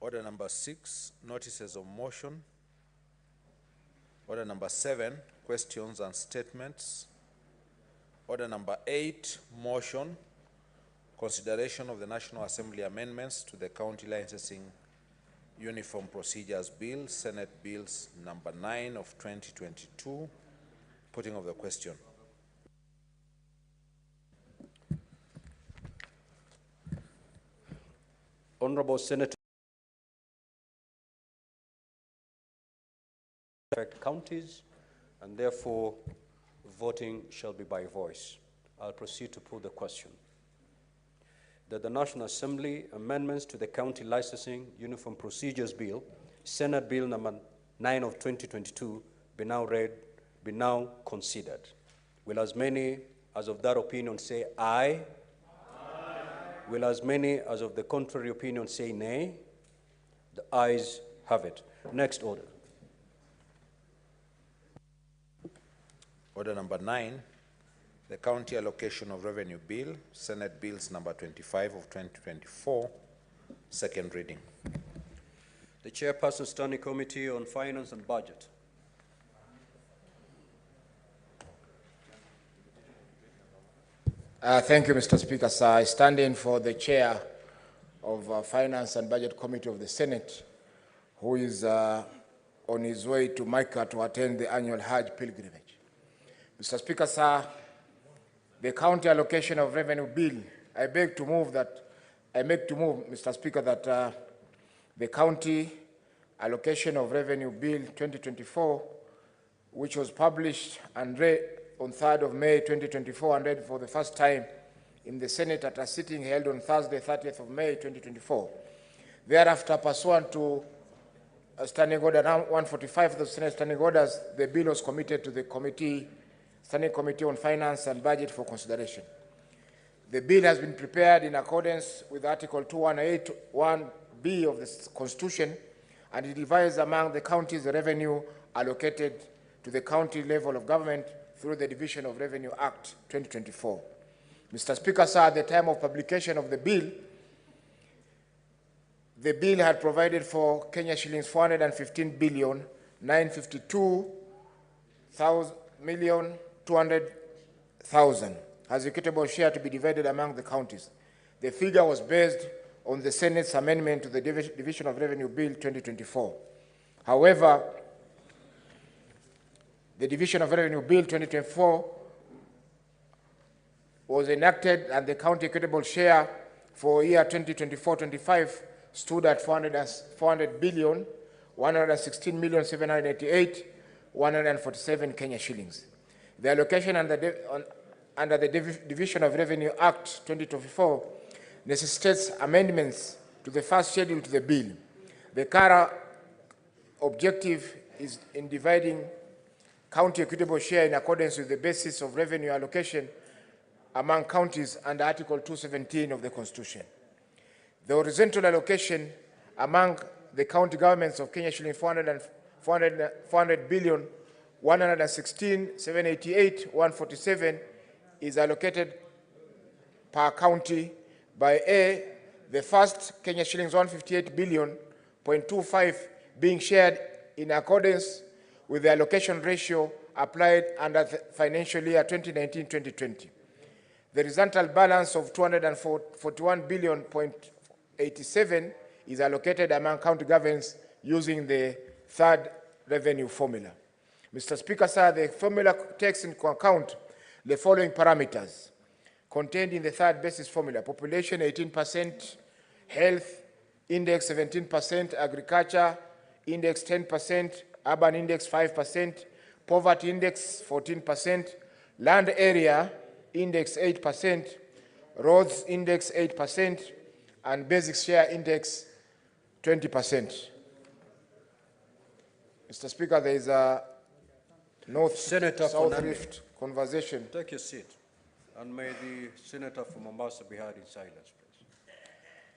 Order number 6, notices of motion. Order number 7, questions and statements. Order number 8, motion, consideration of the National Assembly amendments to the County Licensing Uniform Procedures Bill, Senate Bills number 9 of 2022. Putting of the question. Honorable Senator, affect counties, and therefore voting shall be by voice. I'll proceed to put the question. That the National Assembly amendments to the County Licensing Uniform Procedures Bill, Senate Bill number 9 of 2022, be now read, be now considered. Will as many as of that opinion say aye? Aye. Will as many as of the contrary opinion say nay? The ayes have it. Next order. Order number 9, the County Allocation of Revenue Bill, Senate Bills number 25 of 2024, second reading. The Chairperson, Standing Committee on Finance and Budget. Thank you, Mr. Speaker. Sir, I stand in for the Chair of Finance and Budget Committee of the Senate, who is on his way to Mecca to attend the annual Hajj pilgrimage. Mr. Speaker, sir, the County Allocation of Revenue Bill, I make to move, Mr. Speaker, that the County Allocation of Revenue Bill 2024, which was published and read on 3rd of May 2024 and read for the first time in the Senate at a sitting held on Thursday, 30th of May 2024. Thereafter, pursuant to Standing Order 145 of the Senate Standing Orders, the bill was committed to the Standing Committee on Finance and Budget for consideration. The bill has been prepared in accordance with Article 2181B of the Constitution, and it divides among the counties the revenue allocated to the county level of government through the Division of Revenue Act 2024. Mr. Speaker, sir, at the time of publication of the bill had provided for Kenya shillings 415,952,200,000 as equitable share to be divided among the counties. The figure was based on the Senate's amendment to the Division of Revenue Bill 2024. However, the Division of Revenue Bill 2024 was enacted, and the county equitable share for year 2024-25 stood at 400,116,788,147 Kenya shillings. The allocation under the Division of Revenue Act 2024 necessitates amendments to the first schedule to the bill. The current objective is in dividing county equitable share in accordance with the basis of revenue allocation among counties under Article 217 of the Constitution. The horizontal allocation among the county governments of Kenya shilling 400,116,788,147 is allocated per county by A, the first Kenya shillings 158 billion.25 being shared in accordance with the allocation ratio applied under the financial year 2019-2020. The resultant balance of 241 billion.87 is allocated among county governments using the third revenue formula. Mr. Speaker, sir, the formula takes into account the following parameters contained in the third basis formula: population 18%, health index 17%, agriculture index 10%, urban index 5%, poverty index 14%, land area index 8%, roads index 8%, and basic share index 20%. Mr. Speaker, there is a north-south rift conversation. Take your seat, and may the Senator from Mombasa be heard in silence, please.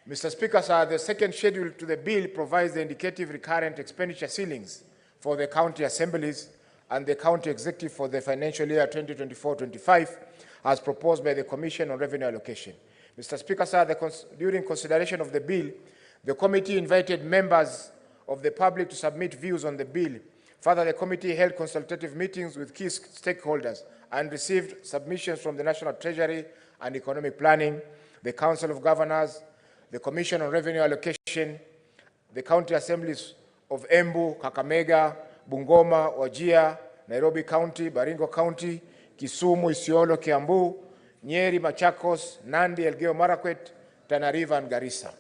Mr. Speaker, sir, the second schedule to the bill provides the indicative recurrent expenditure ceilings for the county assemblies and the county executive for the financial year 2024-25, as proposed by the Commission on Revenue Allocation. Mr. Speaker, sir, during consideration of the bill, The committee invited members of the public to submit views on the bill. Further, the committee held consultative meetings with key stakeholders and received submissions from the National Treasury and Economic Planning, the Council of Governors, the Commission on Revenue Allocation, the county assemblies of Embu, Kakamega, Bungoma, Wajir, Nairobi County, Baringo County, Kisumu, Isiolo, Kiambu, Nyeri, Machakos, Nandi, Elgeyo Marakwet, Tana River, and Garissa.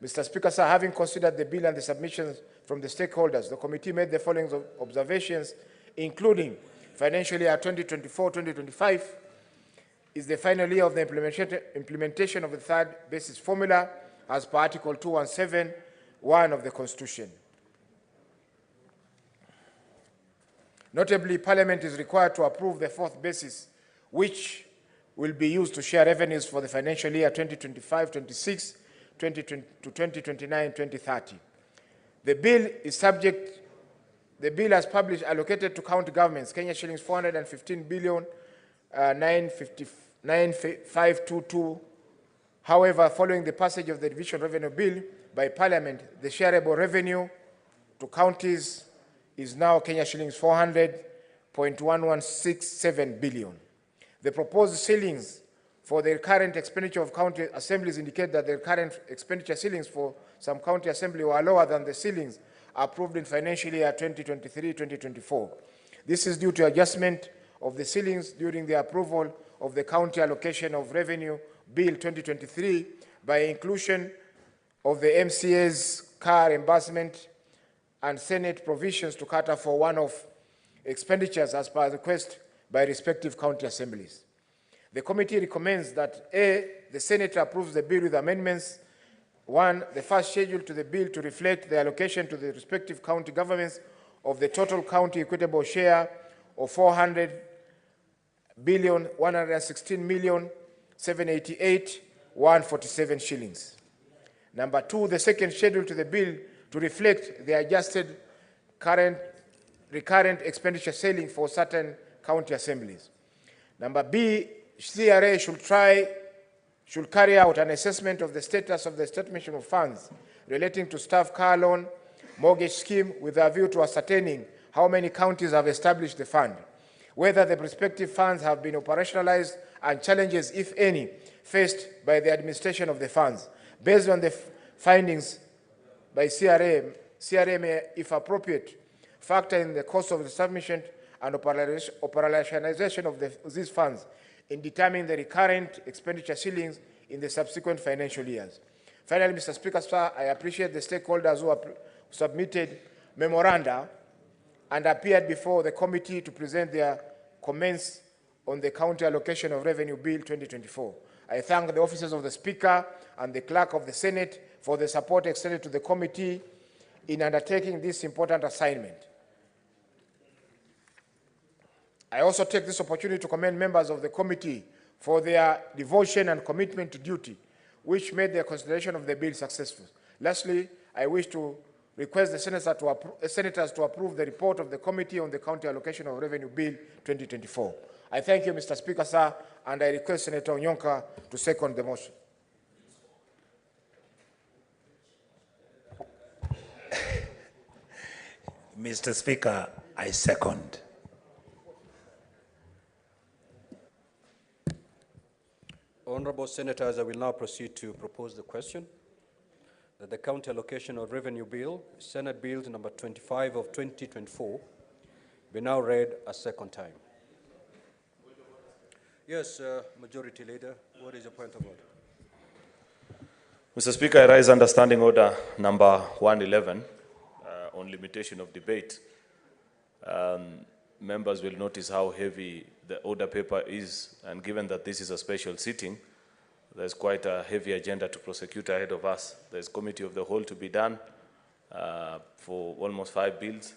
Mr. Speaker, sir, having considered the bill and the submissions from the stakeholders, the committee made the following observations, including financial year 2024-2025 is the final year of the implementation of the third basis formula as per Article 217(1) of the Constitution. Notably, Parliament is required to approve the fourth basis, which will be used to share revenues for the financial year 2025-26, 2029-2030. The bill has published allocated to county governments Kenya shillings 415 billion 95522. However, following the passage of the Division Revenue Bill by Parliament, the shareable revenue to counties is now Kenya shillings 400.1167 billion. The proposed ceilings for the current expenditure of county assemblies indicate that the current expenditure ceilings for some county assembly were lower than the ceilings approved in financial year 2023-2024. This is due to adjustment of the ceilings during the approval of the County Allocation of Revenue Bill 2023 by inclusion of the MCA's car reimbursement and Senate provisions to cater for one-off expenditures as per request by respective county assemblies. The committee recommends that A, the Senate approves the bill with amendments. 1, the first schedule to the bill to reflect the allocation to the respective county governments of the total county equitable share of 400,116,788,147 shillings. Number 2, the second schedule to the bill to reflect the adjusted recurrent expenditure ceiling for certain county assemblies. Number B, CRA should carry out an assessment of the status of the establishment of funds relating to staff car loan mortgage scheme with a view to ascertaining how many counties have established the fund, whether the respective funds have been operationalized, and challenges, if any, faced by the administration of the funds. Based on the findings by CRA may, if appropriate, factor in the cost of the establishment and operationalization of these funds in determining the recurrent expenditure ceilings in the subsequent financial years. Finally, Mr. Speaker, sir, I appreciate the stakeholders who submitted memoranda and appeared before the committee to present their comments on the County Allocation of Revenue Bill 2024. I thank the officers of the Speaker and the Clerk of the Senate for the support extended to the committee in undertaking this important assignment. I also take this opportunity to commend members of the committee for their devotion and commitment to duty, which made their consideration of the bill successful. Lastly, I wish to request the senators to approve the report of the Committee on the County Allocation of Revenue Bill 2024. I thank you, Mr. Speaker, sir, and I request Senator Onyonka to second the motion. Mr. Speaker, I second. Honorable Senators, I will now proceed to propose the question that the County Allocation of Revenue Bill, Senate Bill number 25 of 2024, be now read a second time. Yes, Majority Leader, what is your point of order? Mr. Speaker, I rise under Standing Order number 111 on limitation of debate. Members will notice how heavy the order paper is, and given that this is a special sitting, there's quite a heavy agenda to prosecute ahead of us. There's committee of the whole to be done for almost 5 bills,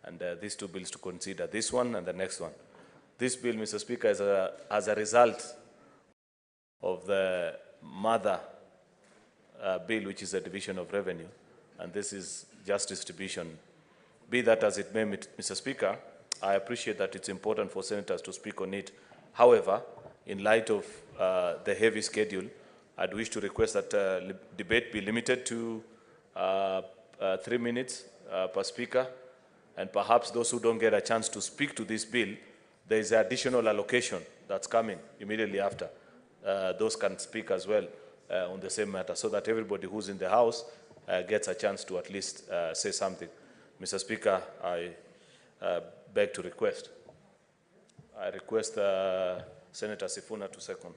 and these 2 bills to consider, this one and the next one. This bill, Mr. Speaker, is as a result of the mother bill, which is a division of revenue, and this is just distribution. Be that as it may, Mr. Speaker, I appreciate that it's important for senators to speak on it. However, in light of the heavy schedule, I'd wish to request that debate be limited to 3 minutes per speaker, and perhaps those who don't get a chance to speak to this bill, there is additional allocation that's coming immediately after. Those can speak as well on the same matter, so that everybody who's in the House gets a chance to at least say something. Mr. Speaker, I beg to request. I request Senator Sifuna to second.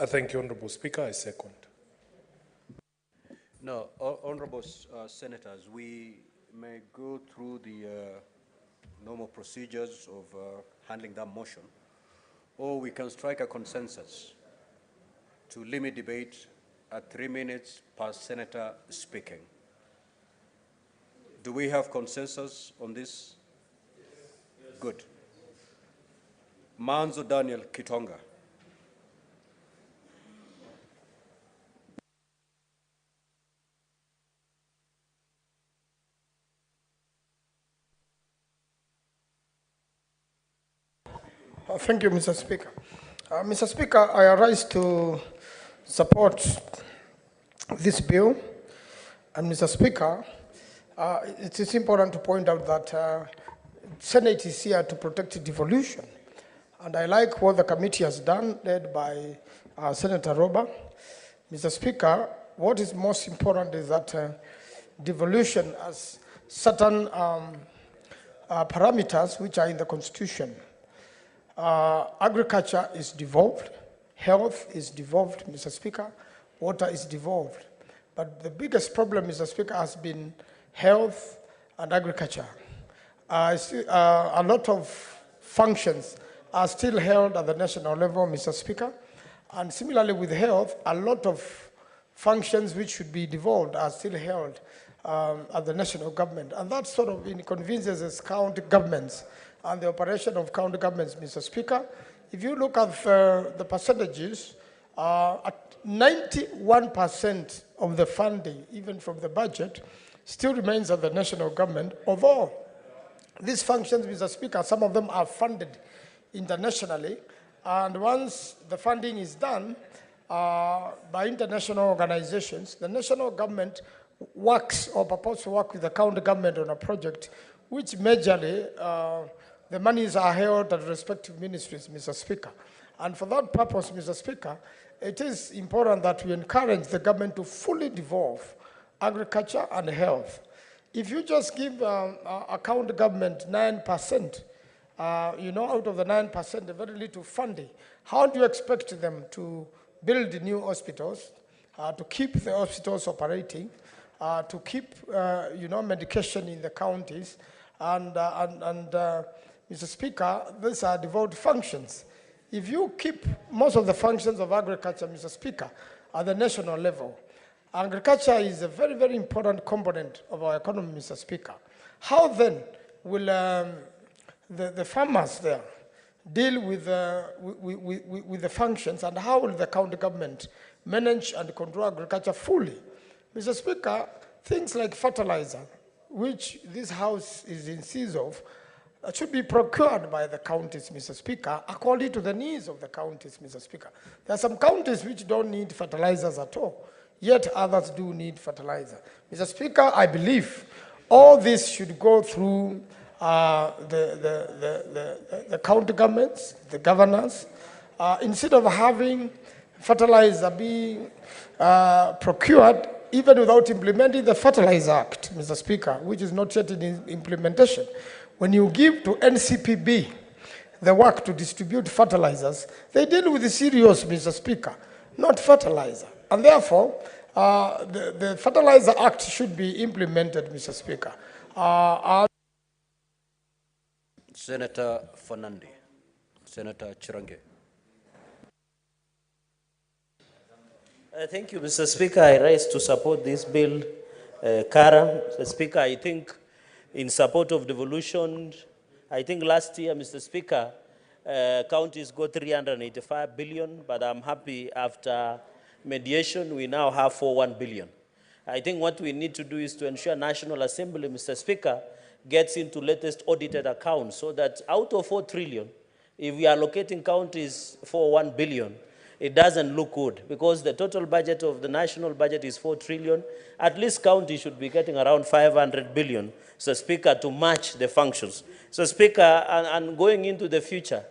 Thank you, Honorable Speaker. I second. Now, Honorable Senators, we may go through the normal procedures of handling that motion, or we can strike a consensus to limit debate at 3 minutes per senator speaking. Do we have consensus on this? Yes. Good. Manzo Daniel Kitonga. Thank you, Mr. Speaker. Mr. Speaker, I arise to support this bill. And Mr. Speaker, it is important to point out that Senate is here to protect devolution. And I like what the committee has done, led by Senator Roba. Mr. Speaker, what is most important is that devolution has certain parameters which are in the Constitution. Agriculture is devolved, health is devolved, Mr. Speaker, water is devolved. But the biggest problem, Mr. Speaker, has been health and agriculture. A lot of functions are still held at the national level, Mr. Speaker. And similarly with health, a lot of functions which should be devolved are still held at the national government. And that sort of inconveniences county governments and the operation of county governments, Mr. Speaker. If you look at the percentages, 91% of the funding, even from the budget, still remains at the national government, although these functions, Mr. Speaker, some of them are funded internationally, and once the funding is done by international organizations, the national government works or proposes to work with the county government on a project which majorly the monies are held at respective ministries, Mr. Speaker. And for that purpose, Mr. Speaker, it is important that we encourage the government to fully devolve agriculture and health. If you just give a county government 9%, out of the 9%, very little funding, how do you expect them to build new hospitals, to keep the hospitals operating, to keep, medication in the counties, and Mr. Speaker, these are devolved functions. If you keep most of the functions of agriculture, Mr. Speaker, at the national level, agriculture is a very, very important component of our economy, Mr. Speaker. How then will the farmers there deal with the functions, and how will the county government manage and control agriculture fully? Mr. Speaker, things like fertilizer, which this House is in seas of, should be procured by the counties, Mr. Speaker, according to the needs of the counties, Mr. Speaker. There are some counties which don't need fertilizers at all, yet others do need fertilizer. Mr. Speaker, I believe all this should go through the county governments, the governors, instead of having fertilizer being procured even without implementing the Fertilizer Act, Mr. Speaker, which is not yet in implementation. When you give to NCPB the work to distribute fertilizers, they deal with the cereals, Mr. Speaker, not fertilizer. And therefore, the Fertilizer Act should be implemented, Mr. Speaker. Senator Fernandi. Senator Chirange. Thank you, Mr. Speaker. I rise to support this bill. Kara, Mr. Speaker, I think in support of devolution, I think last year, Mr. Speaker, counties got 385 billion, but I'm happy after mediation, we now have 41 billion. I think what we need to do is to ensure National Assembly, Mr. Speaker, gets into latest audited accounts so that out of 4 trillion, if we are allocating counties for 1 billion, it doesn't look good, because the total budget of the national budget is 4 trillion. At least county should be getting around 500 billion, so Speaker, to match the functions. So Speaker, and going into the future,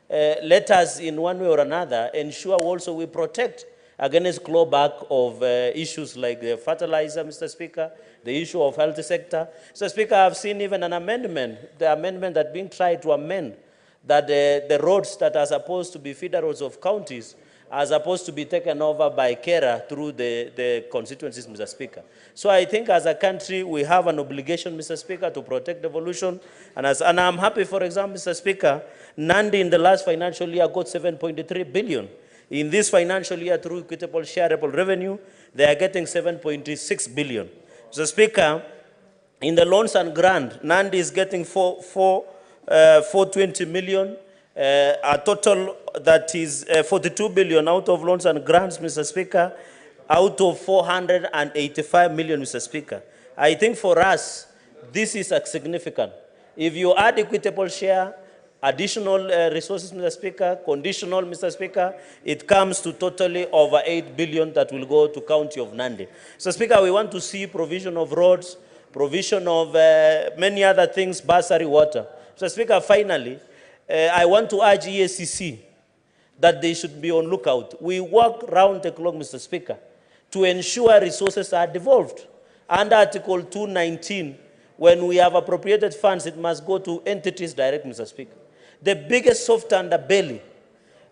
let us in one way or another ensure also we protect against clawback of issues like the fertilizer, Mr. Speaker, the issue of health sector. So Speaker, I've seen even an amendment, the amendment that being tried to amend, that the roads that are supposed to be feeder roads of counties are supposed to be taken over by KERA through the constituencies, Mr. Speaker. So I think as a country, we have an obligation, Mr. Speaker, to protect devolution. And I'm happy, for example, Mr. Speaker, Nandi in the last financial year got 7.3 billion. In this financial year, through equitable shareable revenue, they are getting 7.6 billion. Mr. Speaker, in the loans and grant, Nandi is getting 420 million, a total that is 42 billion out of loans and grants, Mr. Speaker, out of 485 million, Mr. Speaker. I think for us, this is significant. If you add equitable share, additional resources, Mr. Speaker, conditional, Mr. Speaker, it comes to totally over 8 billion that will go to County of Nandi. Mr. Speaker, we want to see provision of roads, provision of many other things, bursary, water. Mr. Speaker, finally, I want to urge EACC that they should be on lookout. We work round the clock, Mr. Speaker, to ensure resources are devolved. Under Article 219, when we have appropriated funds, it must go to entities direct, Mr. Speaker. The biggest soft underbelly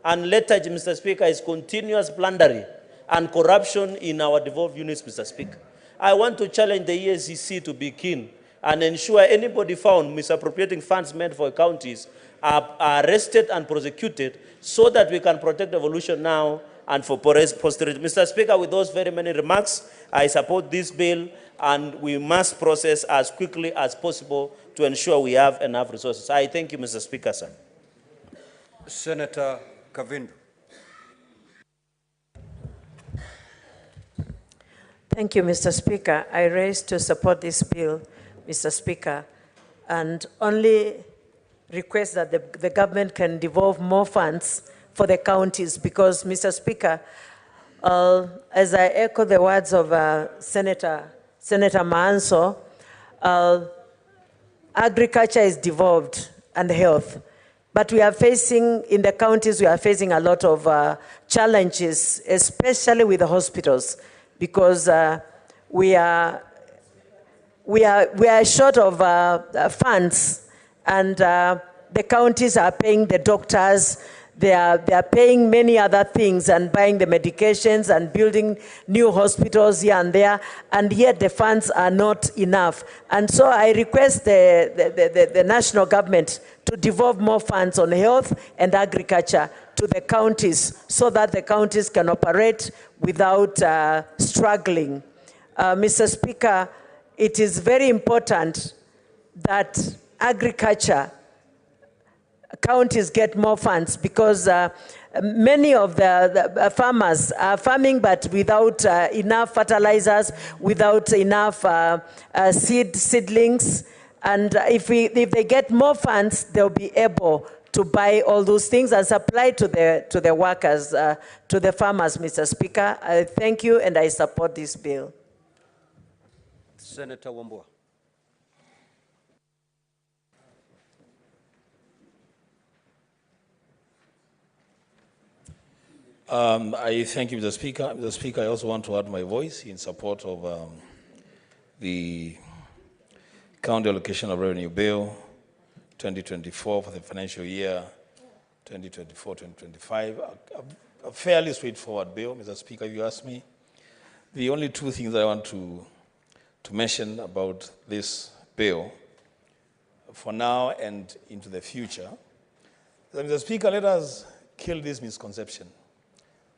and lethargy, Mr. Speaker, is continuous plundering and corruption in our devolved units, Mr. Speaker. I want to challenge the EACC to be keen and ensure anybody found misappropriating funds meant for counties are arrested and prosecuted, so that we can protect devolution now and for posterity. Mr. Speaker, with those very many remarks, I support this bill, and we must process as quickly as possible to ensure we have enough resources. I thank you, Mr. Speaker, sir. Senator Kavindu. Thank you, Mr. Speaker. I raise to support this bill, Mr. Speaker, and only request that the government can devolve more funds for the counties, because, Mr. Speaker, as I echo the words of Senator Maanso, agriculture is devolved and health. But we are facing, in the counties, we are facing a lot of challenges, especially with the hospitals, because we are short of funds, and the counties are paying the doctors. They are paying many other things and buying the medications and building new hospitals here and there, and yet the funds are not enough. And so I request the national government to devolve more funds on health and agriculture to the counties, so that the counties can operate without struggling. Mr. Speaker, it is very important that agriculture counties get more funds, because many of the farmers are farming but without enough fertilizers, without enough seedlings, and if they get more funds, they'll be able to buy all those things and supply to the workers, to the farmers, Mr. Speaker. I thank you, and I support this bill. Senator Wambua. I thank you, Mr. Speaker. Mr. Speaker, I also want to add my voice in support of the County Allocation of Revenue Bill 2024 for the financial year 2024-2025. A fairly straightforward bill, Mr. Speaker, if you ask me. The only two things I want to mention about this bill for now and into the future, Mr. Speaker, let us kill this misconception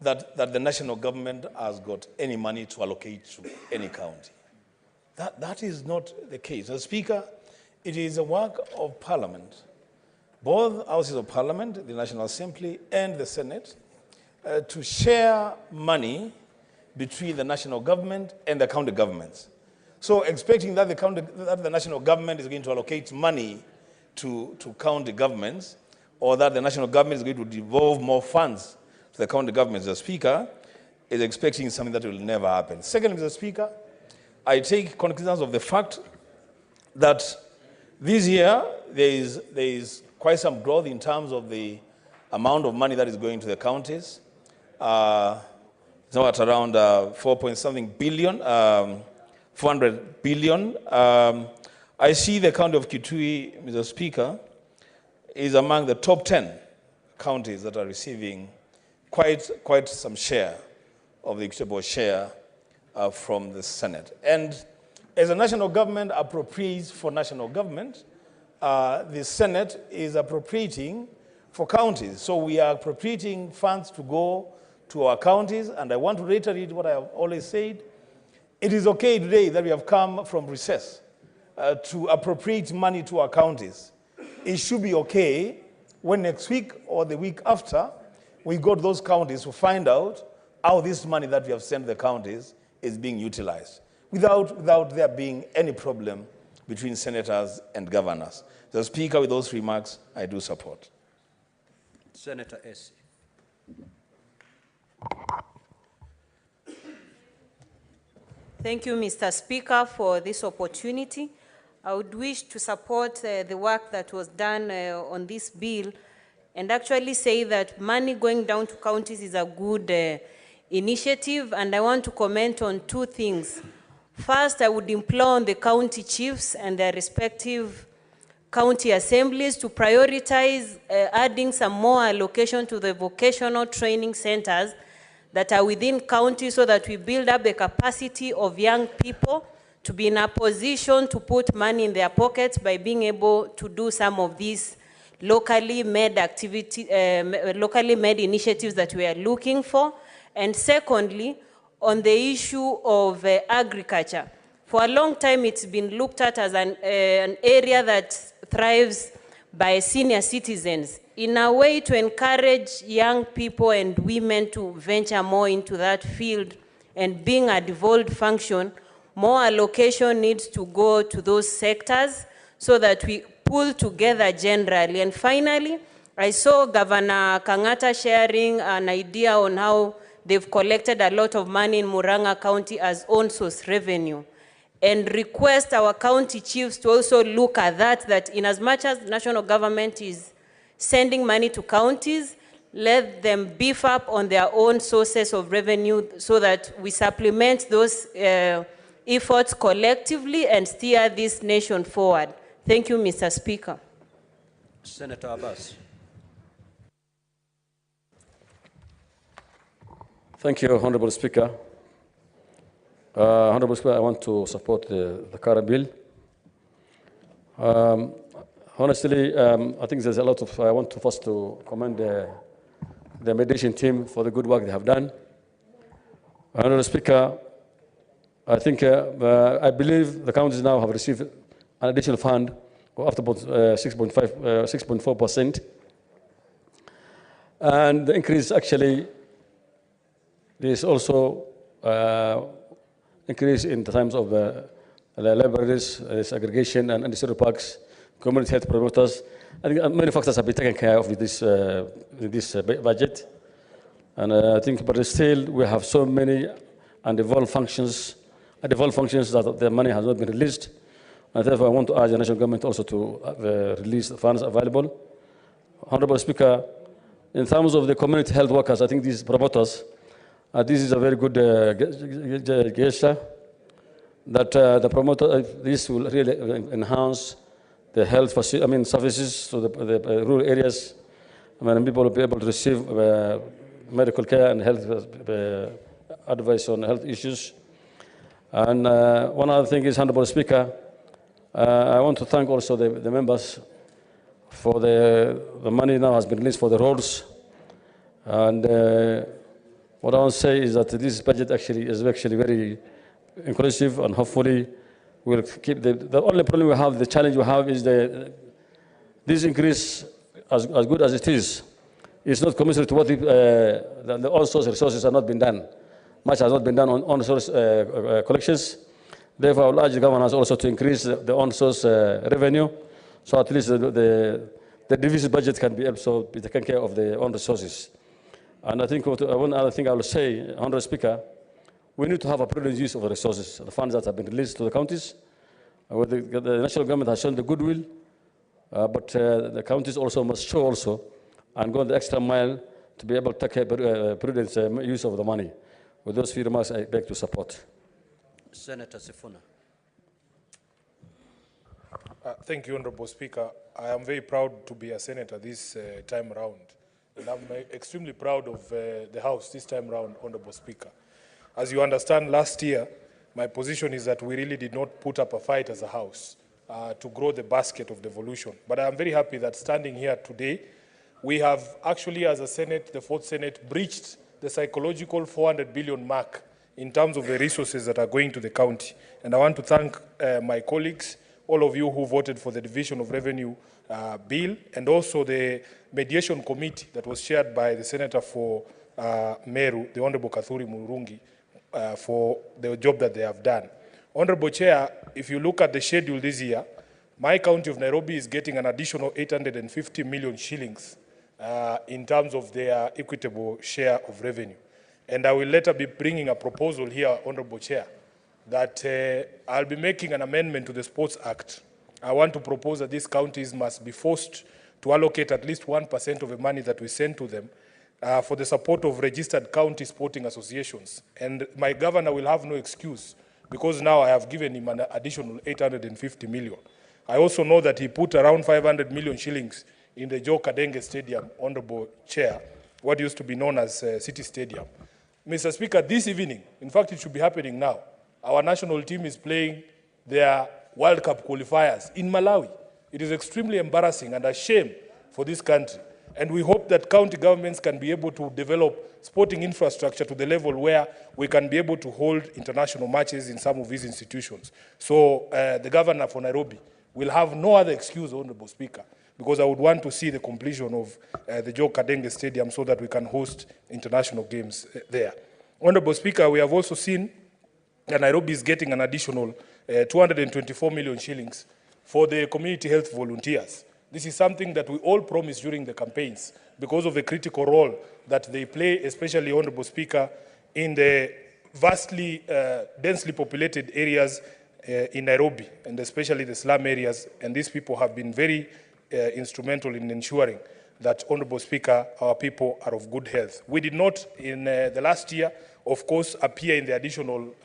that the national government has got any money to allocate to any county. That is not the case. Mr. Speaker, it is a work of Parliament, both houses of Parliament, the National Assembly and the Senate, to share money between the national government and the county governments. So expecting that the national government is going to allocate money to county governments, or that the national government is going to devolve more funds to the county government, Mr. Speaker, is expecting something that will never happen. Secondly, Mr. Speaker, I take cognizance of the fact that this year there is quite some growth in terms of the amount of money that is going to the counties. It's now at around 4.something billion, 400 billion. I see the county of Kitui, Mr. Speaker, is among the top 10 counties that are receiving quite some share of the equitable share from the Senate. And as a national government appropriates for national government, the Senate is appropriating for counties. So we are appropriating funds to go to our counties, and I want to reiterate what I have always said. It is okay today that we have come from recess to appropriate money to our counties. It should be okay when next week or the week after we go to those counties to find out how this money that we have sent to the counties is being utilized without there being any problem between senators and governors. The Speaker, with those remarks, I do support. Senator Essie. Thank you, Mr. Speaker, for this opportunity. I would wish to support the work that was done on this bill and actually say that money going down to counties is a good initiative, and I want to comment on two things. First, I would implore on the county chiefs and their respective county assemblies to prioritize adding some more allocation to the vocational training centers that are within counties so that we build up the capacity of young people to be in a position to put money in their pockets by being able to do some of these locally made initiatives that we are looking for. And secondly, on the issue of agriculture. For a long time, it's been looked at as an area that thrives by senior citizens, in a way to encourage young people and women to venture more into that field and being a devolved function. More allocation needs to go to those sectors so that we pull together generally. And finally, I saw Governor Kangata sharing an idea on how they've collected a lot of money in Murang'a County as own source revenue, and request our county chiefs to also look at that in as much as national government is sending money to counties, let them beef up on their own sources of revenue so that we supplement those efforts collectively and steer this nation forward. Thank you, Mr. Speaker. Senator Abbas. Thank you, Honorable Speaker. Honorable Speaker, I want to support the current bill. Honestly, I think there's a lot of, I want to first to commend the mediation team for the good work they have done. Honorable Speaker, I think, I believe the counties now have received an additional fund of about 6.4%. And the increase actually, there's also increase in terms of the libraries, segregation, and industrial parks, community health promoters. I think many factors have been taken care of with this budget. And I think, but still, we have so many undevolved functions that the money has not been released. And therefore, I want to urge the national government also to release the funds available. Honorable Speaker, in terms of the community health workers, I think these promoters, this is a very good gesture that the promoter, this will really enhance the health services to the rural areas. People will be able to receive medical care and health advice on health issues. And one other thing is, Honorable Speaker, I want to thank also the members for the money now has been released for the roads. And what I want to say is that this budget actually is very inclusive, and hopefully we'll keep the only problem we have, the challenge we have is this increase, as good as it is not commensurate to what the on-source resources have not been done. Much has not been done on on-source collections. Therefore, I will urge the governors also to increase the on-source revenue, so at least the deficit budget can be also taken care of the own resources. And I think one other thing I will say, Honorable Speaker, we need to have a prudent use of the resources, the funds that have been released to the counties. The national government has shown the goodwill, but the counties also must show also and go the extra mile to be able to take a prudent use of the money. With those few remarks, I beg to support. Senator Sifuna. Thank you, Honorable Speaker. I am very proud to be a senator this time around. And I'm extremely proud of the House this time around, Honorable Speaker. As you understand, last year, my position is that we really did not put up a fight as a House to grow the basket of devolution. But I am very happy that standing here today, we have actually, as a Senate, the Fourth Senate, breached the psychological 400 billion mark in terms of the resources that are going to the county. And I want to thank my colleagues, all of you who voted for the Division of Revenue bill, and also the mediation committee that was chaired by the Senator for Meru, the Honorable Kathuri Murungi, for the job that they have done. Honorable Chair, if you look at the schedule this year, my county of Nairobi is getting an additional 850 million shillings in terms of their equitable share of revenue. And I will later be bringing a proposal here, Honorable Chair, that I'll be making an amendment to the Sports Act. I want to propose that these counties must be forced to allocate at least 1% of the money that we send to them for the support of registered county sporting associations. And my governor will have no excuse because now I have given him an additional 850 million. I also know that he put around 500 million shillings in the Joe Kadenge Stadium, Honorable Chair, what used to be known as City Stadium. Mr. Speaker, this evening, in fact, it should be happening now, our national team is playing their World Cup qualifiers in Malawi. It is extremely embarrassing and a shame for this country. And we hope that county governments can be able to develop sporting infrastructure to the level where we can be able to hold international matches in some of these institutions. So the governor for Nairobi will have no other excuse, Honorable Speaker, because I would want to see the completion of the Joe Kadenge Stadium so that we can host international games there. Honorable Speaker, we have also seen that Nairobi is getting an additional 224 million shillings for the community health volunteers. This is something that we all promised during the campaigns because of the critical role that they play, especially, Honorable Speaker, in the vastly densely populated areas in Nairobi, and especially the slum areas. And these people have been very instrumental in ensuring that, Honorable Speaker, our people are of good health. We did not, in the last year, of course, appear in the additional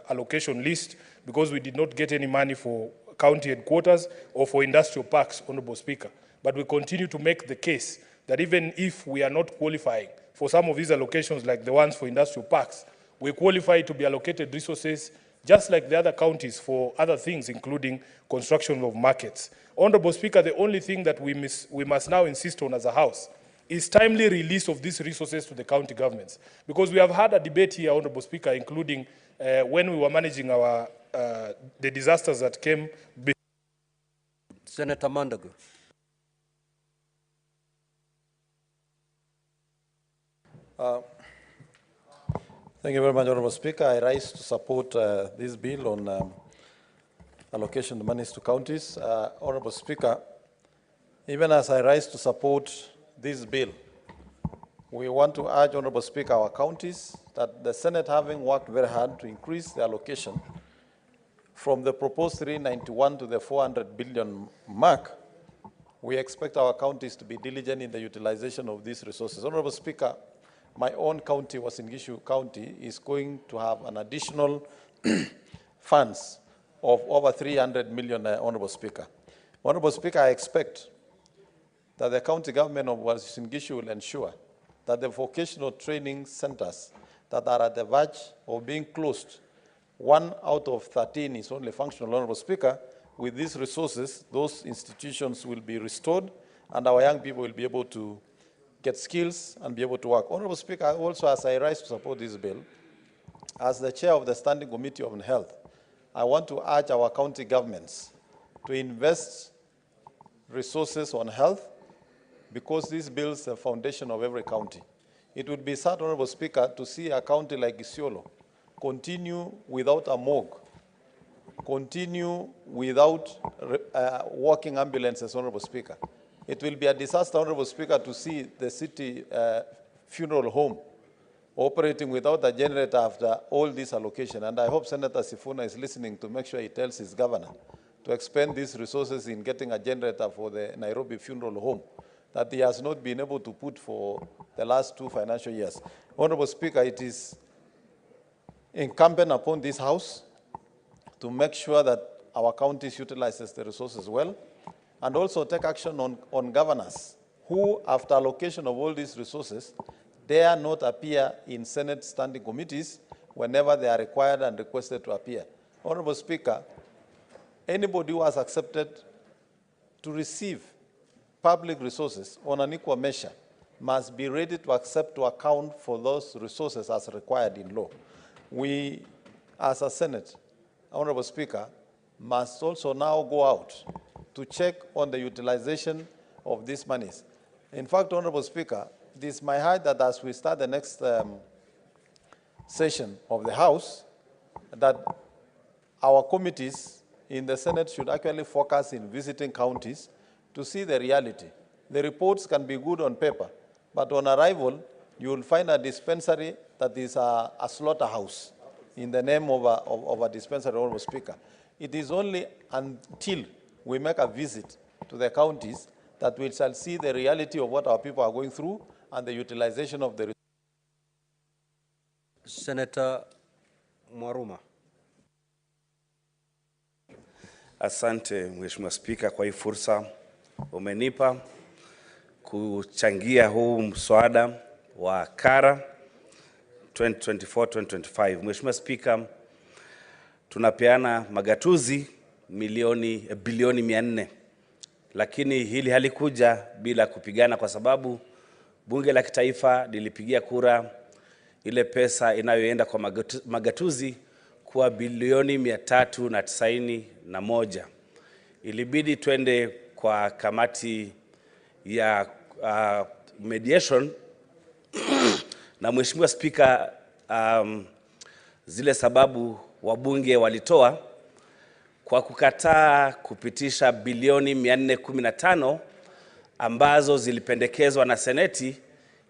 allocation list because we did not get any money for county headquarters or for industrial parks, Honorable Speaker. But we continue to make the case that even if we are not qualifying for some of these allocations like the ones for industrial parks, we qualify to be allocated resources just like the other counties for other things, including construction of markets. Honorable Speaker, the only thing that we must now insist on as a House is timely release of these resources to the county governments. Because we have had a debate here, Honorable Speaker, including when we were managing our the disasters that came before. Senator Mandago. Thank you very much, Honorable Speaker. I rise to support this bill on allocation of monies to counties. Honorable Speaker, even as I rise to support this bill, we want to urge, Honorable Speaker, our counties that the Senate, having worked very hard to increase the allocation from the proposed 391 to the 400 billion mark, we expect our counties to be diligent in the utilization of these resources. Honorable Speaker, my own county, Uasin Gishu County, is going to have an additional funds of over 300 million, Honorable Speaker. Honorable Speaker, I expect that the county government of Uasin Gishu will ensure that the vocational training centers that are at the verge of being closed, 1 out of 13 is only functional, Honorable Speaker. With these resources, those institutions will be restored and our young people will be able to get skills and be able to work. Honorable Speaker, also as I rise to support this bill, as the chair of the Standing Committee on Health, I want to urge our county governments to invest resources on health because this builds the foundation of every county. It would be sad, Honorable Speaker, to see a county like Isiolo continue without a morgue, continue without working ambulances, Honorable Speaker. It will be a disaster, Honorable Speaker, to see the city funeral home operating without a generator after all this allocation. And I hope Senator Sifuna is listening to make sure he tells his governor to expend these resources in getting a generator for the Nairobi funeral home that he has not been able to put for the last 2 financial years. Honorable Speaker, it is incumbent upon this House to make sure that our counties utilizes the resources well, and also take action on governors who, after allocation of all these resources, dare not appear in Senate standing committees whenever they are required and requested to appear. Honorable Speaker, anybody who has accepted to receive public resources on an equal measure must be ready to accept to account for those resources as required in law. We, as a Senate, Honorable Speaker, must also now go out to check on the utilization of these monies. In fact, Honorable Speaker, it is my heart that as we start the next session of the House, that our committees in the Senate should actually focus in visiting counties to see the reality. The reports can be good on paper, but on arrival, you will find a dispensary that is a slaughterhouse in the name of a dispensary, Honorable Speaker. It is only until we make a visit to the counties that we shall see the reality of what our people are going through and the utilization of the resources. Senator Mwaruma. Asante Mheshimiwa Spika kwa hii fursa umenipa kuchangia huu mswada wa kara 2024-2025. Mheshimiwa Spika, tunapeana magatuzi bilioni 400, lakini hili halikuja bila kupigana, kwa sababu bunge la kitaifa lilipigia kura ile pesa inayoenda kwa magatuzi kuwa bilioni 391. Ilibidi twende kwa kamati ya mediation na Mheshimiwa Spika, zile sababu wabunge walitoa kwa kukataa kupitisha bilioni 415 ambazo zilipendekezwa na Seneti.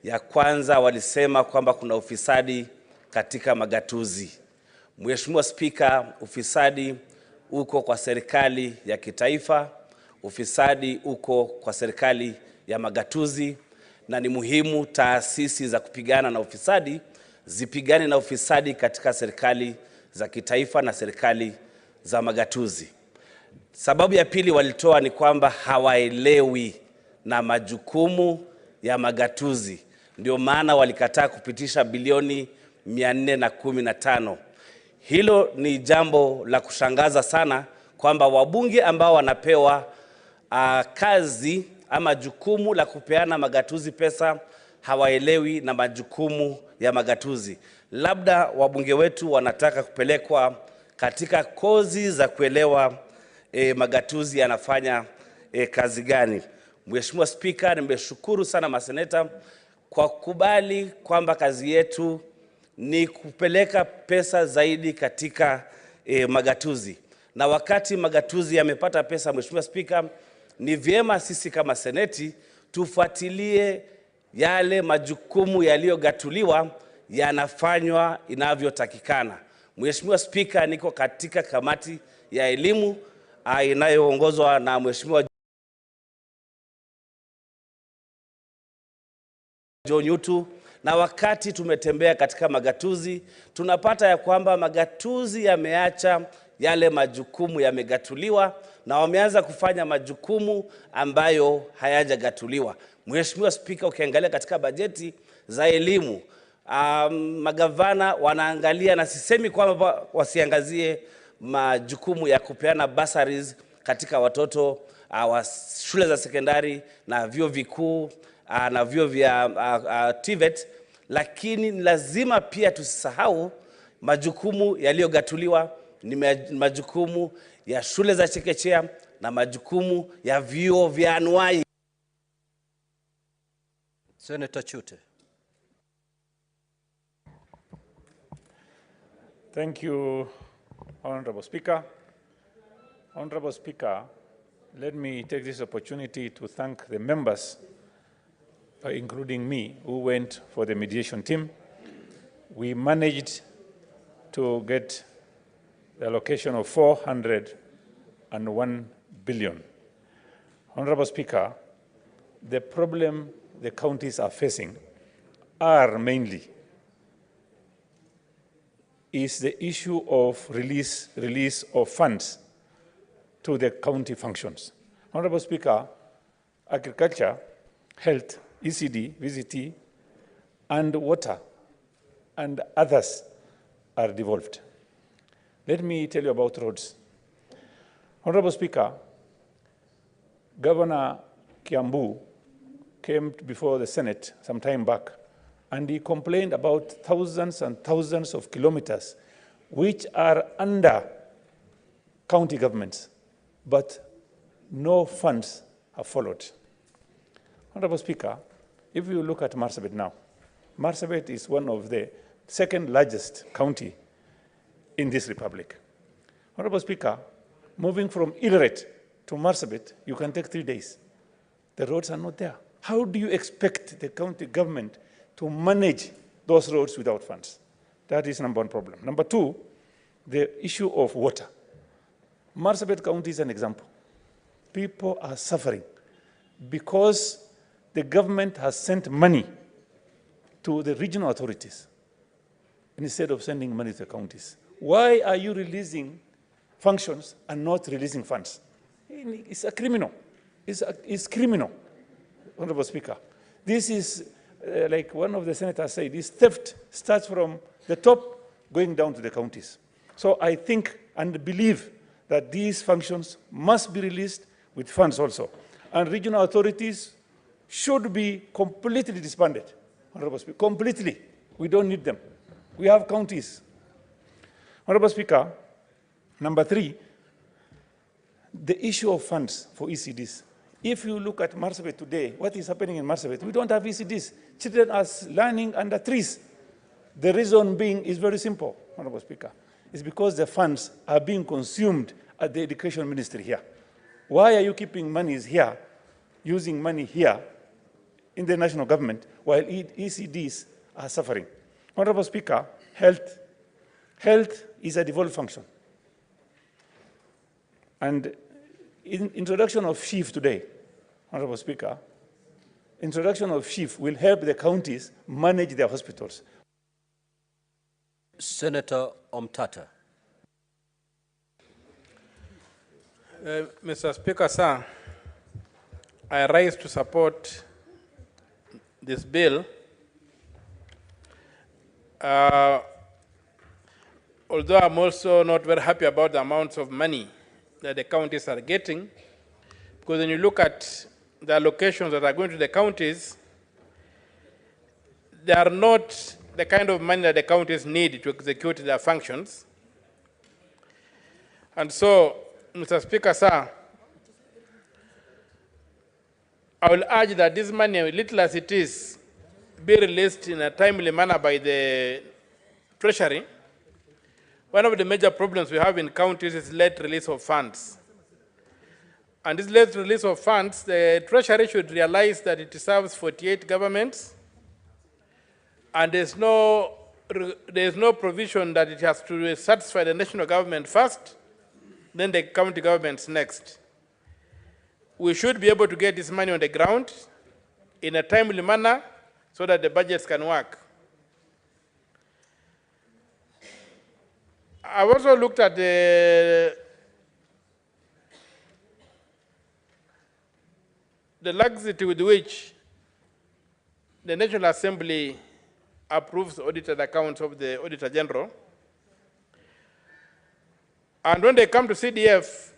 Ya kwanza, walisema kwamba kuna ufisadi katika magatuzi. Mheshimiwa Spika, ufisadi uko kwa serikali ya kitaifa, ufisadi uko kwa serikali ya magatuzi, na ni muhimu taasisi za kupigana na ufisadi zipigane na ufisadi katika serikali za kitaifa na serikali za magatuzi. Sababu ya pili walitoa ni kwamba hawaelewi na majukumu ya magatuzi. Ndio maana walikataa kupitisha bilioni 415. Hilo ni jambo la kushangaza sana kwamba wabunge ambao wanapewa kazi ama jukumu la kupeana magatuzi pesa hawaelewi na majukumu ya magatuzi. Labda wabunge wetu wanataka kupelekwa katika kozi za kuelewa magatuzi yanafanya kazi gani. Mheshimiwa Spika, nimeshukuru sana maseneta kwa kubali kwamba kazi yetu ni kupeleka pesa zaidi katika magatuzi. Na wakati magatuzi yamepata pesa, Mheshimiwa Spika, ni vyema sisi kama seneti tufuatilie yale majukumu yaliyogatuliwa yanafanywa inavyotakikana. Mheshimiwa Spika, niko katika kamati ya elimu inayoongozwa na Mheshimiwa John Yutu, na wakati tumetembea katika magatuzi tunapata ya kwamba magatuzi yameacha yale majukumu yamegatuliwa na wameanza kufanya majukumu ambayo hayajagatuliwa. Mheshimiwa Spika, ukiangalia katika bajeti za elimu, magavana wanaangalia, na sisemi kwamba wasiangazie majukumu ya kupeana bursaries katika watoto wa shule za sekondari na vyuo vikuu na vyuo vya TVET, lakini lazima pia tusisahau majukumu yaliyogatuliwa ni majukumu ya shule za chekechea na majukumu ya vyuo vya anuai. Senator Chute. Thank you, Honorable Speaker. Honorable Speaker, let me take this opportunity to thank the members including me, who went for the mediation team, we managed to get the allocation of 401 billion. Honorable Speaker, the problem the counties are facing are mainly is the issue of release of funds to the county functions. Honorable Speaker, agriculture, health, ECD, VCT, and water, and others are devolved. Let me tell you about roads. Honorable Speaker, Governor Kiambu came before the Senate some time back, and he complained about thousands and thousands of kilometers which are under county governments, but no funds have followed. Honorable Speaker, if you look at Marsabit now, Marsabit is one of the second largest county in this republic. Honorable Speaker, moving from Ileret to Marsabit, you can take 3 days. The roads are not there. How do you expect the county government to manage those roads without funds? That is number one problem. Number two, the issue of water. Marsabit County is an example. People are suffering because the government has sent money to the regional authorities instead of sending money to the counties. Why are you releasing functions and not releasing funds? It's a criminal. It's criminal, Honorable Speaker. This is, like one of the senators said, this theft starts from the top going down to the counties. So I think and believe that these functions must be released with funds also. And regional authorities should be completely disbanded, Honorable Speaker, completely. We don't need them. We have counties. Honorable Speaker, number three, the issue of funds for ECDs. If you look at Marsabit today, what is happening in Marsabit? We don't have ECDs. Children are learning under trees. The reason being is very simple, Honorable Speaker. It's because the funds are being consumed at the Education Ministry here. Why are you keeping monies here, using money here in the national government, while ECDs are suffering? Honorable Speaker, health. Health is a devolved function. And in introduction of chief today, Honorable Speaker, introduction of chief will help the counties manage their hospitals. Senator Omtata. Mr. Speaker, sir, I rise to support this bill. Although I'm also not very happy about the amounts of money that the counties are getting, because when you look at the allocations that are going to the counties, they are not the kind of money that the counties need to execute their functions. And so, Mr. Speaker, sir, I will urge that this money, little as it is, be released in a timely manner by the Treasury. One of the major problems we have in counties is late release of funds. And this late release of funds, the Treasury should realize that it serves 48 governments, and there's no provision that it has to satisfy the national government first, then the county governments next. We should be able to get this money on the ground in a timely manner so that the budgets can work. I've also looked at the laxity with which the National Assembly approves audited accounts of the Auditor General. And when they come to CDF,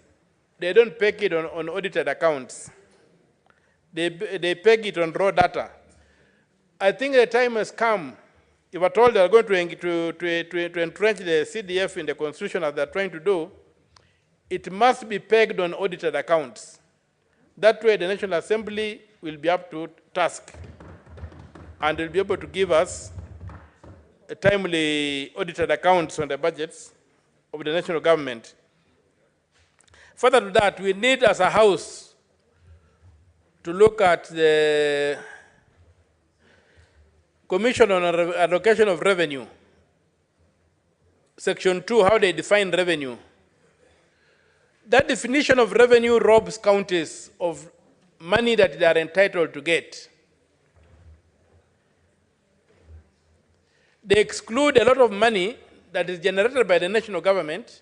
they don't peg it on audited accounts. They peg it on raw data. I think the time has come, if at all they are going to entrench the CDF in the Constitution as they're trying to do, it must be pegged on audited accounts. That way the National Assembly will be up to task and will be able to give us a timely audited accounts on the budgets of the national government. Further to that, we need as a House to look at the Commission on Allocation of Revenue. Section 2, how they define revenue. That definition of revenue robs counties of money that they are entitled to get. They exclude a lot of money that is generated by the national government,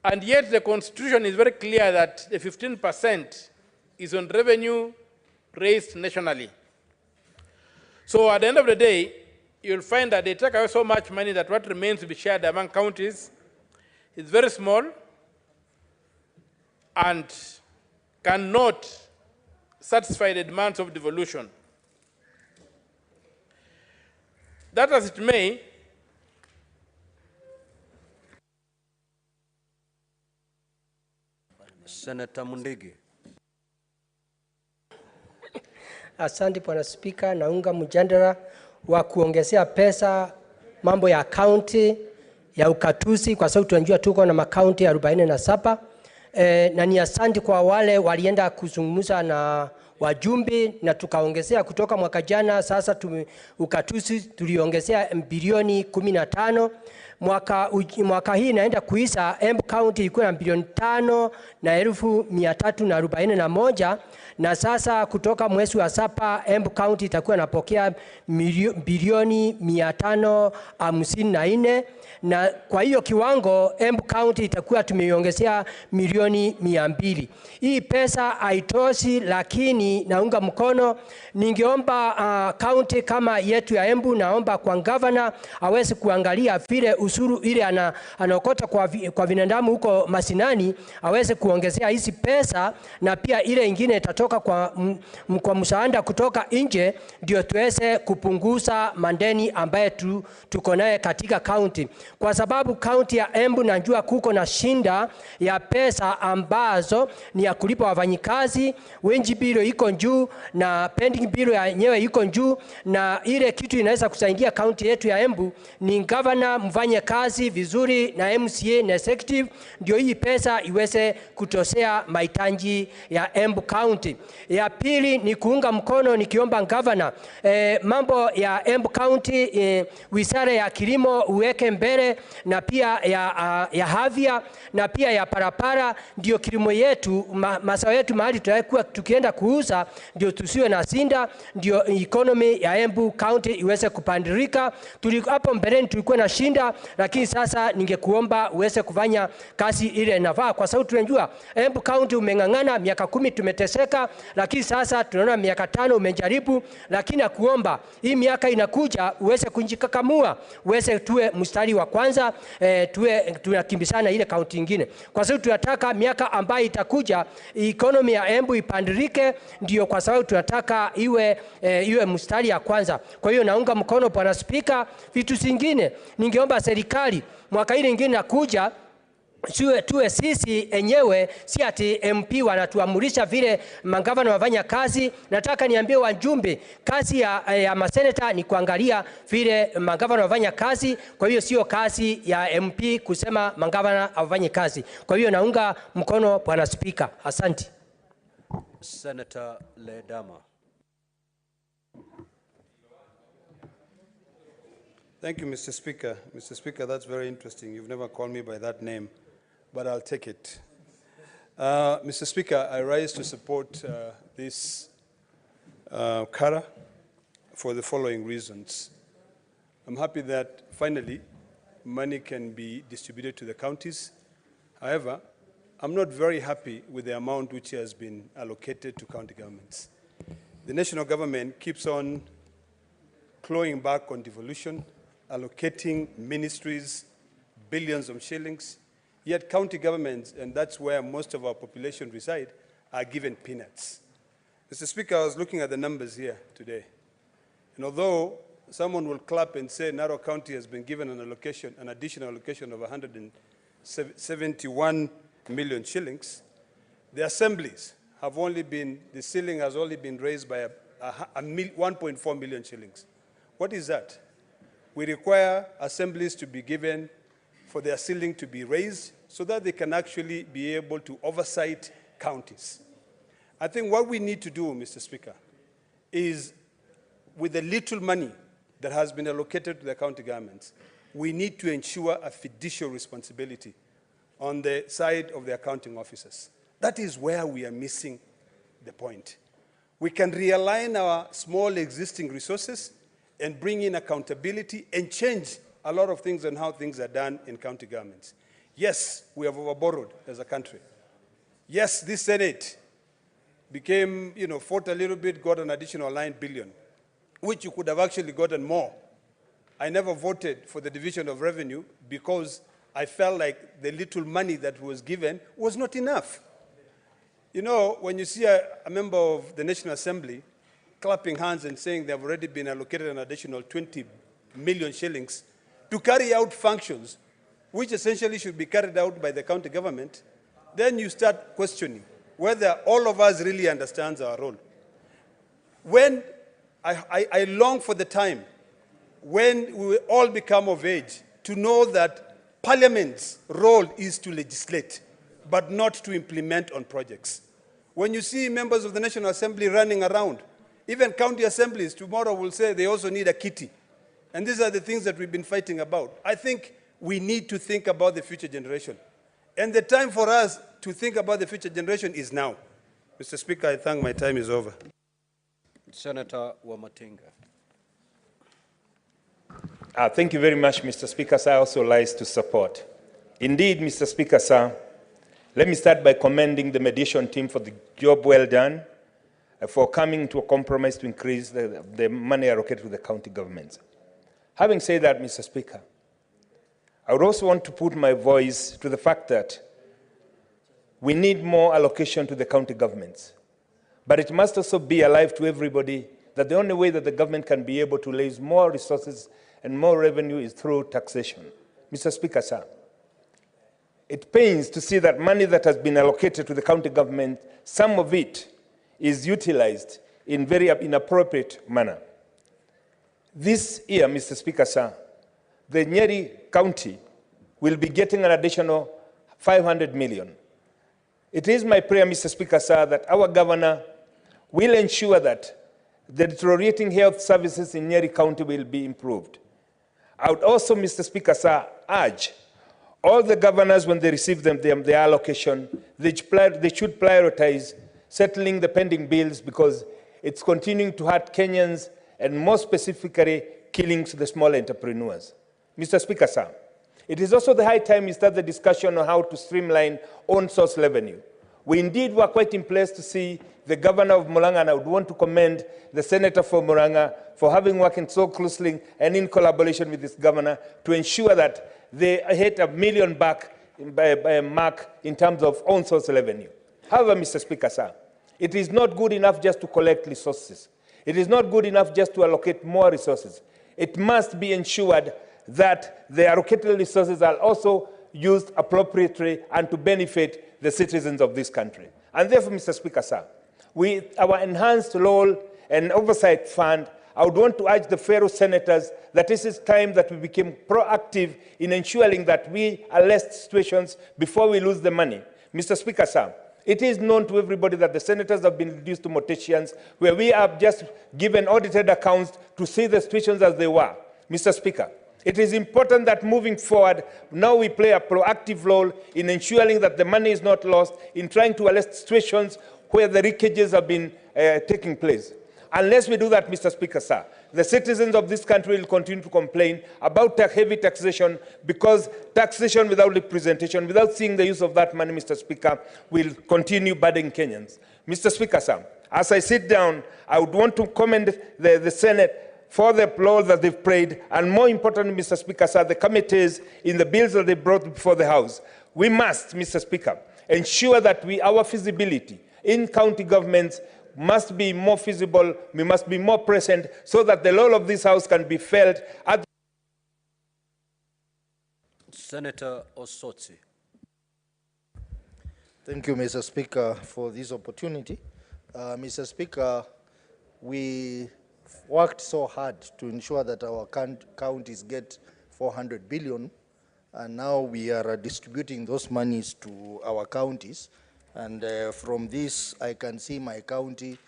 and yet the Constitution is very clear that the 15% is on revenue raised nationally. So at the end of the day, you'll find that they take away so much money that what remains to be shared among counties is very small and cannot satisfy the demands of devolution. That as it may, Senator Mundigi. Asante Bwana Spika, naunga mjadala wa kuongezea pesa mambo ya kaunti ya ukatuzi, kwa sababu tunajua tuko na makaunti 47. Na ni asante kwa wale walienda kuzungumza na wajumbe na tukaongezea kutoka mwaka jana. Sasa ukatuzi tuliongezea bilioni 15. Mwaka hii naenda kuisha, Embu County ilikuwa na bilioni 5,341, na sasa kutoka mwezi wa 7 Embu County itakuwa napokea bilioni 554, na kwa hiyo kiwango Embu County itakuwa tumeiongezea milioni 200. Hii pesa haitoshi, lakini naunga mkono. Ningeomba county kama yetu ya Embu, naomba kwa governor aweze kuangalia vile usuru ile anaokota kwa binadamu huko mashinani, aweze kuongezea hizi pesa, na pia ile ingine itatoka kwa msaada kutoka nje, ndio tuweze kupunguza mandeni ambaye tuko naye katika county. Kwa sababu county ya Embu najua kuko na shinda ya pesa ambazo ni ya kulipa wafanyikazi, wage bill iko juu na pending bill yenyewe iko juu, na ile kitu inaweza kusaidia county yetu ya Embu ni governor mfanye kazi vizuri na MCA na executive, ndio hii pesa iweze kutosea mahitaji ya Embu County. Ya pili ni kuunga mkono, nikiomba governor mambo ya Embu County, wizara ya kilimo uweke mbele, na pia ya havia, na pia ya parapara, ndio kilimo yetu mazao yetu mahali tutakuwa tukienda kuuza, ndio tusiwe na sinda, ndio economy ya Embu County iweze kupandirika. Hapo mbeleni tulikuwa na shinda, lakini sasa ningekuomba uweze kufanya kazi ile inafaa, kwa sababu tunajua Embu County umengangana miaka 10 tumeteseka, lakini sasa tunaona miaka 5 umejaribu, lakini nakuomba hii miaka inakuja uweze kunjikakamua, uweze tuwe mstari wa kwanza, tunakimbisana ile county nyingine, kwa sababu tunataka miaka ambayo itakuja economy ya Embu ipandirike, ndio kwa sababu tunataka iwe mstari ya kwanza. Kwa hiyo naunga mkono Bwana Spika. Vitu zingine ningeomba serikali mwaka ile nyingine nakuja tuwe sisi enyewe, si ati MP wanatuamurisha vile magavana wafanya kazi. Nataka niambie wajumbe, kazi ya maseneta ni kuangalia vile magavana wafanya kazi. Kwa hiyo sio kazi ya MP kusema magavana wafanye kazi. Kwa hiyo naunga mkono Bwana Spika. Asante. Senator Ledama. Thank you, Mr. Speaker. Mr. Speaker, that's very interesting. You've never called me by that name, but I'll take it. Mr. Speaker, I rise to support this CARA for the following reasons. I'm happy that finally money can be distributed to the counties. However, I'm not very happy with the amount which has been allocated to county governments. The national government keeps on clawing back on devolution, allocating ministries billions of shillings, yet county governments, and that's where most of our population reside, are given peanuts. Mr. Speaker, I was looking at the numbers here today, and although someone will clap and say Narrow County has been given an additional allocation of 171 million shillings, the assemblies have only been, the ceiling has only been raised by 1.4 million shillings. What is that? We require assemblies to be given for their ceiling to be raised so that they can actually be able to oversight counties. I think what we need to do, Mr. Speaker, is with the little money that has been allocated to the county governments, we need to ensure a fiduciary responsibility on the side of the accounting officers. That is where we are missing the point. We can realign our small existing resources and bring in accountability and change a lot of things on how things are done in county governments. Yes, we have overborrowed as a country. Yes, this Senate became, fought a little bit, got an additional 9 billion, which you could have actually gotten more. I never voted for the division of revenue because I felt like the little money that was given was not enough. When you see a member of the National Assembly clapping hands and saying they have already been allocated an additional 20 million shillings to carry out functions which essentially should be carried out by the county government, then you start questioning whether all of us really understands our role. When I long for the time when we will all become of age to know that Parliament's role is to legislate, but not to implement on projects. When you see members of the National Assembly running around, even county assemblies tomorrow will say they also need a kitty. And these are the things that we've been fighting about. I think we need to think about the future generation. And the time for us to think about the future generation is now. Mr. Speaker, I think my time is over. Senator Wamatinga. Thank you very much, Mr. Speaker, sir. I also rise to support. Indeed, Mr. Speaker, sir, let me start by commending the mediation team for the job well done, for coming to a compromise to increase the money allocated to the county governments. Having said that, Mr. Speaker, I would also want to put my voice to the fact that we need more allocation to the county governments. But it must also be alive to everybody that the only way that the government can be able to raise more resources and more revenue is through taxation. Mr. Speaker, sir, it pains to see that money that has been allocated to the county government, some of it is utilized in very inappropriate manner. This year, Mr. Speaker, sir, the Nyeri County will be getting an additional 500 million. It is my prayer, Mr. Speaker, sir, that our governor will ensure that the deteriorating health services in Nyeri County will be improved. I would also, Mr. Speaker, sir, urge all the governors, when they receive their allocation, they should prioritize settling the pending bills because it's continuing to hurt Kenyans and more specifically killing the small entrepreneurs. Mr. Speaker, sir, it is also the high time we start the discussion on how to streamline own source revenue. We indeed were quite impressed to see the governor of Murang'a, and I would want to commend the senator for Murang'a for having worked so closely and in collaboration with this governor to ensure that they hit $1 million back by mark in terms of own source revenue. However, Mr. Speaker, sir, it is not good enough just to collect resources. It is not good enough just to allocate more resources. It must be ensured that the allocated resources are also used appropriately and to benefit the citizens of this country. And therefore, Mr. Speaker, sir, with our enhanced role and oversight fund, I would want to urge the fellow senators that this is time that we become proactive in ensuring that we arrest situations before we lose the money. Mr. Speaker, sir, it is known to everybody that the senators have been reduced to morticians, where we have just given audited accounts to see the situations as they were. Mr. Speaker, it is important that moving forward, now we play a proactive role in ensuring that the money is not lost, in trying to arrest situations where the leakages have been taking place. Unless we do that, Mr. Speaker, sir, the citizens of this country will continue to complain about heavy taxation because taxation without representation, without seeing the use of that money, Mr. Speaker, will continue burdening Kenyans. Mr. Speaker, sir, as I sit down, I would want to commend the Senate for the role that they've played, and more importantly, Mr. Speaker, sir, the committees in the bills that they brought before the House. We must, Mr. Speaker, ensure that our feasibility in county governments must be more feasible, we must be more present so that the role of this House can be felt at Senator Osotsi. Thank you, Mr. Speaker, for this opportunity. Mr. Speaker, we worked so hard to ensure that our counties get 400 billion, and now we are distributing those monies to our counties. And from this, I can see my county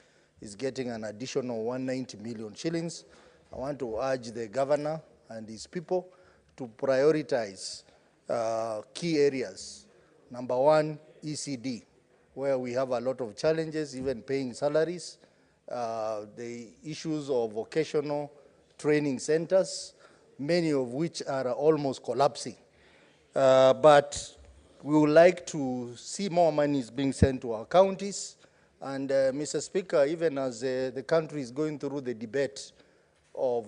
is getting an additional 190 million shillings. I want to urge the governor and his people to prioritize key areas. Number one, ECD, where we have a lot of challenges, even paying salaries, the issues of vocational training centers, many of which are almost collapsing. But we would like to see more money being sent to our counties. And Mr. Speaker, even as the country is going through the debate of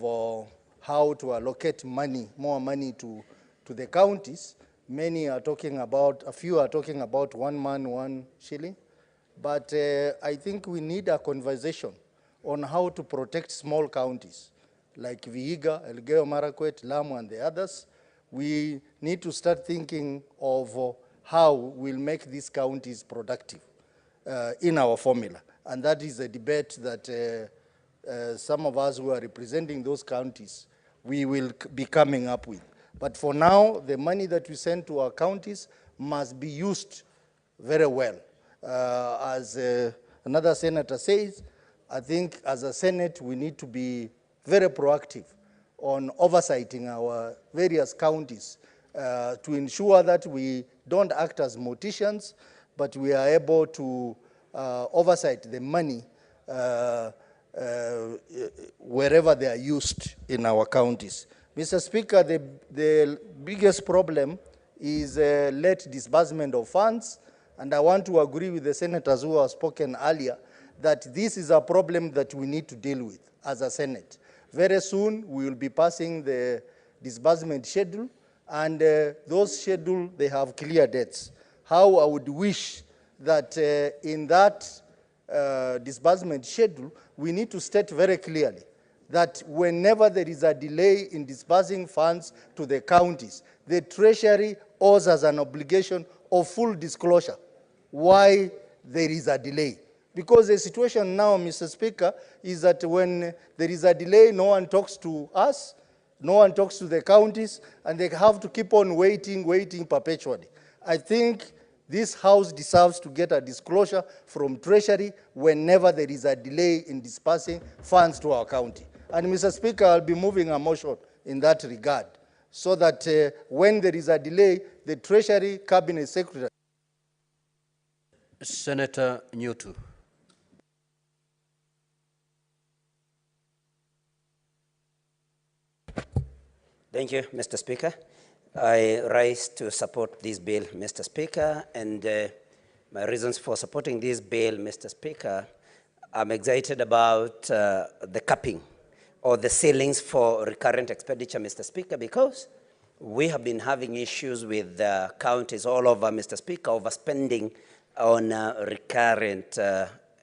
how to allocate money, more money to the counties, many are talking about, a few are talking about 1 man, 1 shilling. But I think we need a conversation on how to protect small counties like Vihiga, Elgeyo Marakwet, Lamu, and the others. We need to start thinking of how we'll make these counties productive in our formula. And that is a debate that some of us who are representing those counties, we will be coming up with. But for now, the money that we send to our counties must be used very well. As another senator says, I think as a Senate, we need to be very proactive on oversighting our various counties to ensure that we don't act as morticians, but we are able to oversight the money wherever they are used in our counties. Mr. Speaker, the biggest problem is late disbursement of funds, and I want to agree with the senators who have spoken earlier that this is a problem that we need to deal with as a Senate. Very soon, we will be passing the disbursement schedule, and those schedules, they have clear dates. How I would wish that in that disbursement schedule, we need to state very clearly that whenever there is a delay in disbursing funds to the counties, the Treasury owes us an obligation of full disclosure why there is a delay. Because the situation now, Mr. Speaker, is that when there is a delay, no one talks to us, no one talks to the counties, and they have to keep on waiting perpetually. I think this House deserves to get a disclosure from Treasury whenever there is a delay in disbursing funds to our county. And Mr. Speaker, I'll be moving a motion in that regard, so that when there is a delay, the Treasury Cabinet Secretary. Senator Newton. Thank you, Mr. Speaker. I rise to support this bill, Mr. Speaker, and my reasons for supporting this bill, Mr. Speaker, I'm excited about the capping or the ceilings for recurrent expenditure, Mr. Speaker, because we have been having issues with counties all over, Mr. Speaker, overspending on recurrent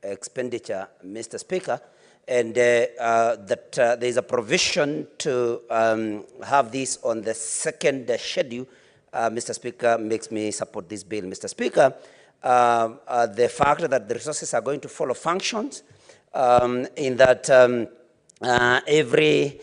expenditure, Mr. Speaker, and that there is a provision to have this on the second schedule, Mr. Speaker, makes me support this bill, Mr. Speaker. The fact that the resources are going to follow functions, in that every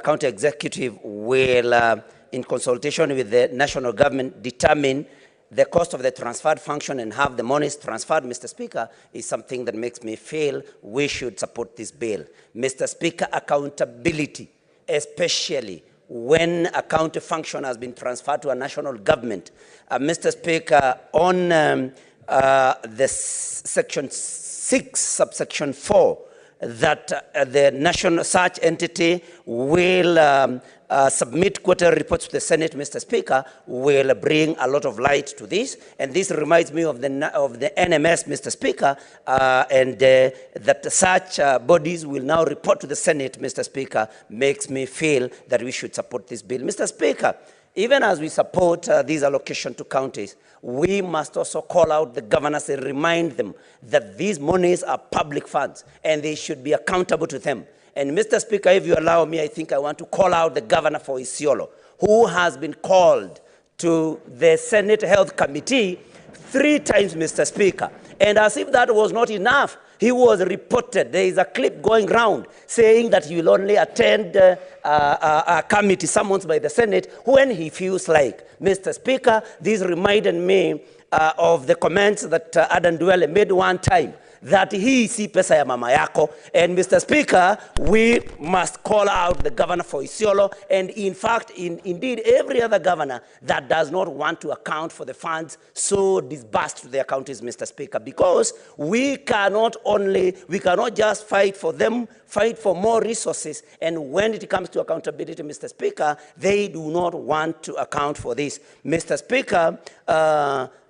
county executive will, in consultation with the national government, determine the cost of the transferred function and have the monies transferred, Mr. Speaker, is something that makes me feel we should support this bill. Mr. Speaker, accountability, especially when a county function has been transferred to a national government. Mr. Speaker, on the section 6, subsection 4, that the national such entity will submit quarterly reports to the Senate, Mr. Speaker, will bring a lot of light to this. And this reminds me of the NMS, Mr. Speaker, and that such bodies will now report to the Senate, Mr. Speaker, makes me feel that we should support this bill. Mr. Speaker, even as we support this allocation to counties, we must also call out the governors and remind them that these monies are public funds and they should be accountable to them. And Mr. Speaker, if you allow me, I think I want to call out the governor for Isiolo, who has been called to the Senate Health Committee 3 times, Mr. Speaker. And as if that was not enough, he was reported, there is a clip going round saying that he will only attend a committee summoned by the Senate when he feels like. Mr. Speaker, this reminded me of the comments that Adan Duale made one time, that hii si pesa ya mama yako. And Mr. Speaker, we must call out the governor for Isiolo, and in fact, indeed every other governor that does not want to account for the funds so disbursed to their counties, Mr. Speaker, because we cannot just fight for them, fight for more resources, and when it comes to accountability, Mr. Speaker, they do not want to account for this. Mr. Speaker,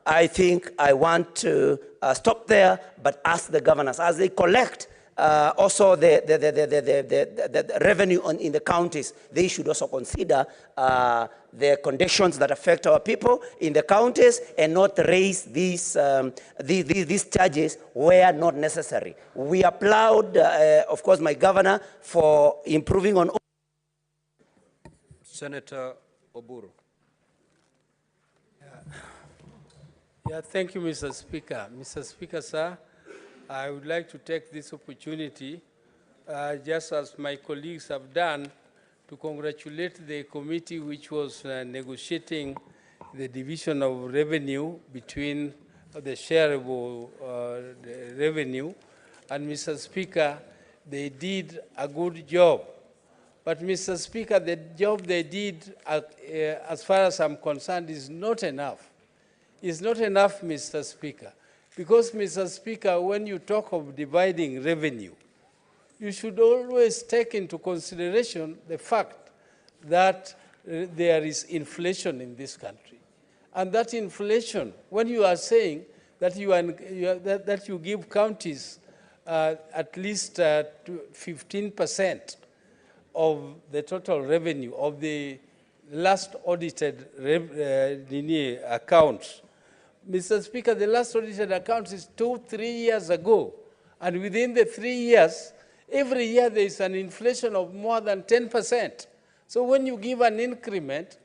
I think I want to stop there, but ask the governors, as they collect also the revenue in the counties, they should also consider the conditions that affect our people in the counties and not raise these charges where not necessary. We applaud, of course, my governor for improving on. Senator Oburu. Yeah, thank you, Mr. Speaker. Mr. Speaker, sir, I would like to take this opportunity, just as my colleagues have done, to congratulate the committee which was negotiating the division of revenue between the shareable revenue. And Mr. Speaker, they did a good job. But Mr. Speaker, the job they did, as far as I'm concerned, is not enough. It's not enough, Mr. Speaker. Because, Mr. Speaker, when you talk of dividing revenue, you should always take into consideration the fact that there is inflation in this country. And that inflation, when you are saying that you give counties at least 15% of the total revenue of the last audited accounts. Mr. Speaker, the last audited accounts is 2-3 years ago. And within the 3 years, every year there is an inflation of more than 10%. So when you give an increment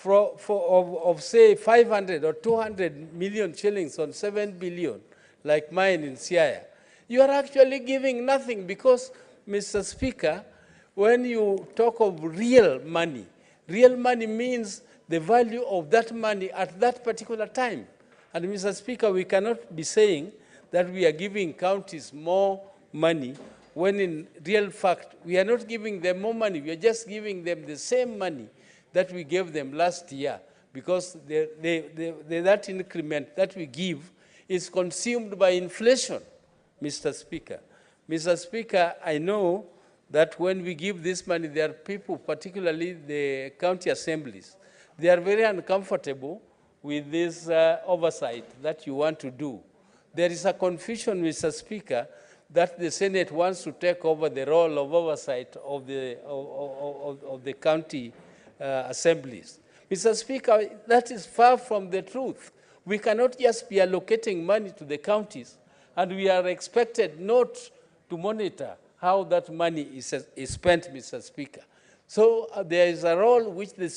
of say 500 or 200 million shillings on 7 billion, like mine in Siaya, you are actually giving nothing because, Mr. Speaker, when you talk of real money means the value of that money at that particular time. And Mr. Speaker, we cannot be saying that we are giving counties more money when in real fact we are not giving them more money. We are just giving them the same money that we gave them last year because that increment that we give is consumed by inflation, Mr. Speaker. Mr. Speaker, I know that when we give this money, there are people, particularly the county assemblies, they are very uncomfortable with this oversight that you want to do. There is a confusion, Mr. Speaker, that the Senate wants to take over the role of oversight of the county assemblies. Mr. Speaker, that is far from the truth. We cannot just be allocating money to the counties, and we are expected not to monitor how that money is spent, Mr. Speaker. So there is a role which the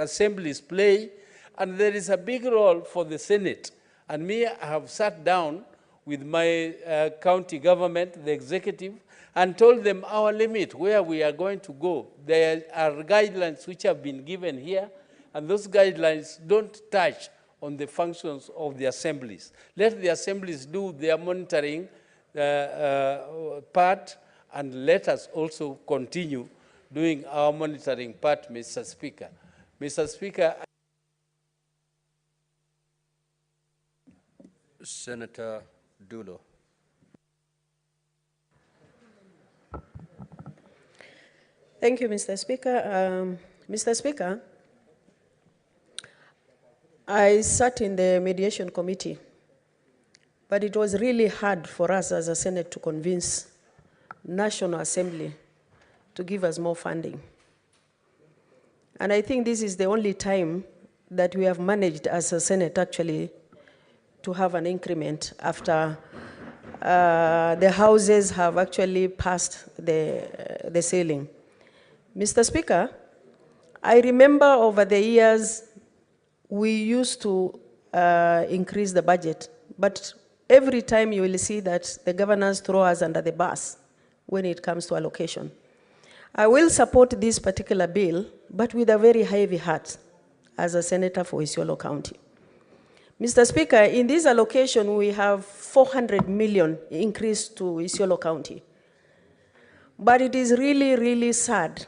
assemblies play, and there is a big role for the Senate. And me, I have sat down with my county government, the executive, and told them our limit, where we are going to go. There are guidelines which have been given here, and those guidelines don't touch on the functions of the assemblies. Let the assemblies do their monitoring part, and let us also continue doing our monitoring part, Mr. Speaker. Mr. Speaker, Senator Dulo. Thank you, Mr. Speaker. Mr. Speaker, I sat in the mediation committee, but it was really hard for us as a Senate to convince National Assembly to give us more funding. And I think this is the only time that we have managed as a Senate actually to have an increment after the houses have actually passed the ceiling. Mr. Speaker, I remember over the years we used to increase the budget, but every time you will see that the governors throw us under the bus when it comes to allocation. I will support this particular bill, but with a very heavy heart as a senator for Isiolo County. Mr. Speaker, in this allocation, we have 400 million increase to Isiolo County. But it is really, really sad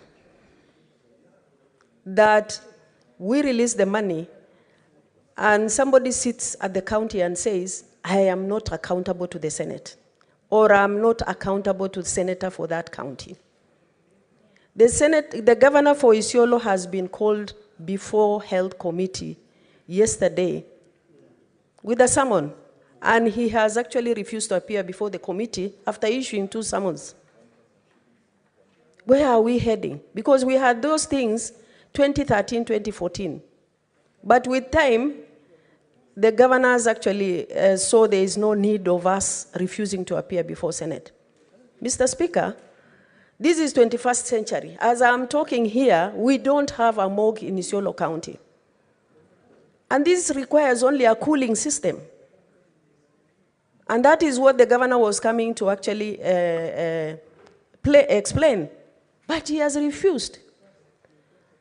that we release the money and somebody sits at the county and says, I am not accountable to the Senate, or I'm not accountable to the senator for that county. The governor for Isiolo has been called before Health Committee yesterday with a summon, and he has actually refused to appear before the committee after issuing 2 summons. Where are we heading? Because we had those things 2013, 2014. But with time, the governors actually saw there is no need of us refusing to appear before Senate. Mr. Speaker, this is 21st century. As I'm talking here, we don't have a morgue in Isiolo County. And this requires only a cooling system. And that is what the governor was coming to actually explain. But he has refused.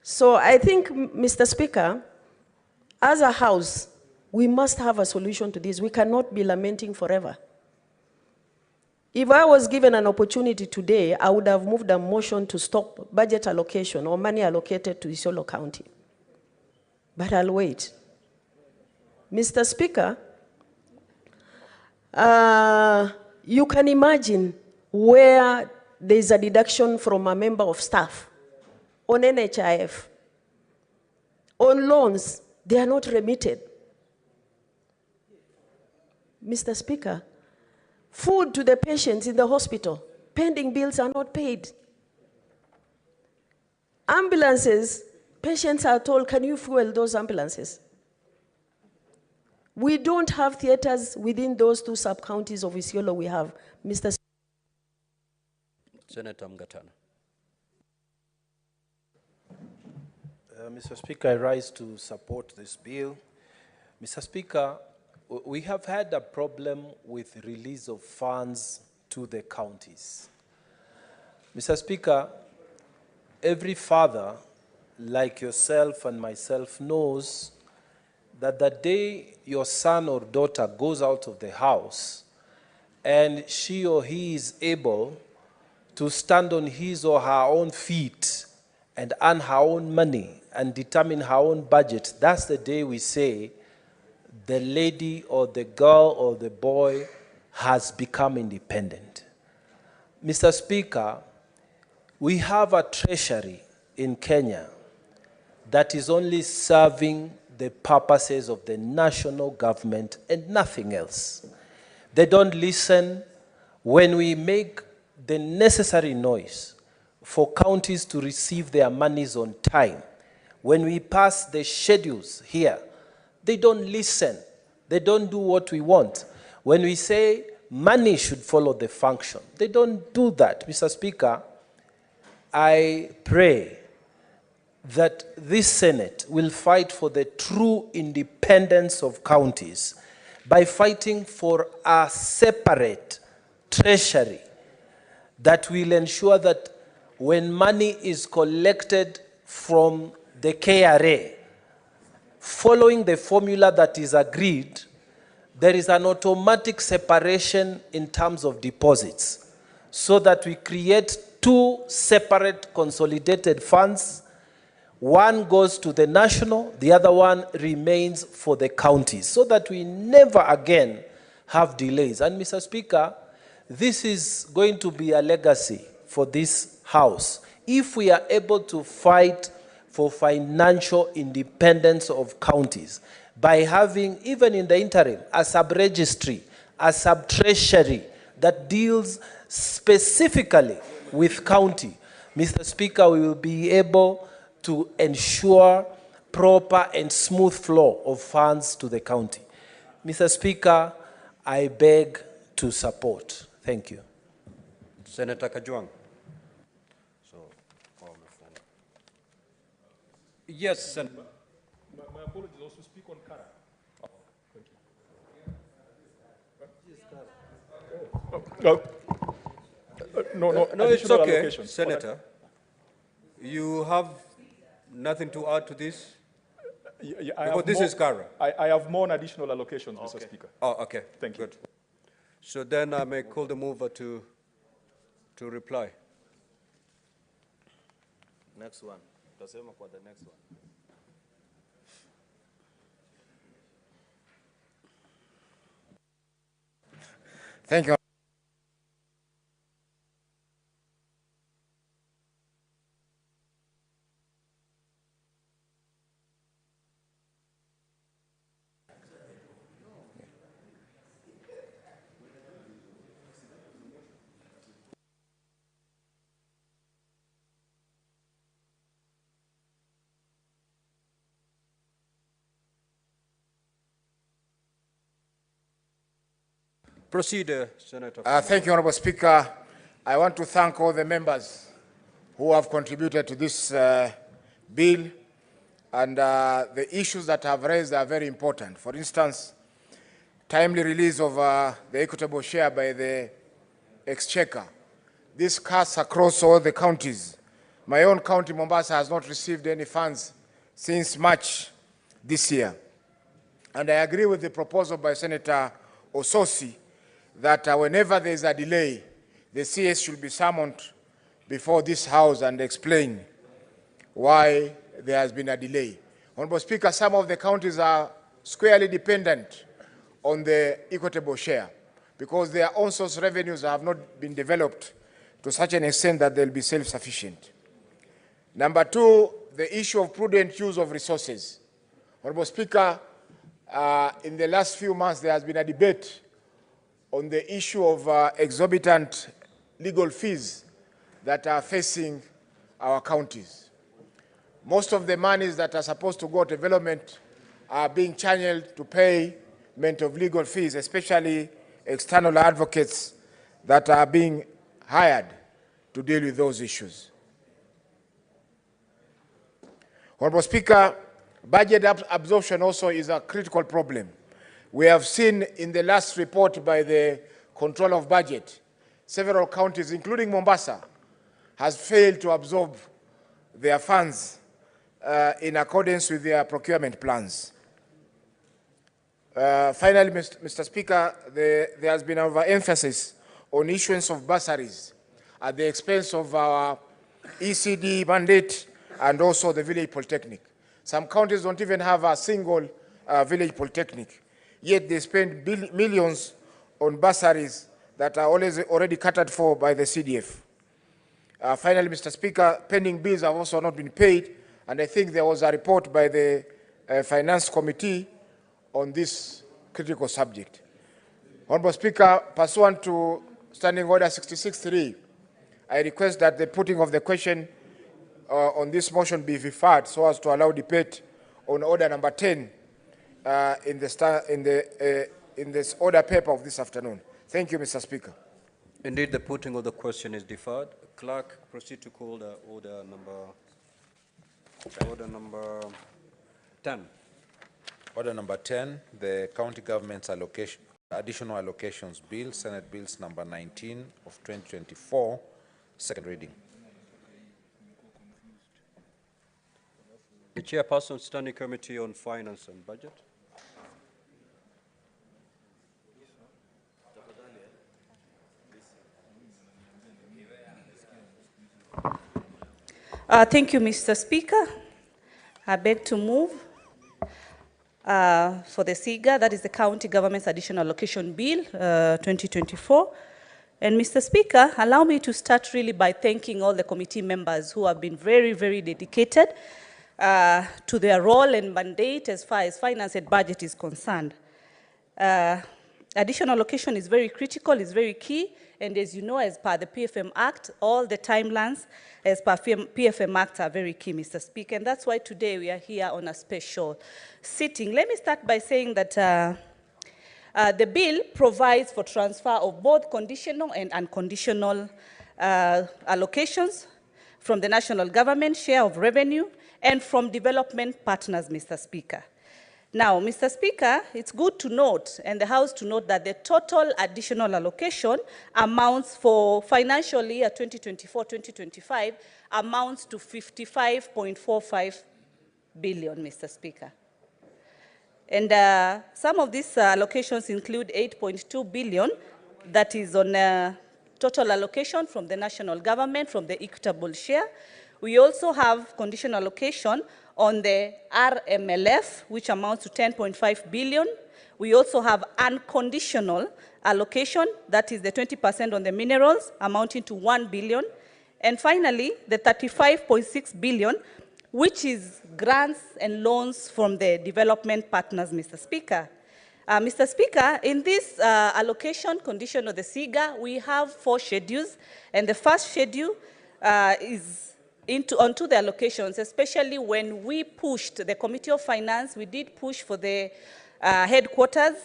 So I think, Mr. Speaker, as a House, we must have a solution to this. We cannot be lamenting forever. If I was given an opportunity today, I would have moved a motion to stop budget allocation or money allocated to Isiolo County. But I'll wait. Mr. Speaker, you can imagine where there's a deduction from a member of staff on NHIF. On loans, they are not remitted. Mr. Speaker, food to the patients in the hospital, pending bills are not paid. Ambulances, patients are told, can you fuel those ambulances? We don't have theaters within those 2 sub-counties of Isiolo we have. Mr. Senator Mgatana. Mr. Speaker, I rise to support this bill. Mr. Speaker, we have had a problem with release of funds to the counties. Mr. Speaker, every father, like yourself and myself, knows that the day your son or daughter goes out of the house and she or he is able to stand on his or her own feet and earn her own money and determine her own budget, that's the day we say the lady or the girl or the boy has become independent. Mr. Speaker, we have a treasury in Kenya that is only serving the purposes of the national government and nothing else. They don't listen when we make the necessary noise for counties to receive their monies on time. When we pass the schedules here, they don't listen. They don't do what we want. When we say money should follow the function, they don't do that. Mr. Speaker, I pray that this Senate will fight for the true independence of counties by fighting for a separate treasury that will ensure that when money is collected from the KRA, following the formula that is agreed, there is an automatic separation in terms of deposits, so that we create 2 separate consolidated funds. One goes to the national, the other one remains for the counties, so that we never again have delays. And Mr. Speaker, this is going to be a legacy for this House if we are able to fight for financial independence of counties by having, even in the interim, a sub-registry, a sub-treasury that deals specifically with county. Mr. Speaker, we will be able to ensure proper and smooth flow of funds to the county. Mr. Speaker, I beg to support. Thank you. Senator Kajwang. Yes, Senator. My apologies, also speak on Kara. Oh, thank you. No, it's okay, Senator. You have nothing to add to this? Because this is Kara. I have more additional allocations, Mr. Speaker. Oh, okay. Thank you. Good. So then I may call the mover to reply. Next one. Tutasema kwa the next one. Thank you. Proceed, Senator. Thank you, Honorable Speaker. I want to thank all the members who have contributed to this bill, and the issues that have raised are very important. For instance, timely release of the equitable share by the Exchequer. This cuts across all the counties. My own county, Mombasa, has not received any funds since March this year. And I agree with the proposal by Senator Ososi that whenever there is a delay, the CS should be summoned before this House and explain why there has been a delay. Honorable Speaker, some of the counties are squarely dependent on the equitable share because their own source revenues have not been developed to such an extent that they'll be self-sufficient. Number two, the issue of prudent use of resources. Honorable Speaker, in the last few months there has been a debate on the issue of exorbitant legal fees that are facing our counties. Most of the monies that are supposed to go to development are being channeled to payment of legal fees, especially external advocates that are being hired to deal with those issues. Honorable Speaker, budget absorption also is a critical problem. We have seen in the last report by the Control of Budget, several counties, including Mombasa, has failed to absorb their funds in accordance with their procurement plans. Finally, Mr. Speaker, there has been overemphasis on issuance of bursaries at the expense of our ECD mandate and also the village polytechnic. Some counties don't even have a single village polytechnic, yet they spend millions on bursaries that are already catered for by the CDF. Finally, Mr. Speaker, pending bills have also not been paid, and I think there was a report by the Finance Committee on this critical subject. Honorable Speaker, pursuant to Standing Order 66.3, I request that the putting of the question on this motion be referred so as to allow debate on order number 10 in this order paper of this afternoon. Thank you, Mr. Speaker. Indeed, the putting of the question is deferred. Clerk, proceed to call the order number 10. Order number 10, the County Government's Additional Allocations Bill, Senate Bills number 19 of 2024, second reading. The Chairperson, Standing Committee on Finance and Budget. Thank you, Mr. Speaker. I beg to move for the SIGA, that is the County Government's Additional Allocation Bill 2024. And Mr. Speaker, allow me to start really by thanking all the committee members who have been very, very dedicated to their role and mandate as far as finance and budget is concerned. Additional allocation is very critical, is very key, and as you know, as per the PFM Act, all the timelines as per PFM Act are very key, Mr. Speaker, and that's why today we are here on a special sitting. Let me start by saying that the bill provides for transfer of both conditional and unconditional allocations from the national government share of revenue and from development partners, Mr. Speaker. Now, Mr. Speaker, it's good to note, and the House to note, that the total additional allocation amounts for financial year 2024-2025 amounts to 55.45 billion, Mr. Speaker. And some of these allocations include 8.2 billion, that is on total allocation from the national government, from the equitable share. We also have conditional allocation on the RMLF, which amounts to 10.5 billion. We also have unconditional allocation, that is the 20% on the minerals, amounting to 1 billion. And finally, the 35.6 billion, which is grants and loans from the development partners, Mr. Speaker. Mr. Speaker, in this allocation condition of the SIGA, we have 4 schedules, and the first schedule is onto the allocations, especially when we pushed the Committee of Finance, we did push for the headquarters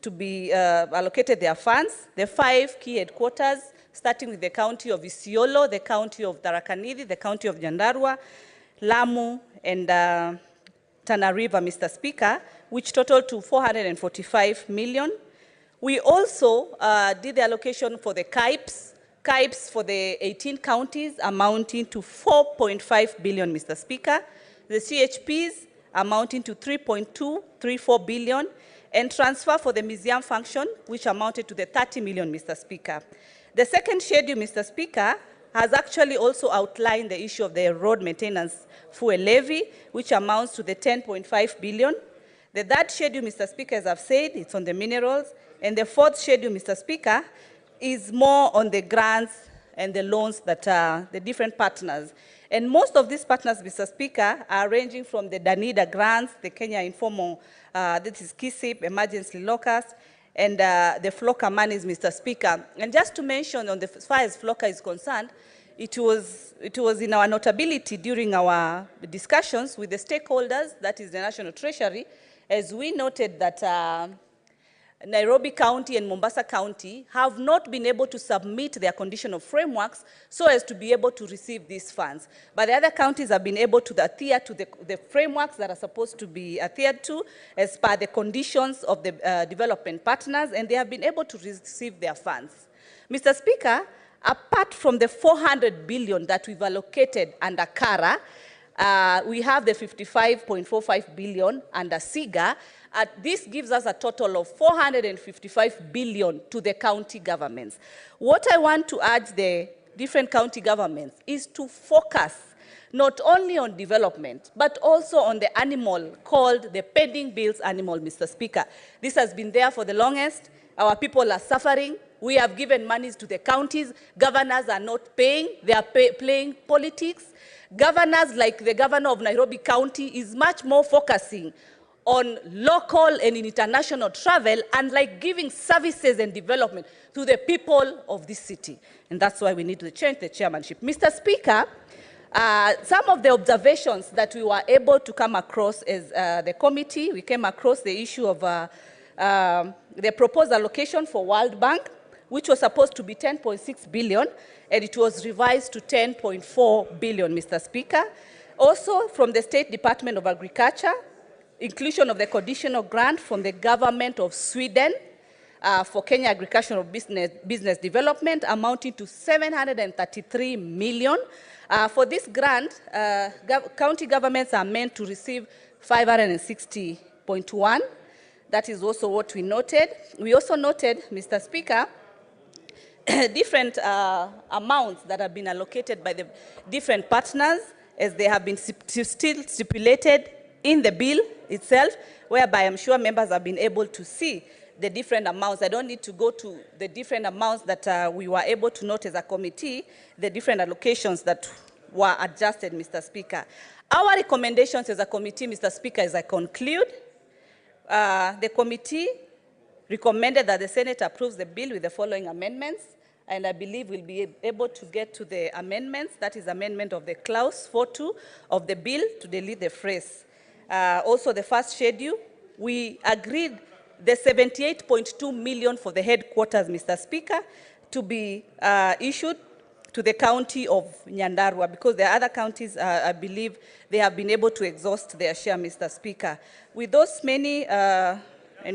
to be allocated their funds, the 5 key headquarters, starting with the county of Isiolo, the county of Tharaka Nithi, the county of Nyandarua, Lamu, and Tana River, Mr. Speaker, which totaled to 445 million. We also did the allocation for the CAIPs for the 18 counties, amounting to 4.5 billion, Mr. Speaker. The CHPs amounting to 3.234 billion, and transfer for the museum function, which amounted to the 30 million, Mr. Speaker. The second schedule, Mr. Speaker, has actually also outlined the issue of the road maintenance fuel levy, which amounts to the 10.5 billion. The third schedule, Mr. Speaker, as I've said, it's on the minerals. And the fourth schedule, Mr. Speaker, is more on the grants and the loans that are the different partners. And most of these partners, Mr. Speaker, are ranging from the Danida grants, the Kenya Informal, that is KISIP, Emergency Locust, and the FLOCA monies, Mr. Speaker. And just to mention, on the, as far as FLOCA is concerned, it was in our notability during our discussions with the stakeholders, that is the National Treasury, as we noted that Nairobi County and Mombasa County have not been able to submit their conditional frameworks so as to be able to receive these funds. But the other counties have been able to adhere to the frameworks that are supposed to be adhered to as per the conditions of the development partners, and they have been able to receive their funds. Mr. Speaker, apart from the 400 billion that we've allocated under CARA, we have the 55.45 billion under SIGA. This gives us a total of 455 billion to the county governments. What I want to urge the different county governments is to focus not only on development, but also on the animal called the pending bills animal, Mr. Speaker. This has been there for the longest. Our people are suffering. We have given monies to the counties. Governors are not paying. They are playing politics. Governors, like the governor of Nairobi County, is much more focusing on local and international travel, and like giving services and development to the people of this city. And that's why we need to change the chairmanship. Mr. Speaker, some of the observations that we were able to come across as the committee, we came across the issue of the proposed allocation for World Bank, which was supposed to be 10.6 billion, and it was revised to 10.4 billion, Mr. Speaker. Also, from the State Department of Agriculture, inclusion of the conditional grant from the government of Sweden for Kenya agricultural business development, amounting to 733 million. For this grant, county governments are meant to receive 560.1. That is also what we noted. We also noted, Mr. Speaker, different amounts that have been allocated by the different partners, as they have been still stipulated in the bill itself, whereby I'm sure members have been able to see the different amounts. I don't need to go to the different amounts that we were able to note as a committee, the different allocations that were adjusted, Mr. Speaker. Our recommendations as a committee, Mr. Speaker, as I conclude, the committee recommended that the Senate approves the bill with the following amendments, and I believe we'll be able to get to the amendments. That is amendment of the clause 4.2 of the bill to delete the phrase. Also, the first schedule, we agreed the 78.2 million for the headquarters, Mr. Speaker, to be issued to the county of Nyandarua, because the other counties, I believe, they have been able to exhaust their share, Mr. Speaker. With those many and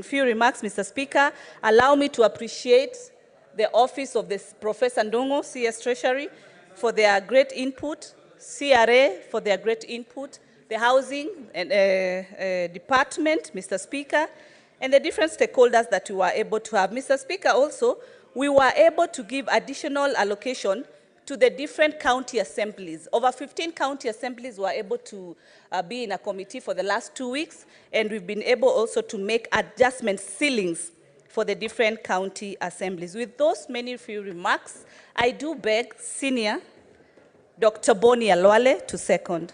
few remarks, Mr. Speaker, allow me to appreciate the office of this Professor Ndongo, CS Treasury, for their great input, CRA for their great input, the housing and, department, Mr. Speaker, and the different stakeholders that we were able to have. Mr. Speaker, also, we were able to give additional allocation to the different county assemblies. Over 15 county assemblies were able to be in a committee for the last 2 weeks, and we've been able also to make adjustment ceilings for the different county assemblies. With those many few remarks, I do beg Senior Dr. Boni Alwale to second.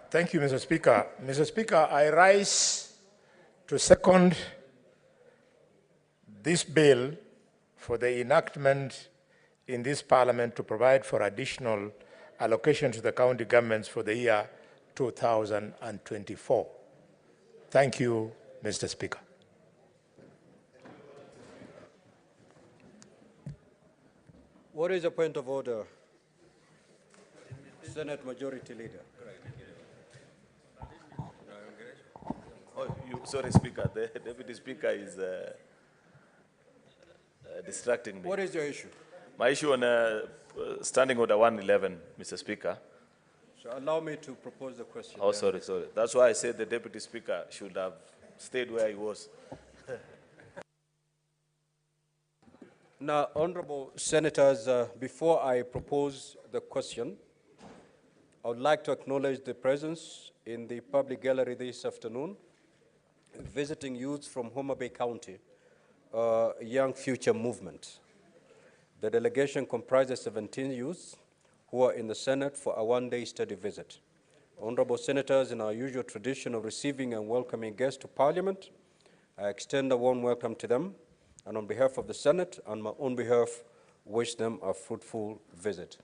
Thank you, Mr. Speaker. Mr. Speaker, I rise to second this bill for the enactment in this Parliament to provide for additional allocation to the county governments for the year 2024. Thank you, Mr. Speaker. What is the point of order? Senate Majority Leader. Oh, sorry, Speaker. The Deputy Speaker is distracting me. What is your issue? My issue on Standing Order 111, Mr. Speaker. So allow me to propose the question. Oh, sorry. That's why I said the Deputy Speaker should have stayed where he was. Now, honorable senators, before I propose the question, I would like to acknowledge the presence in the public gallery this afternoon, visiting youths from Homa Bay County, Young Future Movement. The delegation comprises 17 youths who are in the Senate for a one-day study visit. Honorable senators, in our usual tradition of receiving and welcoming guests to Parliament, I extend a warm welcome to them, and on behalf of the Senate and my own behalf, wish them a fruitful visit.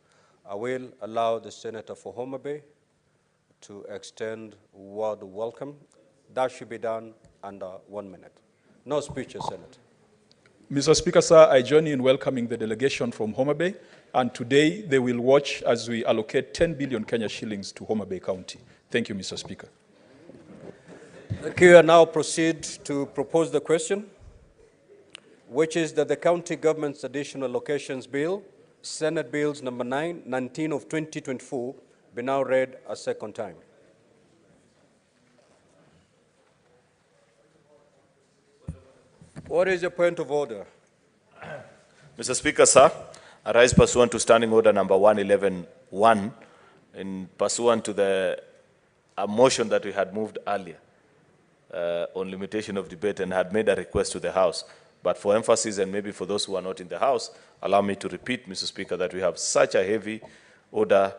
I will allow the Senator for Homa Bay to extend word of welcome. That should be done under 1 minute. No speeches, Senator. Mr. Speaker, sir, I join in welcoming the delegation from Homa Bay, and today they will watch as we allocate 10 billion Kenya shillings to Homa Bay County. Thank you, Mr. Speaker. Thank you. I now proceed to propose the question, which is that the County Government's Additional Allocations Bill, Senate Bills number 19 of 2024, be now read a second time. What is your point of order? Mr. Speaker, sir, I rise pursuant to Standing Order number 111-1, in pursuant to the motion that we had moved earlier on limitation of debate, and had made a request to the House. But for emphasis, and maybe for those who are not in the House, allow me to repeat, Mr. Speaker, that we have such a heavy order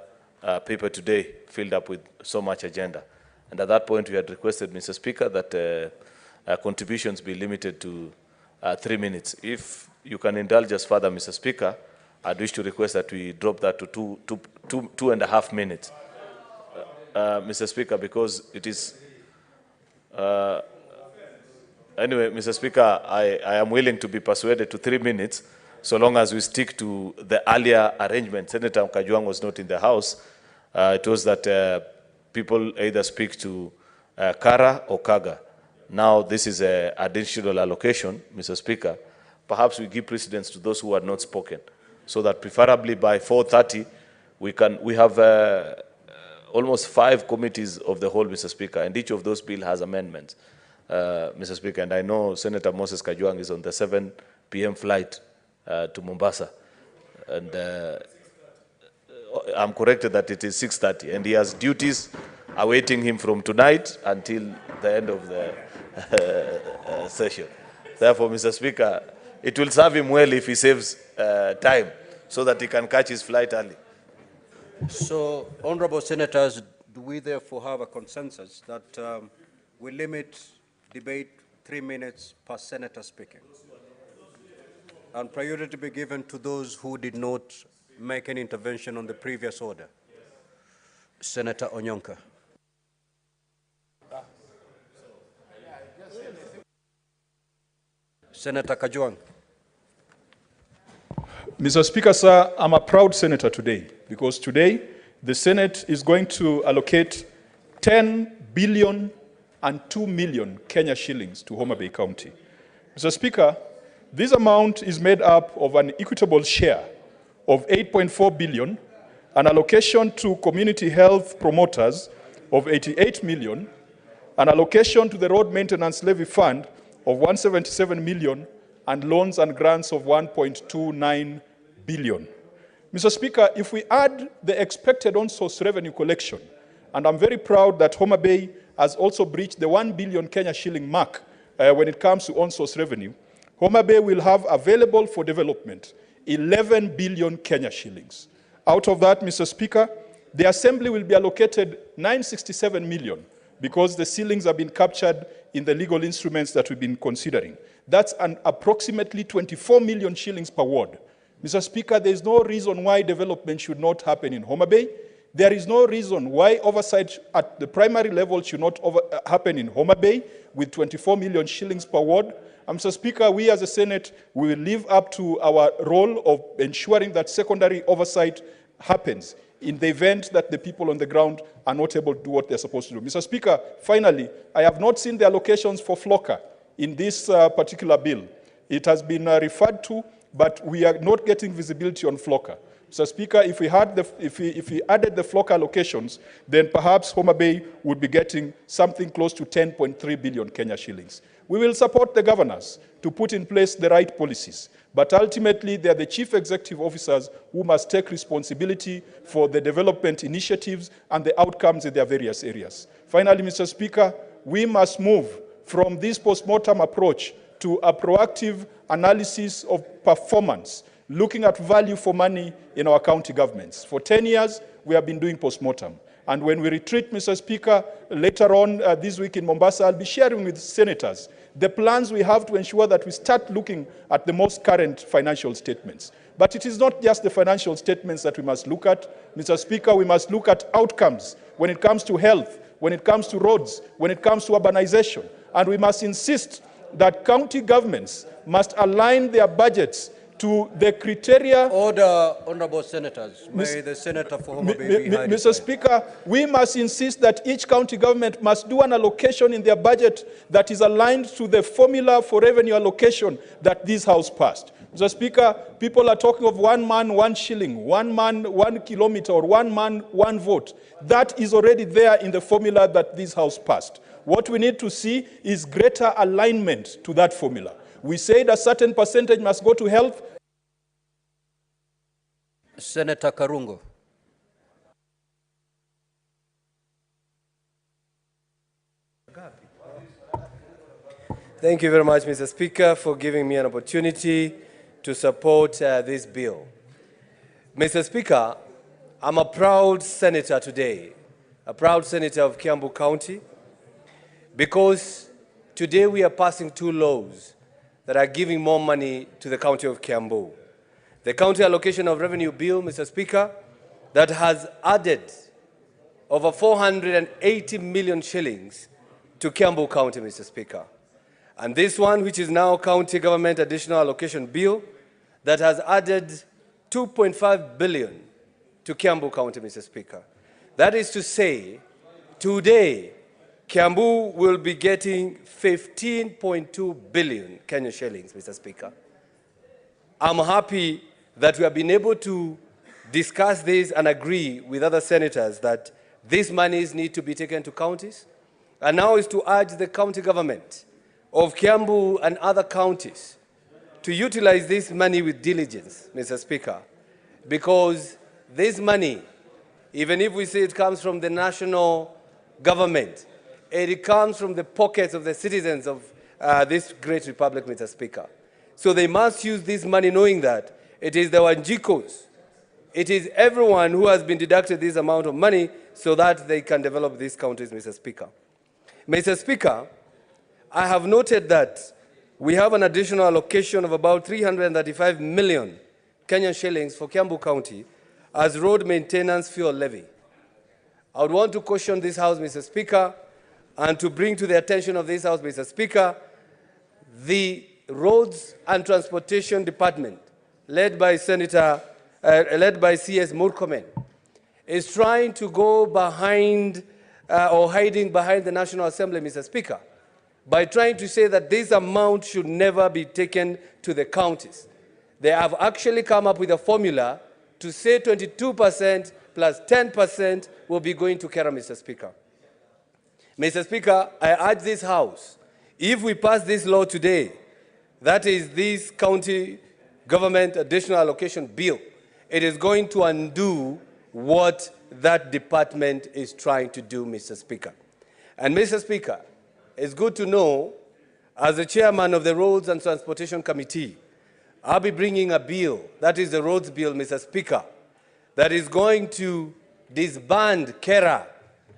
paper today, filled up with so much agenda. And at that point, we had requested, Mr. Speaker, that contributions be limited to 3 minutes. If you can indulge us further, Mr. Speaker, I'd wish to request that we drop that to 2.5 minutes. Mr. Speaker, because it is... Anyway, Mr. Speaker, I am willing to be persuaded to 3 minutes, so long as we stick to the earlier arrangement. Senator Mkajwang was not in the House. It was that people either speak to Kara or Kaga. Now this is an additional allocation, Mr. Speaker. Perhaps we give precedence to those who have not spoken, so that preferably by 4:30 we have almost 5 committees of the whole, Mr. Speaker, and each of those bills has amendments. Mr. Speaker, and I know Senator Moses Kajwang is on the 7 p.m. flight to Mombasa, and I'm corrected that it is 6:30, and he has duties awaiting him from tonight until the end of the session. Therefore, Mr. Speaker, it will serve him well if he saves time so that he can catch his flight early. So, honorable senators, do we therefore have a consensus that we limit debate 3 minutes per senator speaking, and priority be given to those who did not make any intervention on the previous order? Senator Onyonka. Senator Kajwang. Mr. Speaker, sir, I'm a proud senator today, because today the Senate is going to allocate 10 billion and 2 million Kenya shillings to Homa Bay County. Mr. Speaker, This amount is made up of an equitable share of 8.4 billion, an allocation to community health promoters of 88 million, an allocation to the road maintenance levy fund of 177 million, and loans and grants of 1.29 billion. Mr. Speaker, if we add the expected on-source revenue collection, and I'm very proud that Homa Bay has also breached the 1 billion Kenya shilling mark when it comes to on-source revenue, Homa Bay will have available for development 11 billion Kenya shillings. Out of that, Mr. Speaker, the Assembly will be allocated 967 million because the ceilings have been captured in the legal instruments that we've been considering. That's an approximately 24 million shillings per ward. Mr. Speaker, there is no reason why development should not happen in Homa Bay. There is no reason why oversight at the primary level should not happen in Homa Bay with 24 million shillings per ward. Mr. Speaker, we as a Senate will live up to our role of ensuring that secondary oversight happens in the event that the people on the ground are not able to do what they're supposed to do. Mr. Speaker, finally, I have not seen the allocations for FLOCA in this particular bill. It has been referred to, but we are not getting visibility on FLOCA. Mr. Speaker, if we added the FLOCA allocations, then perhaps Homa Bay would be getting something close to 10.3 billion Kenya shillings. We will support the governors to put in place the right policies, but ultimately they are the chief executive officers who must take responsibility for the development initiatives and the outcomes in their various areas. Finally, Mr. Speaker, we must move from this post-mortem approach to a proactive analysis of performance, looking at value for money in our county governments. For 10 years, we have been doing post-mortem. And when we retreat, Mr. Speaker, later on this week in Mombasa, I'll be sharing with senators the plans we have to ensure that we start looking at the most current financial statements. But it is not just the financial statements that we must look at. Mr. Speaker, we must look at outcomes when it comes to health, when it comes to roads, when it comes to urbanization. And we must insist that county governments must align their budgets to the criteria. Order, honorable senators. May the senator for Homa Bay be highly Mr. Speaker, we must insist that each county government must do an allocation in their budget that is aligned to the formula for revenue allocation that this House passed. Mr. Speaker, people are talking of 1 man, 1 shilling, 1 man, 1 kilometer, or 1 man, 1 vote. That is already there in the formula that this House passed. What we need to see is greater alignment to that formula. We said a certain percentage must go to health. Senator Karungo. Thank you very much, Mr. Speaker, for giving me an opportunity to support this bill. Mr. Speaker, I'm a proud senator today, a proud senator of Kiambu County, because today we are passing 2 laws that are giving more money to the county of Kiambu. The county allocation of revenue bill, Mr. Speaker, that has added over 480 million shillings to Kiambu County, Mr. Speaker. And this one, which is now county government additional allocation bill, that has added 2.5 billion to Kiambu County, Mr. Speaker. That is to say, today, Kiambu will be getting 15.2 billion Kenya shillings, Mr. Speaker. I'm happy that we have been able to discuss this and agree with other senators that these monies need to be taken to counties. And now is to urge the county government of Kiambu and other counties to utilize this money with diligence, Mr. Speaker, because this money, even if we say it comes from the national government, it comes from the pockets of the citizens of this great republic, Mr. Speaker. So they must use this money knowing that it is the Wanjikos, it is everyone who has been deducted this amount of money so that they can develop these counties, Mr. Speaker. Mr. Speaker, I have noted that we have an additional allocation of about 335 million Kenyan shillings for Kiambu County as road maintenance fuel levy. I would want to caution this House, Mr. Speaker, and to bring to the attention of this House, Mr. Speaker, the Roads and Transportation Department, led by CS Murkomen, is trying to go behind or hiding behind the National Assembly, Mr. Speaker, by trying to say that this amount should never be taken to the counties. They have actually come up with a formula to say 22% plus 10% will be going to Kera, Mr. Speaker. Mr. Speaker, I urge this House, if we pass this law today, that is this county government additional allocation bill, it is going to undo what that department is trying to do, Mr. Speaker. And Mr. Speaker, it's good to know, as the chairman of the Roads and Transportation Committee, I'll be bringing a bill, that is the roads bill, Mr. Speaker, that is going to disband Kera,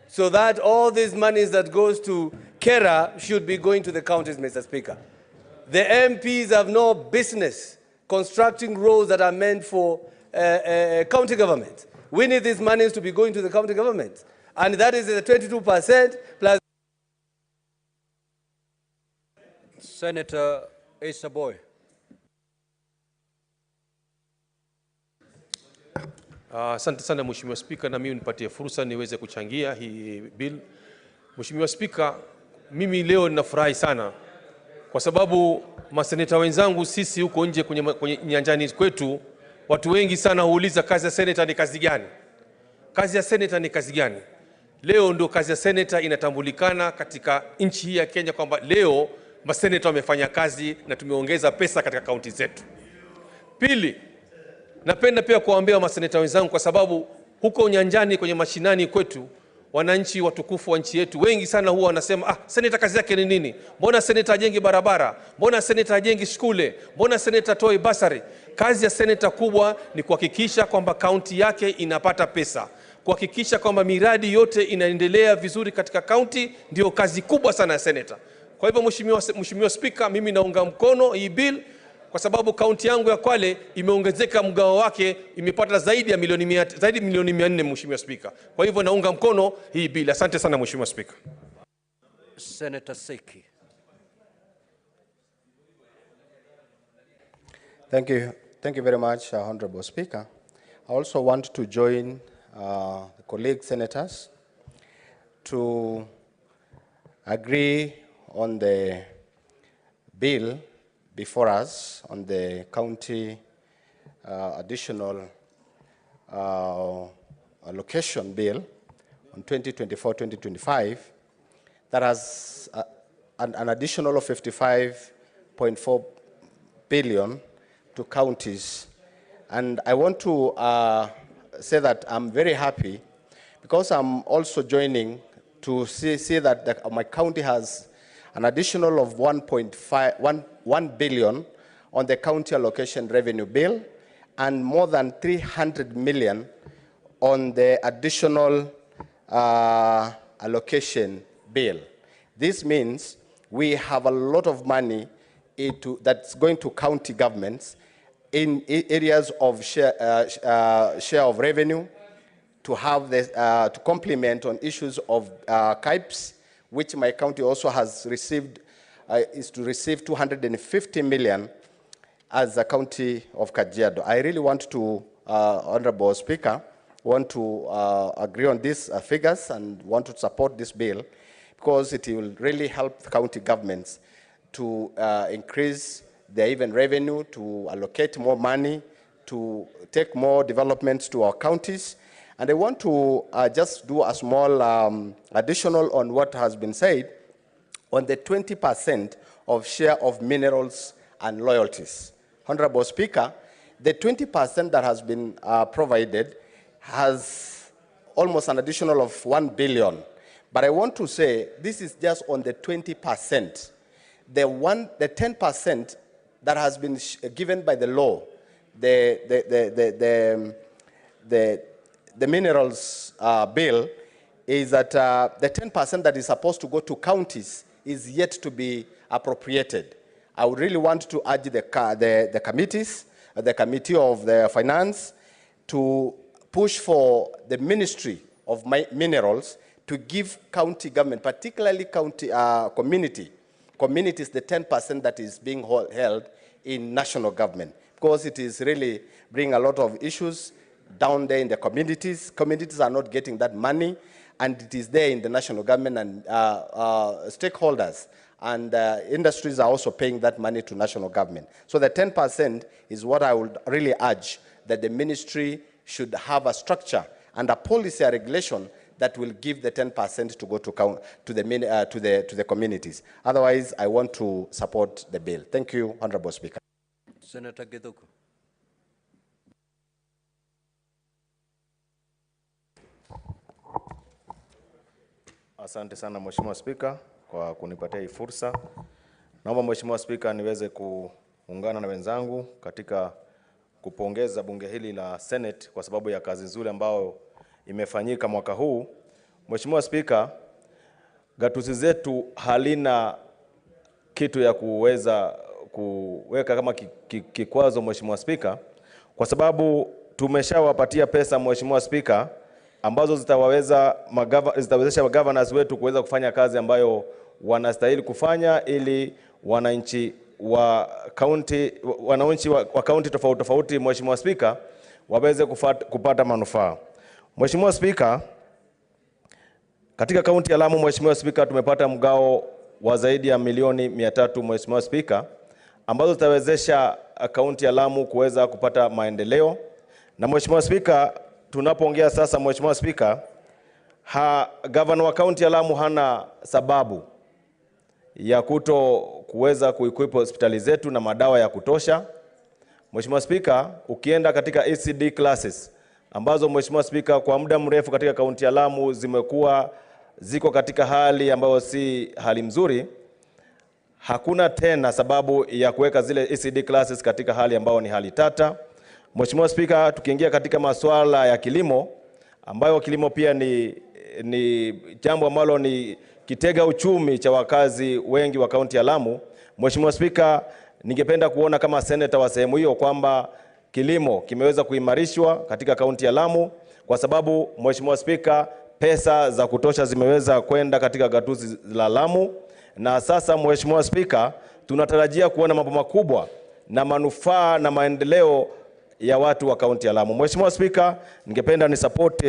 so that all these monies that goes to Kera should be going to the counties, Mr. Speaker. The MPs have no business constructing roads that are meant for county government. We need these monies to be going to the county government. And that is the 22% plus. Senator Asa Boy. Asante sana Mheshimiwa Spika, na mimi nipatie fursa niweze kuchangia hii bill. Mheshimiwa Spika, mimi leo ninafurahi sana kwa sababu maseneta wenzangu sisi huko nje kwenye nyanjani kwetu, watu wengi sana huuliza kazi ya seneta ni kazi gani? Kazi ya seneta ni kazi gani? Leo ndio kazi ya seneta inatambulikana katika nchi hii ya Kenya kwamba leo maseneta wamefanya kazi na tumeongeza pesa katika kaunti zetu. Pili, napenda pia kuwaambia maseneta wenzangu kwa sababu huko nyanjani kwenye mashinani kwetu, wananchi watukufu wa nchi yetu wengi sana huwa wanasema seneta kazi yake ni nini? Mbona seneta ajengi barabara? Mbona seneta ajengi shule? Mbona seneta toi basari? Kazi ya seneta kubwa ni kuhakikisha kwamba kaunti yake inapata pesa, kuhakikisha kwamba miradi yote inaendelea vizuri katika kaunti, ndio kazi kubwa sana ya seneta. Kwa hivyo Mheshimiwa Spika, mimi naunga mkono hii bill kwa sababu kaunti yangu ya Kwale imeongezeka mgao wake, imepata zaidi ya milioni 400, Mheshimiwa Spika. Kwa hivyo naunga mkono hii bill. Asante sana Mheshimiwa Spika. Senator Seki. Thank you very much, Honorable Speaker. I also want to join the colleague senators to agree on the bill before us on the county additional allocation bill on 2024-2025 that has an additional of 55.4 billion to counties. And I want to say that I'm very happy because I'm also joining to see that my county has an additional of 1 billion on the county allocation revenue bill and more than 300 million on the additional allocation bill. This means we have a lot of money that's going to county governments in areas of share of revenue, to have to complement on issues of CAIPs, which my county also has received, is to receive 250 million as a county of Kajiado. I really want to, Honorable Speaker, want to agree on these figures and want to support this bill because it will really help county governments to increase their even revenue, to allocate more money, to take more developments to our counties. And I want to just do a small additional on what has been said on the 20% of share of minerals and royalties. Honorable Speaker, the 20% that has been provided has almost an additional of 1 billion. But I want to say this is just on the 20%. The 10% that has been given by the law, the minerals bill, is that the 10% that is supposed to go to counties is yet to be appropriated. I would really want to urge the committees, the Committee of the Finance, to push for the Ministry of Minerals to give county government, particularly county communities, the 10% that is being held in national government, because it is really bringing a lot of issues down there in the communities. Communities are not getting that money, and it is there in the national government, and stakeholders and industries are also paying that money to national government. So the 10% is what I would really urge, that the ministry should have a structure and a policy or regulation that will give the 10% to go to the communities. Otherwise, I want to support the bill. Thank you, Honorable Speaker. Senator Githuku. Asante sana Mheshimiwa Spika kwa kunipatia hii fursa. Naomba Mheshimiwa Spika niweze kuungana na wenzangu katika kupongeza bunge hili la Senate kwa sababu ya kazi nzuri ambayo imefanyika mwaka huu. Mheshimiwa Spika, gatuzi zetu halina kitu ya kuweza kuweka kama kikwazo Mheshimiwa Spika, kwa sababu tumeshawapatia pesa Mheshimiwa Spika ambazo zitawezesha governors wetu kuweza kufanya kazi ambayo wanastahili kufanya ili wananchi wa kaunti tofauti tofauti Mheshimiwa Spika waweze kupata manufaa. Mheshimiwa Spika, katika kaunti ya Lamu Mheshimiwa Spika tumepata mgao wa zaidi ya milioni 300 Mheshimiwa Spika, ambazo zitawezesha kaunti ya Lamu kuweza kupata maendeleo. Na Mheshimiwa Spika, tunapoongea sasa Mheshimiwa Spika, governor wa kaunti ya Lamu hana sababu ya kuweza kuequip hospitali zetu na madawa ya kutosha. Mheshimiwa Spika, ukienda katika ECD classes ambazo Mheshimiwa Spika kwa muda mrefu katika kaunti ya Lamu ziko katika hali ambayo si hali mzuri, hakuna tena sababu ya kuweka zile ECD classes katika hali ambayo ni hali tata. Mheshimiwa Spika, tukiingia katika masuala ya kilimo, ambayo kilimo pia ni jambo ambalo ni kitega uchumi cha wakazi wengi wa kaunti ya Lamu. Mheshimiwa Spika, ningependa kuona kama senator wa sehemu hiyo kwamba kilimo kimeweza kuimarishwa katika kaunti ya Lamu, kwa sababu Mheshimiwa Spika, pesa za kutosha zimeweza kwenda katika gatuzi la Lamu, na sasa Mheshimiwa Spika, tunatarajia kuona mambo makubwa na manufaa na maendeleo ya watu wa kaunti ya Lamu. Mheshimiwa Spika, ningependa ni support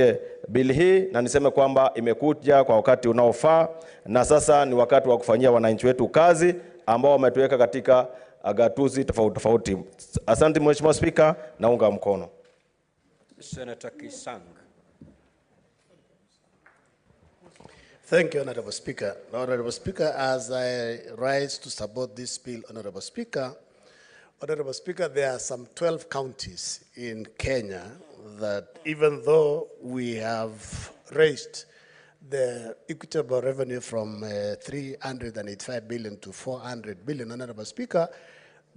bill hii na niseme kwamba imekuja kwa wakati unaofaa, na sasa ni wakati wa kufanyia wananchi wetu kazi ambao wametuweka katika gatuzi tofauti tofauti. Asante Mheshimiwa Spika, naunga mkono. Senator Kisang. Thank you, Honorable Speaker. Honorable Speaker, as I rise to support this bill, Honorable Speaker, there are some 12 counties in Kenya that even though we have raised the equitable revenue from 385 billion to 400 billion, Honorable Speaker,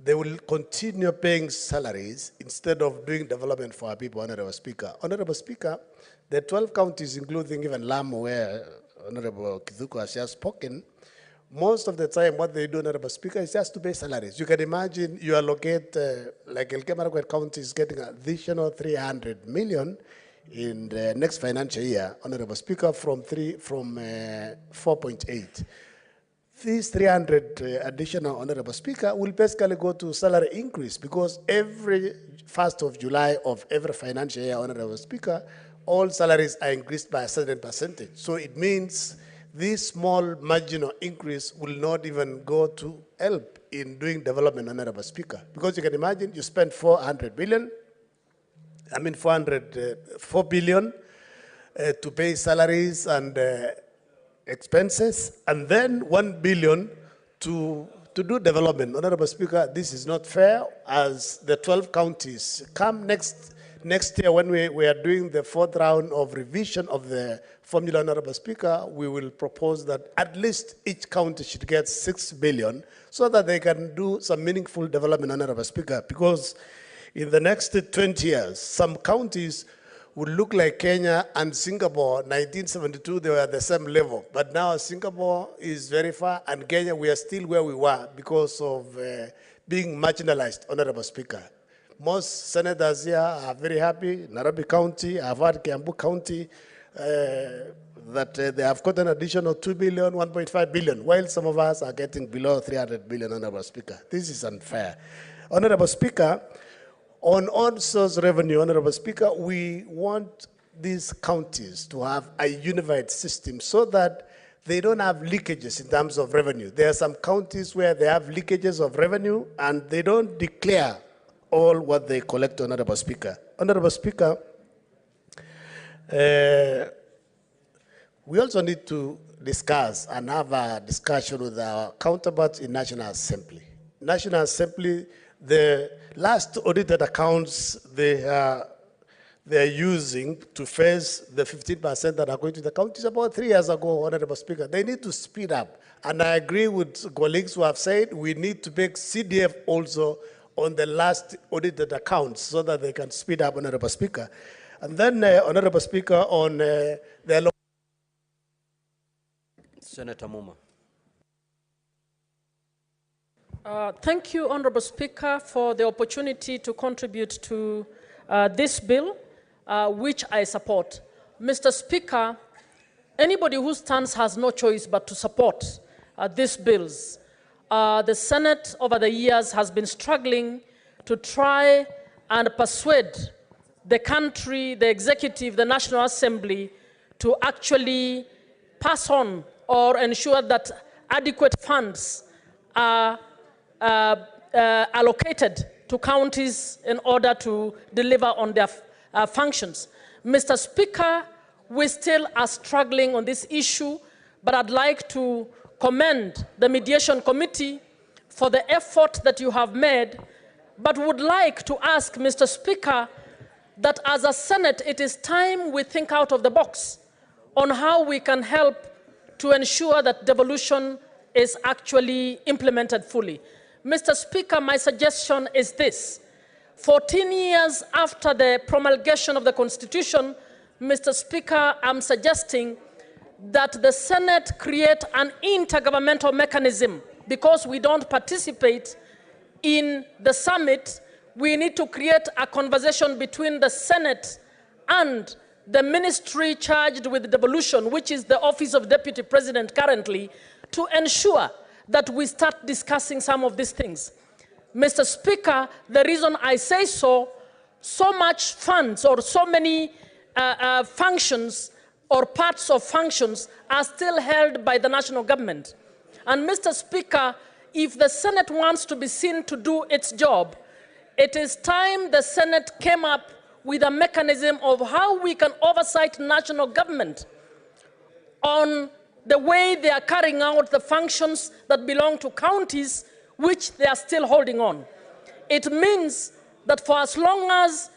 they will continue paying salaries instead of doing development for our people, Honorable Speaker. Honorable Speaker, the 12 counties, including even Lamu, where Honorable Githuku has just spoken, most of the time what they do, Honorable Speaker, is just to pay salaries. You can imagine you allocate, like Elgeyo-Marakwet County is getting additional 300 million in the next financial year, Honorable Speaker, from 4.8. These 300 additional, Honorable Speaker, will basically go to salary increase, because every 1st of July of every financial year, Honorable Speaker, all salaries are increased by a certain percentage. So it means this small marginal increase will not even go to help in doing development, Honorable Speaker. Because you can imagine you spend 4 billion to pay salaries and expenses, and then 1 billion to do development. Honorable Speaker, this is not fair, as the 12 counties come next year when we are doing the 4th round of revision of the formula, Honorable Speaker, we will propose that at least each county should get 6 billion so that they can do some meaningful development, Honorable Speaker, because in the next 20 years, some counties would look like Kenya and Singapore. 1972, they were at the same level. But now Singapore is very far, and Kenya, we are still where we were because of being marginalized, Honorable Speaker. Most senators here are very happy. Nairobi County, I've heard Kiambu County, that they have got an additional 2 billion, 1.5 billion, while some of us are getting below 300 billion, Honorable Speaker. This is unfair. Honorable Speaker, on on-source revenue, Honorable Speaker, we want these counties to have a unified system so that they don't have leakages in terms of revenue. There are some counties where they have leakages of revenue and they don't declare all what they collect, Honorable Speaker. Honorable Speaker, we also need to discuss and have a discussion with our counterparts in National Assembly. National Assembly, the last audited accounts they're using to face the 15% that are going to the counties about 3 years ago, Honorable Speaker. They need to speed up. And I agree with colleagues who have said we need to make CDF also on the last audited accounts so that they can speed up, Honorable Speaker. And then, Honorable Speaker, on the Senator Muma. Thank you, Honorable Speaker, for the opportunity to contribute to this bill, which I support. Mr. Speaker, anybody who stands has no choice but to support these bills. The Senate over the years has been struggling to try and persuade the country, the executive, the National Assembly to actually pass on or ensure that adequate funds are allocated to counties in order to deliver on their functions. Mr. Speaker, we still are struggling on this issue, but I'd like to commend the Mediation Committee for the effort that you have made, but would like to ask, Mr. Speaker, that as a Senate, it is time we think out of the box on how we can help to ensure that devolution is actually implemented fully. Mr. Speaker, my suggestion is this. 14 years after the promulgation of the Constitution, Mr. Speaker, I'm suggesting that the Senate create an intergovernmental mechanism. Because we don't participate in the summit, we need to create a conversation between the Senate and the ministry charged with devolution, which is the Office of Deputy President currently, to ensure that we start discussing some of these things. Mr. Speaker, the reason I say so much funds or so many functions or parts of functions are still held by the national government. And Mr. Speaker, if the Senate wants to be seen to do its job, it is time the Senate came up with a mechanism of how we can oversight national government on the way they are carrying out the functions that belong to counties, which they are still holding on. It means that for as long as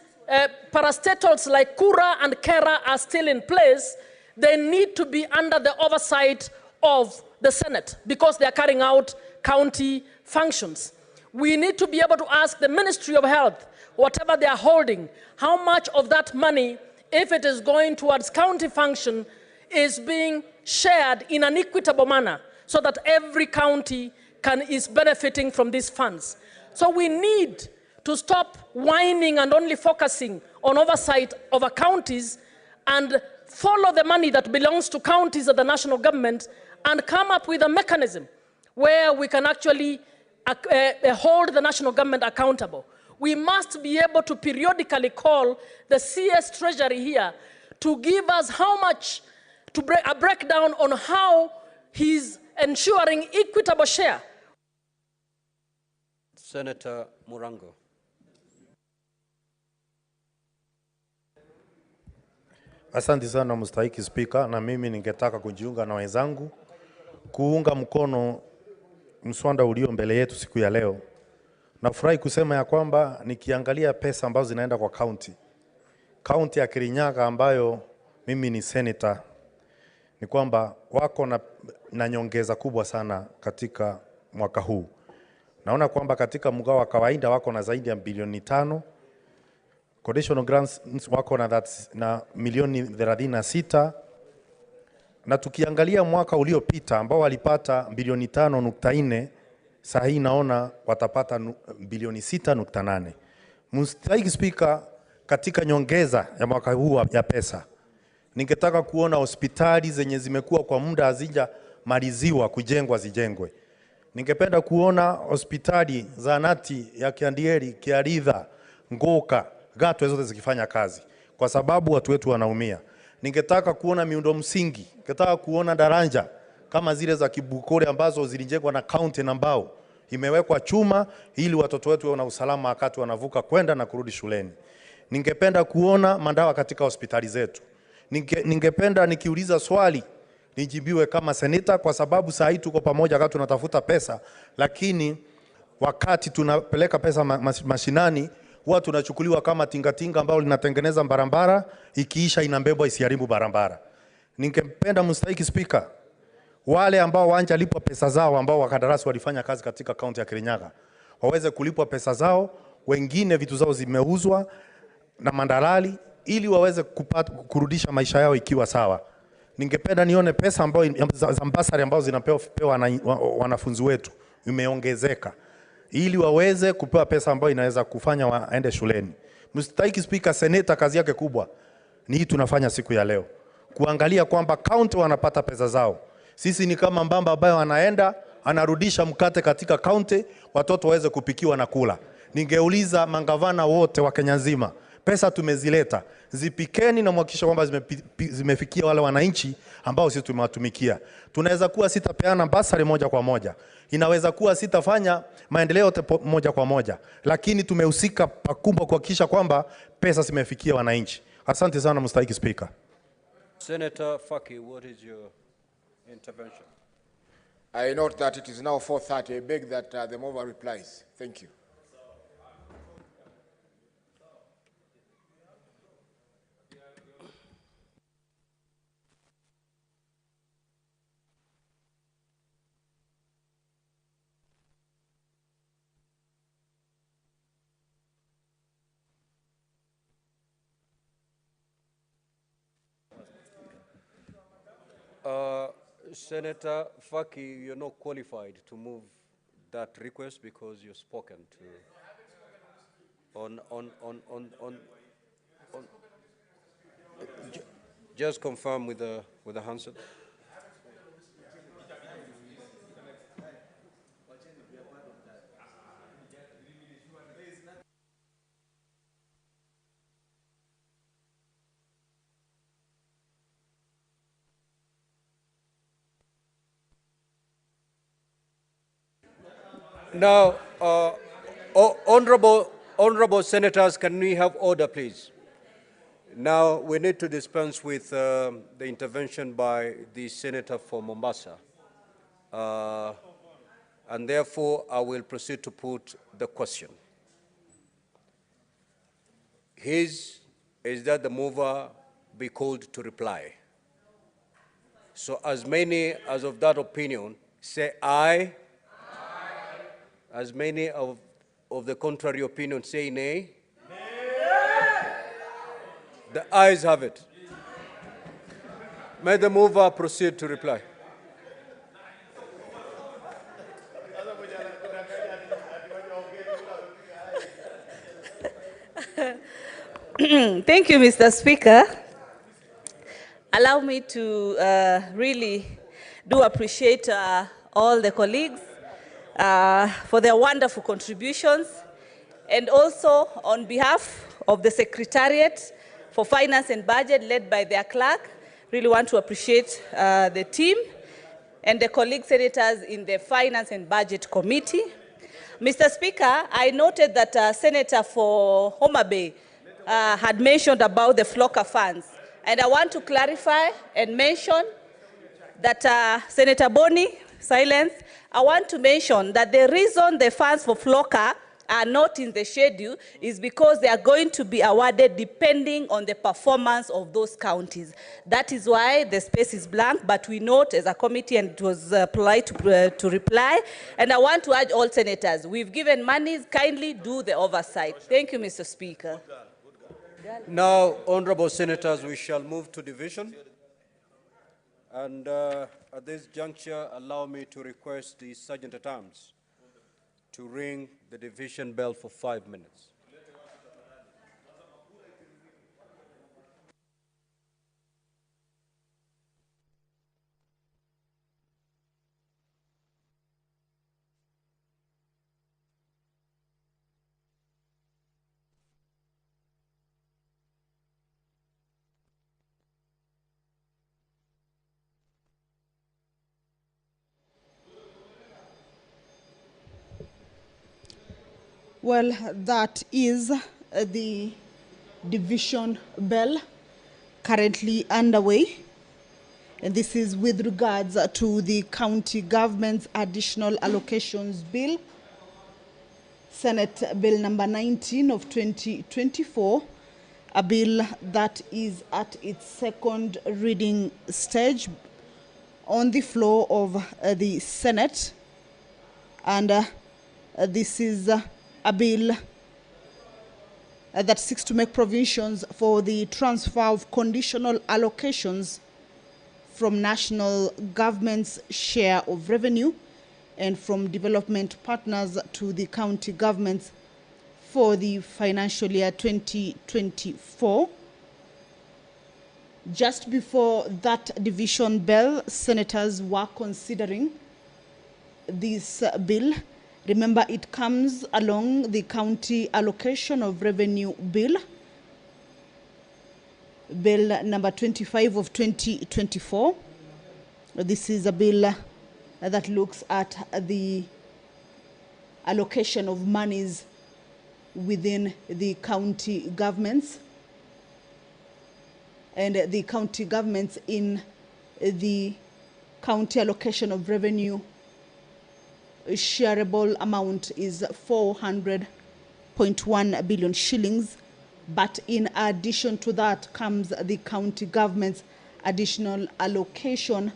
parastatals like Kura and Kera are still in place, they need to be under the oversight of the Senate because they are carrying out county functions. We need to be able to ask the Ministry of Health, whatever they are holding, how much of that money, if it is going towards county function, is being shared in an equitable manner so that every county is benefiting from these funds. So we need to stop whining and only focusing on oversight over counties and follow the money that belongs to counties at the national government and come up with a mechanism where we can actually hold the national government accountable. We must be able to periodically call the CS Treasury here to give us how much, a breakdown on how he's ensuring equitable share. Senator Murango. Asante sana mstahiki Spika, na mimi ningetaka kujiunga na wenzangu kuunga mkono mswada ulio mbele yetu siku ya leo. Nafurahi kusema ya kwamba nikiangalia pesa ambazo zinaenda kwa county ya Kirinyaga ambayo mimi ni senator, ni kwamba wako na nyongeza kubwa sana katika mwaka huu. Naona kwamba katika mgao wa kawaida wako na zaidi ya bilioni 5. Conditional grants wako na milioni 36. Na tukiangalia mwaka uliopita ambao walipata bilioni 5.4, saa hii naona watapata bilioni 6.8. Mstahiki Spika, katika nyongeza ya mwaka huu ya pesa, ningetaka kuona hospitali zenye zimekuwa kwa muda hazija maliziwa kujengwa zijengwe. Ningependa kuona hospitali zahanati ya Kiandieri, Kiaritha, Ngoka, Gatwe zote zikifanya kazi kwa sababu watu wetu wanaumia. Ningetaka kuona miundo msingi, ningetaka kuona daraja kama zile za Kibukore ambazo zilijengwa na county na mbao, imewekwa chuma ili watoto wetu wawe na usalama wakati wanavuka kwenda na kurudi shuleni. Ningependa kuona madawa katika hospitali zetu. Ningependa nikiuliza swali nijibiwe kama seneta, kwa sababu saa hii tuko pamoja wakati tunatafuta pesa, lakini wakati tunapeleka pesa mashinani huwa tunachukuliwa kama tingatinga ambao linatengeneza barabara, ikiisha inabebwa isiharibu barabara. Ningependa mstahiki Speaker, wale ambao wanjalipwa pesa zao ambao wakandarasi walifanya kazi katika kaunti ya Kirinyaga waweze kulipwa pesa zao, wengine vitu zao zimeuzwa na mandalali ili waweze kurudisha maisha yao ikiwa sawa. Ningependa nione pesa ambao za basari ambao zinapewa wanafunzi wetu imeongezeka ili waweze kupewa pesa ambayo inaweza kufanya waende shuleni. Mstahiki Speaker, seneta kazi yake kubwa ni hii tunafanya siku ya leo, kuangalia kwamba county wanapata pesa zao. Sisi ni kama mbamba ambayo anaenda anarudisha mkate katika county, watoto waweze kupikiwa na kula. Ningeuliza mangavana wote wa Kenya nzima, pesa tumezileta, zipikeni na muhakikisha kwamba zimefikia wale wananchi ambao sisi tumewatumikia. Tunaweza kuwa sitapeana basari moja kwa moja, inaweza kuwa sitafanya maendeleo moja kwa moja, lakini tumehusika pakubwa kuhakikisha kwamba pesa zimefikia wananchi. Asante sana mstahiki Speaker. Senator Faki, what is your intervention? I note that it is now 4:30. I beg that the mover replies. Thank you. Senator Faki, you're not qualified to move that request because you've spoken to just confirm with the handset. Now, honorable senators, can we have order, please? Now, we need to dispense with the intervention by the senator for Mombasa. And therefore, I will proceed to put the question. Is that the mover be called to reply? So as many as of that opinion, say aye. As many of the contrary opinion say nay. The ayes have it. May the mover proceed to reply. Thank you, Mr. Speaker. Allow me to really do appreciate all the colleagues for their wonderful contributions, and also on behalf of the Secretariat for Finance and Budget led by their clerk, really want to appreciate the team and the colleague senators in the Finance and Budget Committee. Mr. Speaker, I noted that Senator for Homa Bay had mentioned about the FLOCA funds, and I want to clarify and mention that Senator Boni, silence, I want to mention that the reason the funds for FLOCA are not in the schedule is because they are going to be awarded depending on the performance of those counties. That is why the space is blank, but we note as a committee, and it was polite to reply. And I want to urge all senators, we've given monies, kindly do the oversight. Thank you, Mr. Speaker. Now, honorable senators, we shall move to division. And at this juncture, allow me to request the Sergeant-at-Arms to ring the division bell for 5 minutes. Well, that is the division bill currently underway. And this is with regards to the county government's additional allocations bill, Senate Bill number 19 of 2024, a bill that is at its second reading stage on the floor of the Senate. And this is a bill that seeks to make provisions for the transfer of conditional allocations from national government's share of revenue and from development partners to the county governments for the financial year 2024. Just before that division bill, senators were considering this bill. Remember, it comes along the county allocation of revenue bill, Bill number 25 of 2024. This is a bill that looks at the allocation of monies within the county governments, and the county governments in the county allocation of revenue shareable amount is 400.1 billion shillings. But in addition to that comes the county government's additional allocation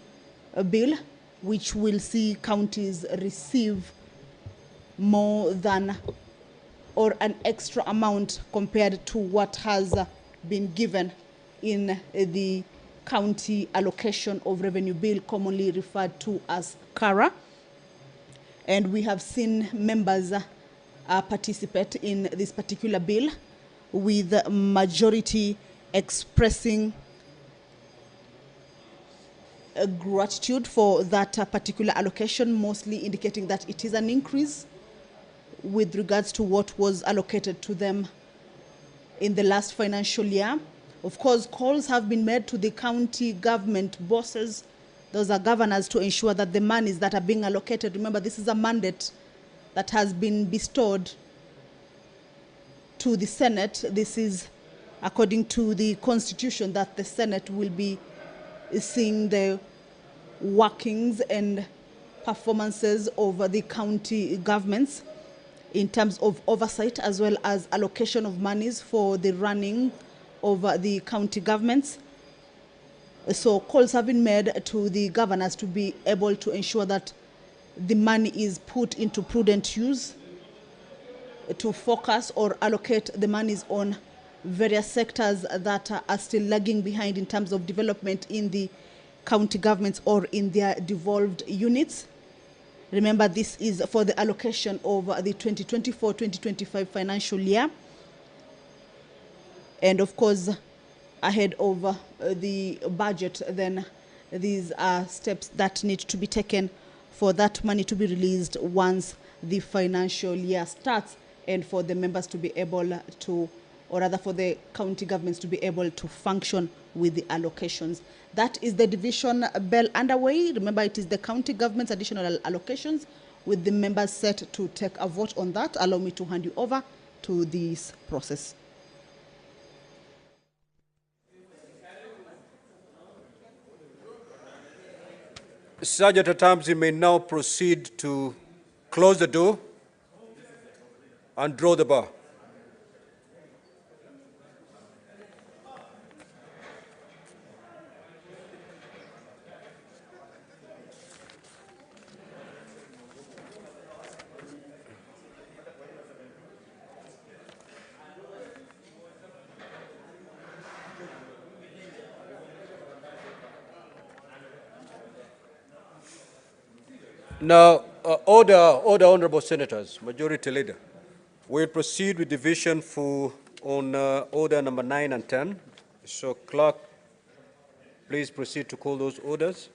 bill, which will see counties receive more than or an extra amount compared to what has been given in the county allocation of revenue bill, commonly referred to as CARA. And we have seen members participate in this particular bill, with the majority expressing gratitude for that particular allocation, mostly indicating that it is an increase with regards to what was allocated to them in the last financial year. Of course, calls have been made to the county government bosses, those are governors, to ensure that the monies that are being allocated, remember this is a mandate that has been bestowed to the Senate. This is according to the Constitution, that the Senate will be seeing the workings and performances of the county governments in terms of oversight, as well as allocation of monies for the running of the county governments. So calls have been made to the governors to be able to ensure that the money is put into prudent use, to focus or allocate the monies on various sectors that are still lagging behind in terms of development in the county governments or in their devolved units. Remember, this is for the allocation of the 2024-2025 financial year. And of course, ahead of the budget, then these are steps that need to be taken for that money to be released once the financial year starts, and for the members to be able to, or rather for the county governments to be able to function with the allocations. That is the division bill underway. Remember, it is the county government's additional allocations, with the members set to take a vote on that. Allow me to hand you over to this process. Sergeant at Arms, you may now proceed to close the door and draw the bar. Now, order, honorable senators, majority leader. We'll proceed with division on order number 9 and 10. So, clerk, please proceed to call those orders.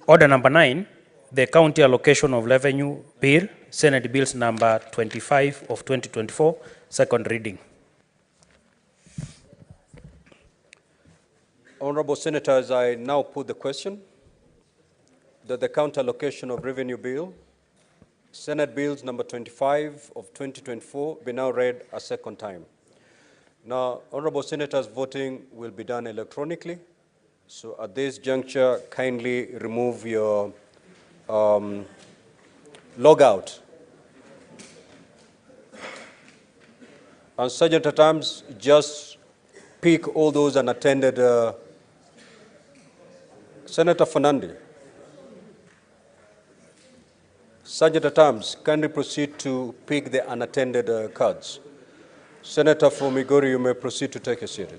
Order number 9, the County Allocation of Revenue Bill, Senate Bills number 25 of 2024, second reading. Honorable Senators, I now put the question that the County Allocation of Revenue Bill, Senate Bills number 25 of 2024, be now read a second time. Now, Honorable Senators, voting will be done electronically. So at this juncture, kindly remove your logout. And Sergeant at Arms, just pick all those unattended. Senator Fernandez. Sergeant at Arms, kindly proceed to pick the unattended cards. Senator from Migori, you may proceed to take a seat.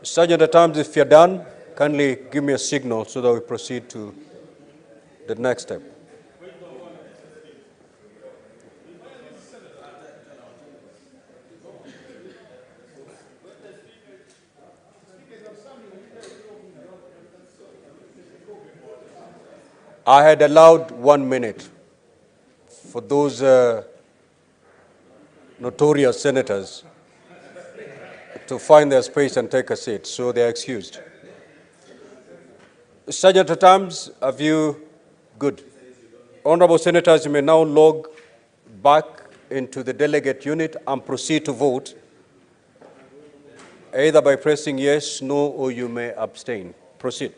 Sergeant at Arms, if you're done, kindly give me a signal so that we proceed to the next step. I had allowed 1 minute for those notorious senators to find their space and take a seat, so they are excused. Sergeant at Arms, have you? Good. Honorable Senators, you may now log back into the delegate unit and proceed to vote, either by pressing yes, no, or you may abstain. Proceed.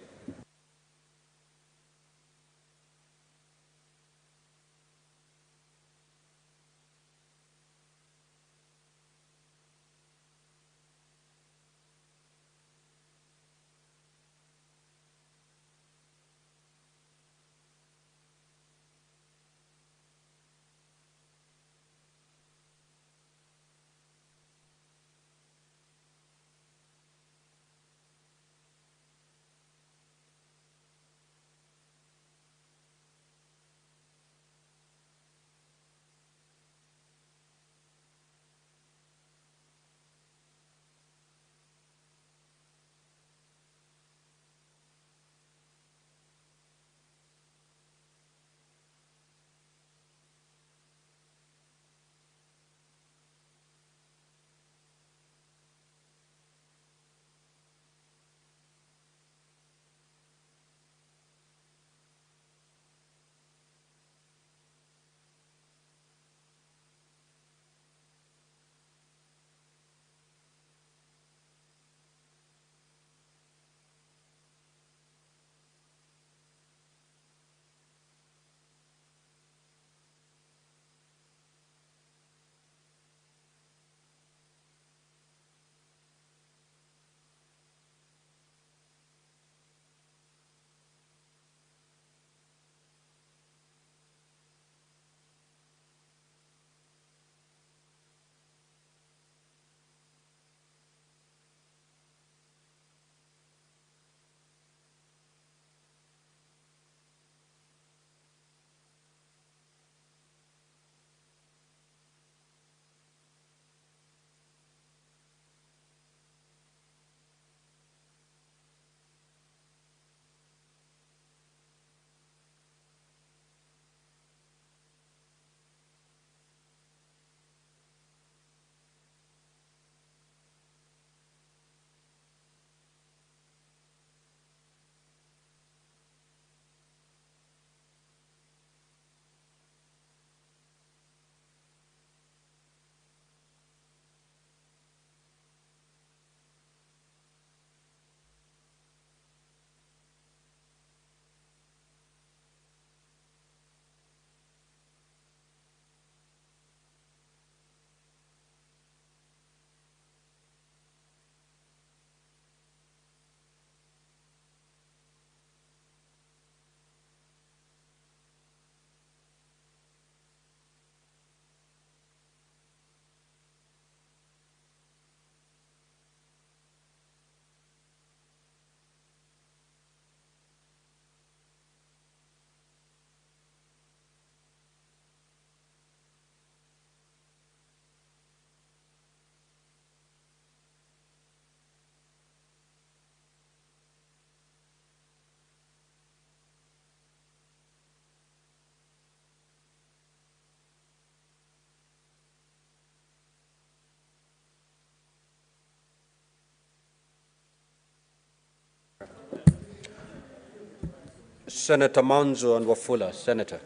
Senator Manzo and Wafula, Senator.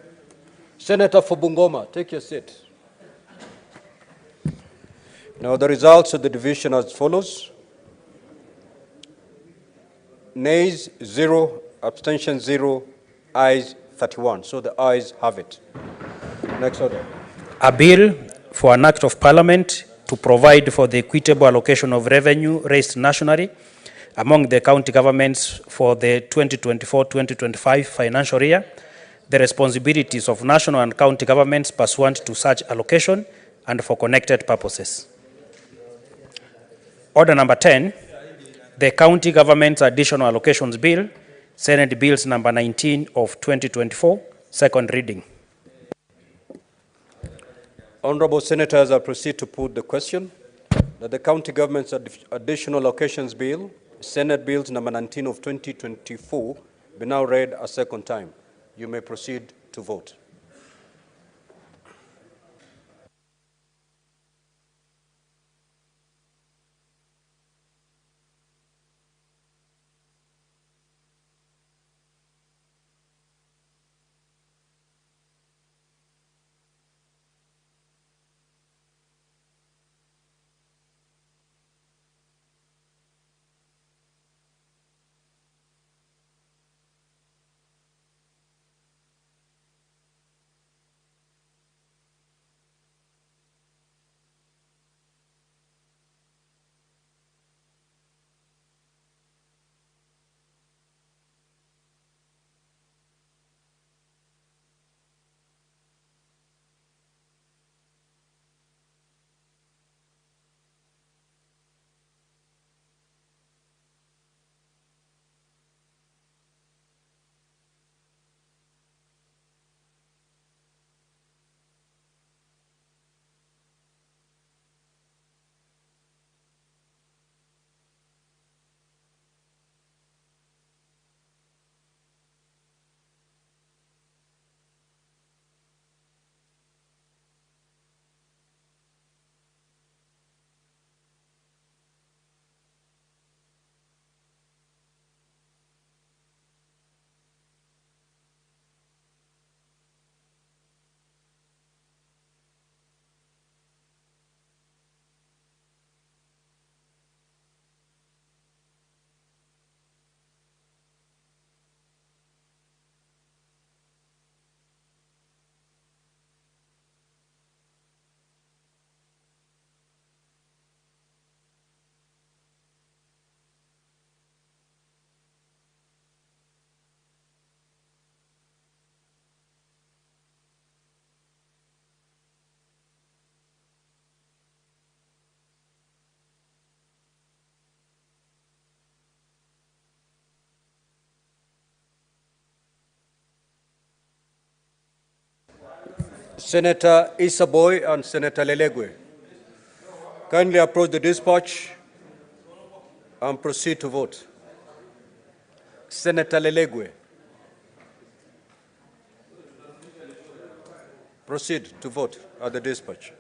Senator for Bungoma, take your seat. Now the results of the division as follows. Nays 0, abstention 0, ayes 31. So the ayes have it. Next order. A bill for an act of parliament to provide for the equitable allocation of revenue raised nationally among the county governments for the 2024-2025 financial year, the responsibilities of national and county governments pursuant to such allocation and for connected purposes. Order number 10, the County Government's Additional Allocations Bill, Senate Bills number 19 of 2024, second reading. Honorable Senators, I proceed to put the question that the County Government's Additional Allocations Bill, Senate Bills number 19 of 2024, be now read a second time. You may proceed to vote. Senator Isaboy and Senator Lelegwe, kindly approach the dispatch and proceed to vote. Senator Lelegwe, proceed to vote at the dispatch.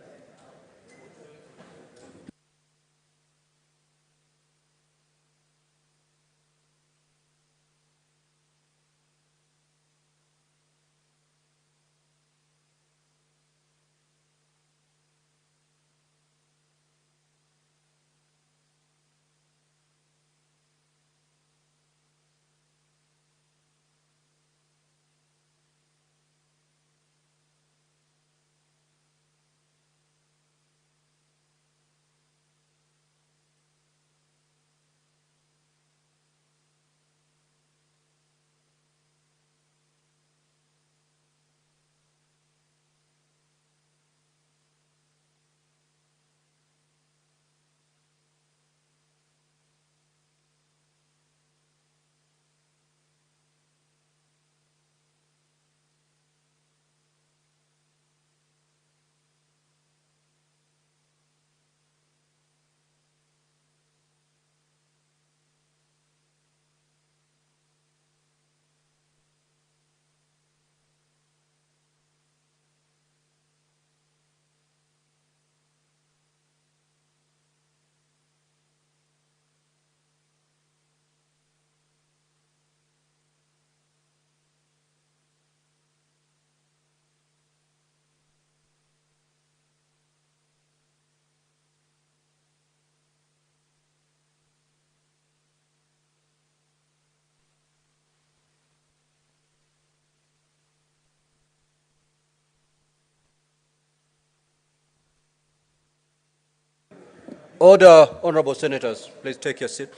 Order, honorable senators, please take your seats.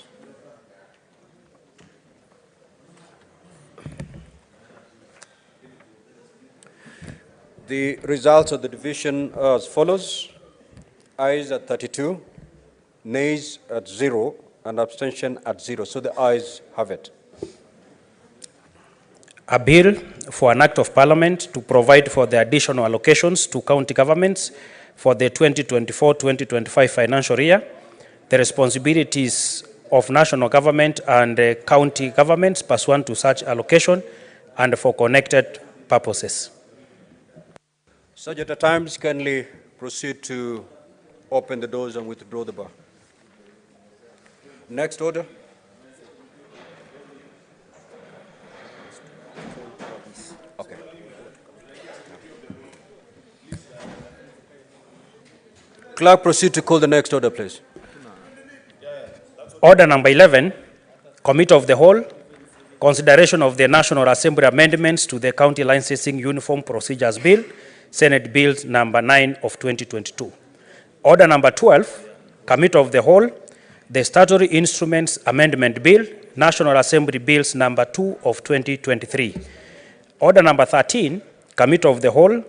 The results of the division are as follows. Ayes at 32, nays at 0, and abstention at 0. So the ayes have it. A bill for an act of parliament to provide for the additional allocations to county governments for the 2024-2025 financial year, the responsibilities of national government and county governments pursuant to such allocation and for connected purposes. Sergeant at times, kindly proceed to open the doors and withdraw the bar. Next order. Okay. Clerk, proceed to call the next order, please. Order number 11, Committee of the Whole, consideration of the National Assembly amendments to the County Licensing Uniform Procedures Bill, Senate Bill number 9 of 2022. Order number 12, Committee of the Whole, the Statutory Instruments Amendment Bill, National Assembly Bills number 2 of 2023. Order number 13, Committee of the Whole,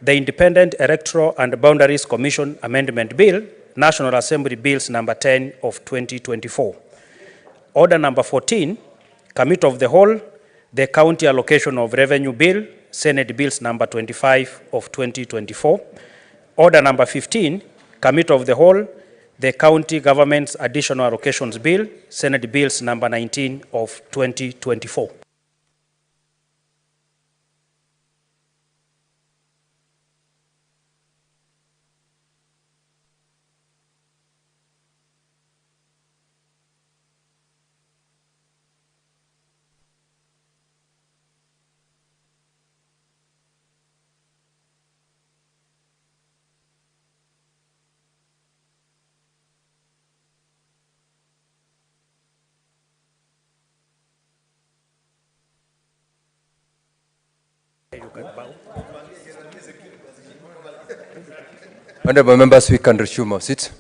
the Independent Electoral and Boundaries Commission Amendment Bill, National Assembly Bills number 10 of 2024. Order number 14, Committee of the Whole, the County Allocation of Revenue Bill, Senate Bills number 25 of 2024. Order number 15, Committee of the Whole, the County Government's Additional Allocations Bill, Senate Bills number 19 of 2024. Honorable members, we can resume our seats.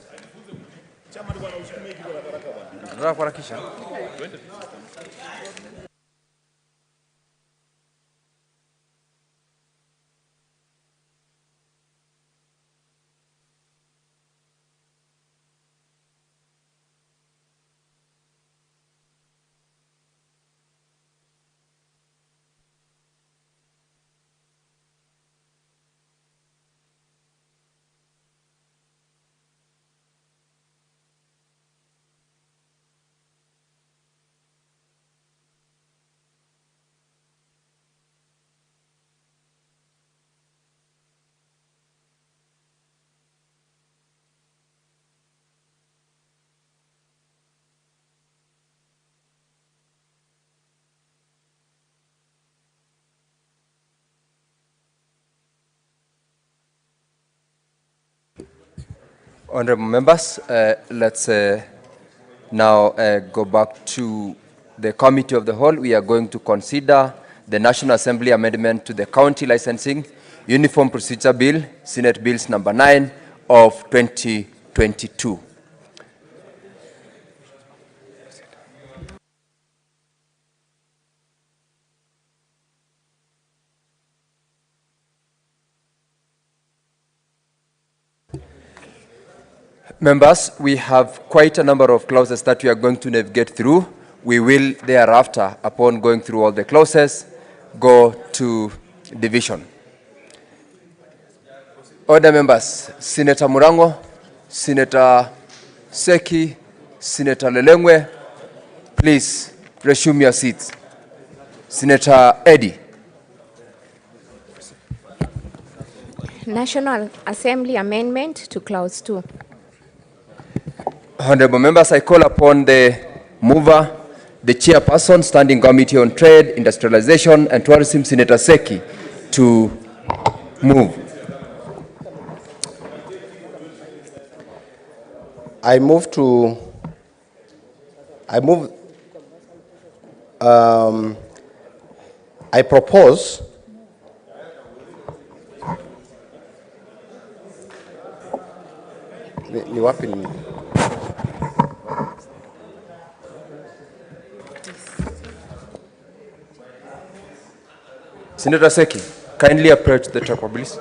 Honorable members, let's now go back to the Committee of the Whole. We are going to consider the National Assembly amendment to the County Licensing Uniform Procedure Bill, Senate Bills number 9 of 2022. Members, we have quite a number of clauses that we are going to navigate through. We will thereafter, upon going through all the clauses, go to division. Order members, Senator Murango, Senator Seki, Senator Lelengwe, please resume your seats. Senator Eddy. National Assembly Amendment to Clause 2. Honorable members, I call upon the mover, the chairperson, Standing Committee on Trade, Industrialization and Tourism, Senator Seki, to move. I propose ni wapi ni Senator Seki, kindly approach the top, please.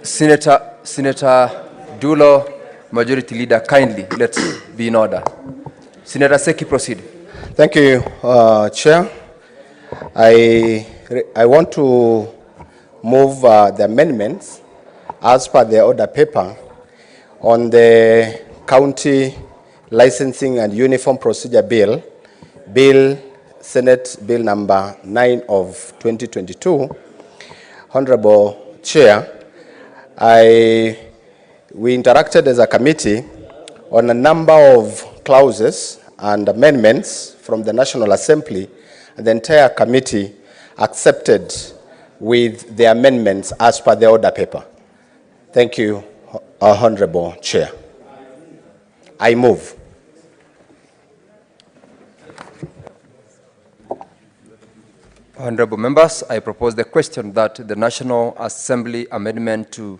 Senator Dulo, Majority Leader, kindly, let's be in order. Senator Seki, proceed. Thank you, Chair. I want to move the amendments as per the order paper on the County Licensing and Uniform Procedure Bill, Senate Bill number 9 of 2022. Honorable Chair, we interacted as a committee on a number of clauses and amendments from the National Assembly, and the entire committee accepted with the amendments as per the order paper. Thank you, Honorable Chair. I move. Honorable members, I propose the question that the National Assembly amendment to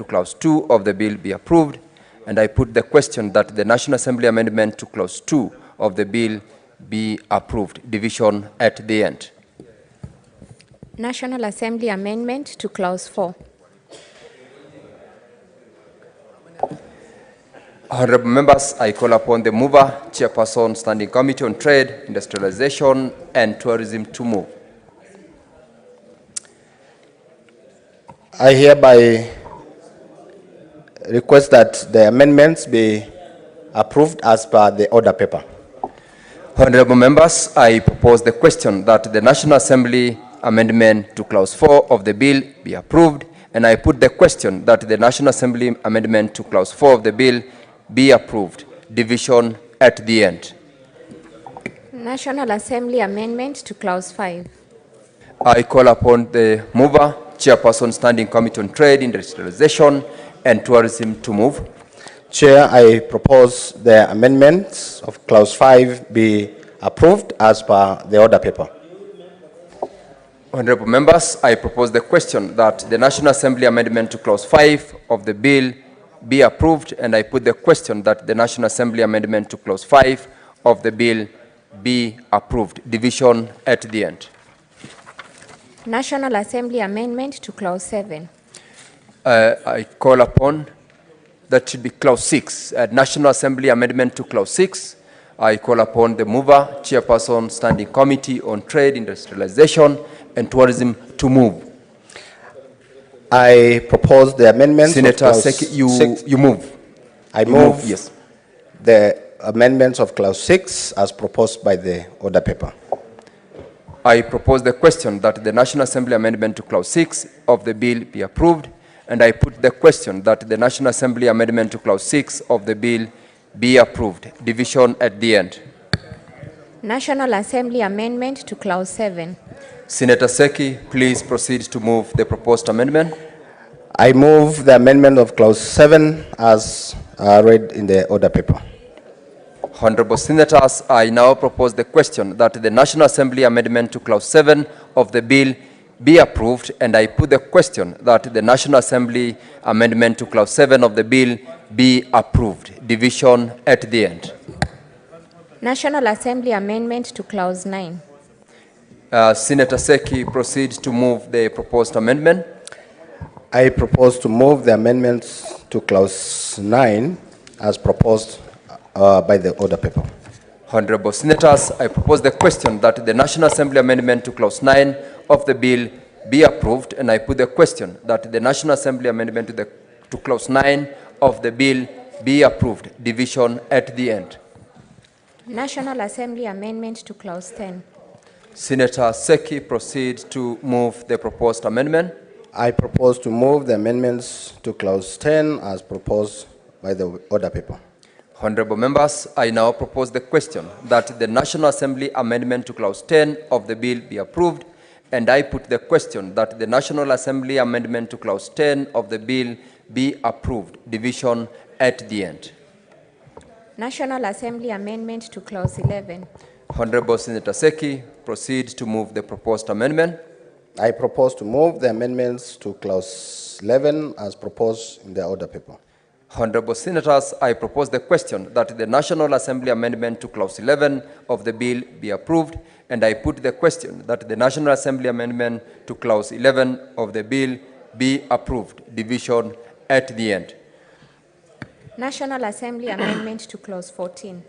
Clause 2 of the bill be approved, and I put the question that the National Assembly amendment to Clause 2 of the bill be approved. Division at the end. National Assembly amendment to Clause 4. Honorable members, I call upon the mover, Chairperson, Standing Committee on Trade, Industrialization and Tourism to move. I hereby request that the amendments be approved as per the order paper. Honorable members, I propose the question that the National Assembly amendment to Clause 4 of the bill be approved, and I put the question that the National Assembly amendment to Clause 4 of the bill be approved. Division at the end. National Assembly amendment to Clause 5. I call upon the mover, Chairperson, Standing Committee on Trade, Industrialization and Tourism to move. Chair, I propose the amendments of Clause 5 be approved as per the order paper. Honorable members, I propose the question that the National Assembly amendment to Clause 5 of the bill be approved, and I put the question that the National Assembly amendment to Clause 5 of the bill be approved. Division at the end. National Assembly amendment to Clause 7. I call upon, that should be Clause 6, National Assembly amendment to Clause 6. I call upon the mover, Chairperson, Standing Committee on Trade, Industrialization and Tourism to move. I propose the amendments. Senator Seki, you move. I move, yes, the amendments of Clause 6 as proposed by the order paper. I propose the question that the National Assembly amendment to Clause 6 of the bill be approved, and I put the question that the National Assembly amendment to Clause 6 of the bill be approved. Division at the end. National Assembly amendment to Clause 7. Senator Seki, please proceed to move the proposed amendment. I move the amendment of Clause 7 as read in the order paper. Honorable Senators, I now propose the question that the National Assembly amendment to Clause 7 of the bill be approved, and I put the question that the National Assembly amendment to Clause 7 of the bill be approved. Division at the end. National Assembly amendment to Clause 9. Senator Seki, proceed to move the proposed amendment. I propose to move the amendments to Clause 9 as proposed by the order paper. Honorable Senators, I propose the question that the National Assembly amendment to Clause 9 of the bill be approved, and I put the question that the National Assembly amendment to Clause 9 of the bill be approved. Division at the end. National Assembly amendment to Clause 10. Senator Seki, proceed to move the proposed amendment. I propose to move the amendments to clause 10 as proposed by the order paper. Honorable members, I now propose the question that the National Assembly amendment to clause 10 of the bill be approved, and I put the question that the National Assembly amendment to clause 10 of the bill be approved. Division at the end. National Assembly amendment to clause 11. Honorable Senator Seki, proceed to move the proposed amendment. I propose to move the amendments to clause 11 as proposed in the order paper. Honorable Senators, I propose the question that the National Assembly amendment to clause 11 of the bill be approved, and I put the question that the National Assembly amendment to clause 11 of the bill be approved. Division at the end. National Assembly amendment to clause 14.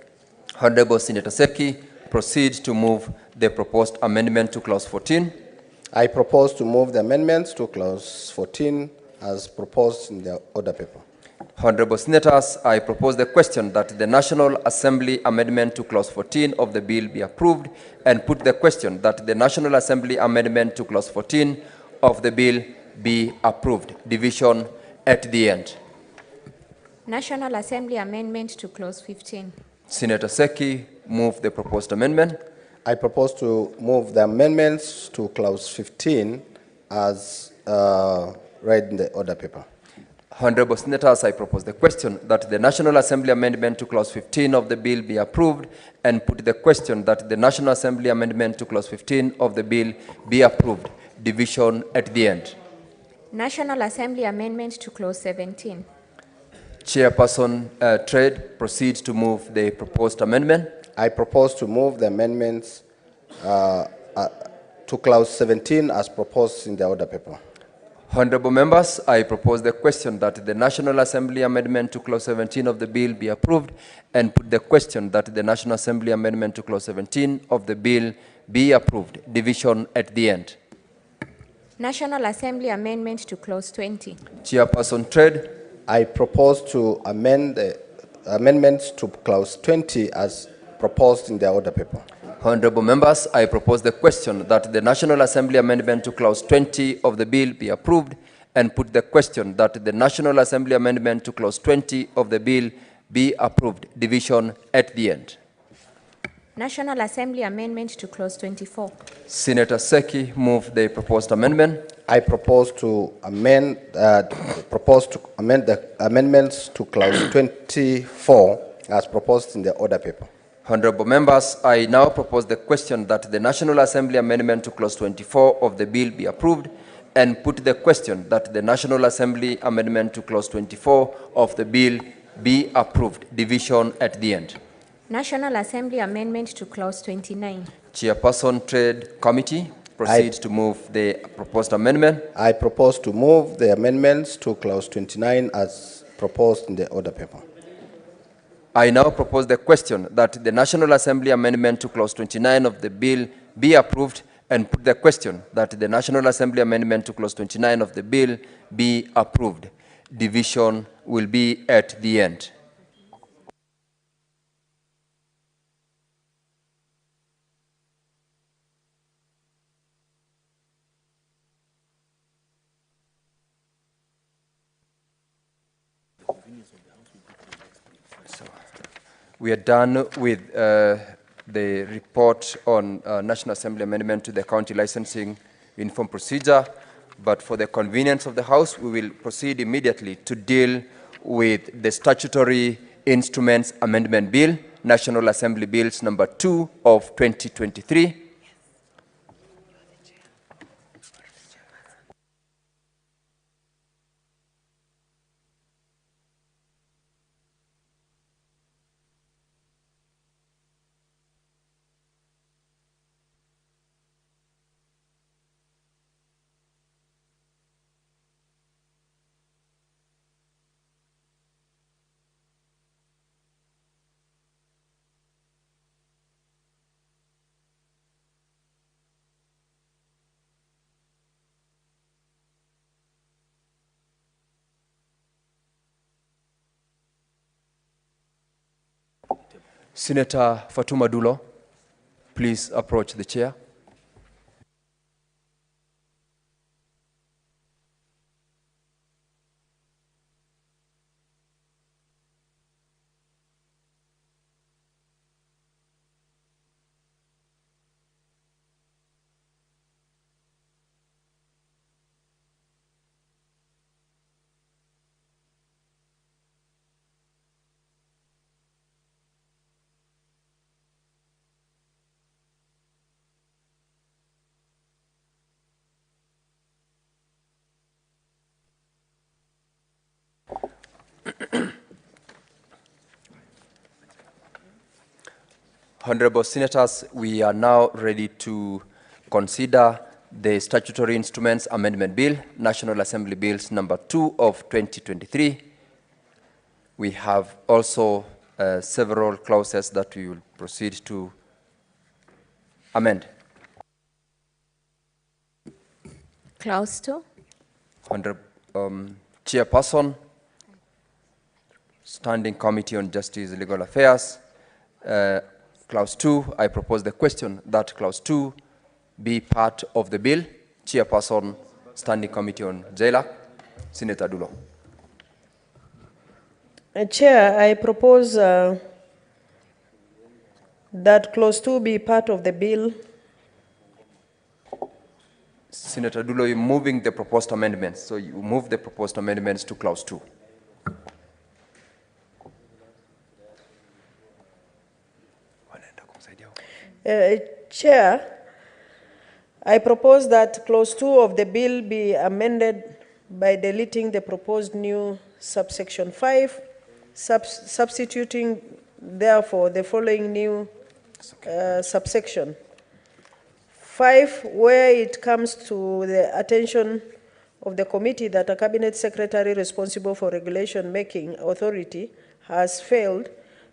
Honorable Senator Seki, proceed to move the proposed amendment to clause 14. I propose to move the amendments to clause 14 as proposed in the order paper. Honorable Senators, I propose the question that the National Assembly amendment to clause 14 of the bill be approved, and put the question that the National Assembly amendment to clause 14 of the bill be approved. Division at the end. National Assembly amendment to clause 15. Senator Seki, move the proposed amendment. I propose to move the amendments to clause 15 as read in the order paper. Honorable Senators, I propose the question that the National Assembly amendment to clause 15 of the bill be approved, and put the question that the National Assembly amendment to clause 15 of the bill be approved. Division at the end. National Assembly amendment to clause 17. Chairperson Trade, proceed to move the proposed amendment. I propose to move the amendments to clause 17 as proposed in the order paper. Honorable members, I propose the question that the National Assembly amendment to clause 17 of the bill be approved, and put the question that the National Assembly amendment to clause 17 of the bill be approved. Division at the end. National Assembly amendment to clause 20. Chairperson Trade. I propose to amend the amendments to clause 20 as proposed in the order paper. Honorable members, I propose the question that the National Assembly amendment to clause 20 of the bill be approved, and put the question that the National Assembly amendment to clause 20 of the bill be approved. Division at the end. National Assembly amendment to clause 24. Senator Seki, move the proposed amendment. I propose to amend the amendments to clause 24 as proposed in the order paper. Honorable members, I now propose the question that the National Assembly amendment to clause 24 of the bill be approved, and put the question that the National Assembly amendment to clause 24 of the bill be approved. Division at the end. National Assembly amendment to clause 29. Chairperson Trade Committee, proceed to move the proposed amendment. I propose to move the amendments to clause 29 as proposed in the order paper. I now propose the question that the National Assembly amendment to clause 29 of the bill be approved, and put the question that the National Assembly amendment to clause 29 of the bill be approved. Division will be at the end. We are done with the report on National Assembly amendment to the county licensing uniform procedure, but for the convenience of the House, we will proceed immediately to deal with the statutory instruments amendment bill, National Assembly Bills number 2 of 2023. Senator Fatuma Dulo, please approach the chair. Honorable Senators, we are now ready to consider the Statutory Instruments Amendment Bill, National Assembly Bills number 2 of 2023. We have also several clauses that we will proceed to amend. Clause 2. Honorable Chairperson, Standing Committee on Justice and Legal Affairs, Clause 2, I propose the question that Clause 2 be part of the bill. Chairperson, Standing Committee on JLAC, Senator Dulo. Chair, I propose that Clause 2 be part of the bill. Senator Dulo, you're moving the proposed amendments. So you move the proposed amendments to Clause 2. Chair, I propose that Clause 2 of the bill be amended by deleting the proposed new subsection 5, substituting therefore the following new subsection. 5, where it comes to the attention of the committee that a cabinet secretary responsible for regulation making authority has failed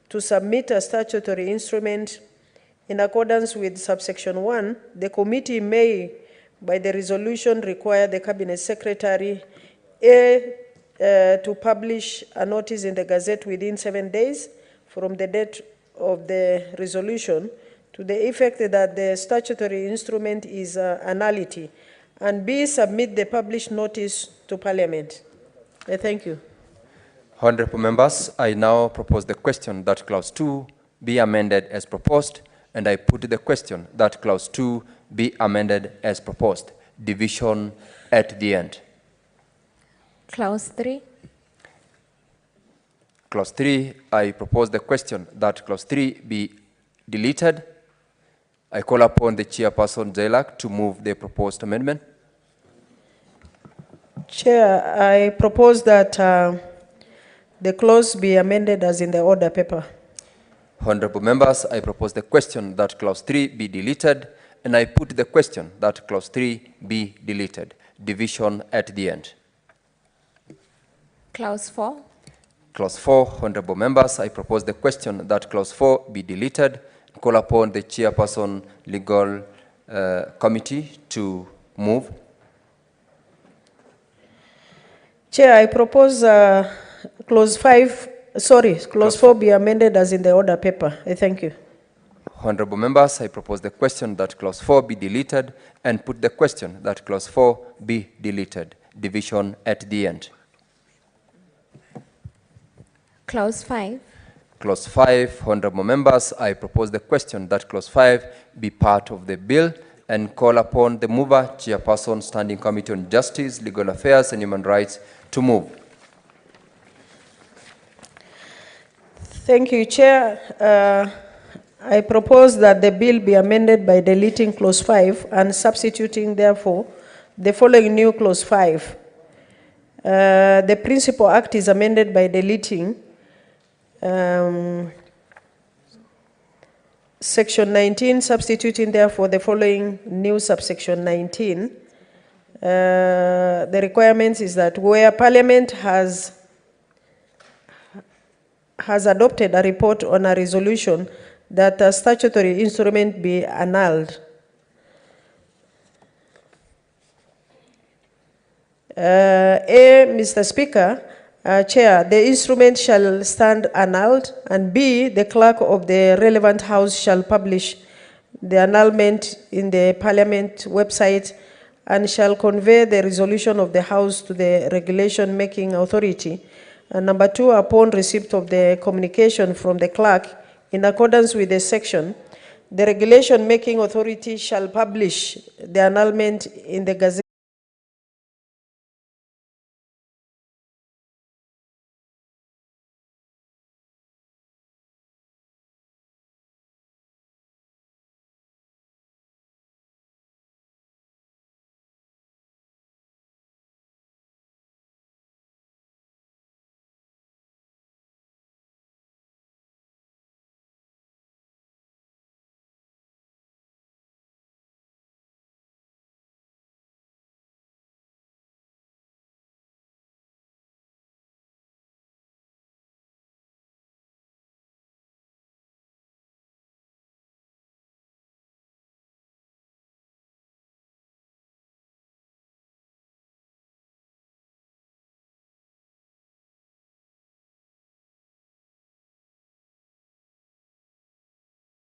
to submit a statutory instrument in accordance with subsection 1, the committee may, by the resolution, require the cabinet secretary to publish a notice in the Gazette within 7 days from the date of the resolution, to the effect that the statutory instrument is a nullity, and B, submit the published notice to Parliament. Thank you. Honorable members, I now propose the question that Clause 2 be amended as proposed, and I put the question that Clause 2 be amended as proposed. Division at the end. Clause 3. Clause 3, I propose the question that Clause 3 be deleted. I call upon the Chairperson JLAC to move the proposed amendment. Chair, I propose that the clause be amended as in the order paper. Honorable members, I propose the question that Clause 3 be deleted, and I put the question that Clause 3 be deleted. Division at the end. Clause 4. Clause 4, honorable members, I propose the question that Clause 4 be deleted. Call upon the Chairperson Legal Committee to move. Chair, I propose Clause 4 be amended as in the order paper. I thank you. Honorable members, I propose the question that Clause 4 be deleted and put the question that Clause 4 be deleted. Division at the end. Clause 5. Clause 5, honorable members, I propose the question that Clause 5 be part of the bill and call upon the mover, Chairperson, Standing Committee on Justice, Legal Affairs and Human Rights to move. Thank you, Chair. I propose that the bill be amended by deleting Clause 5 and substituting, therefore, the following new Clause 5. The Principal Act is amended by deleting Section 19, substituting, therefore, the following new subsection 19. The requirements is that where Parliament has adopted a report on a resolution that a statutory instrument be annulled. Mr. Speaker, Chair, the instrument shall stand annulled, and B, the clerk of the relevant house shall publish the annulment in the Parliament website and shall convey the resolution of the House to the regulation making authority. And number 2, upon receipt of the communication from the clerk, in accordance with the section, the regulation making authority shall publish the annulment in the Gazette.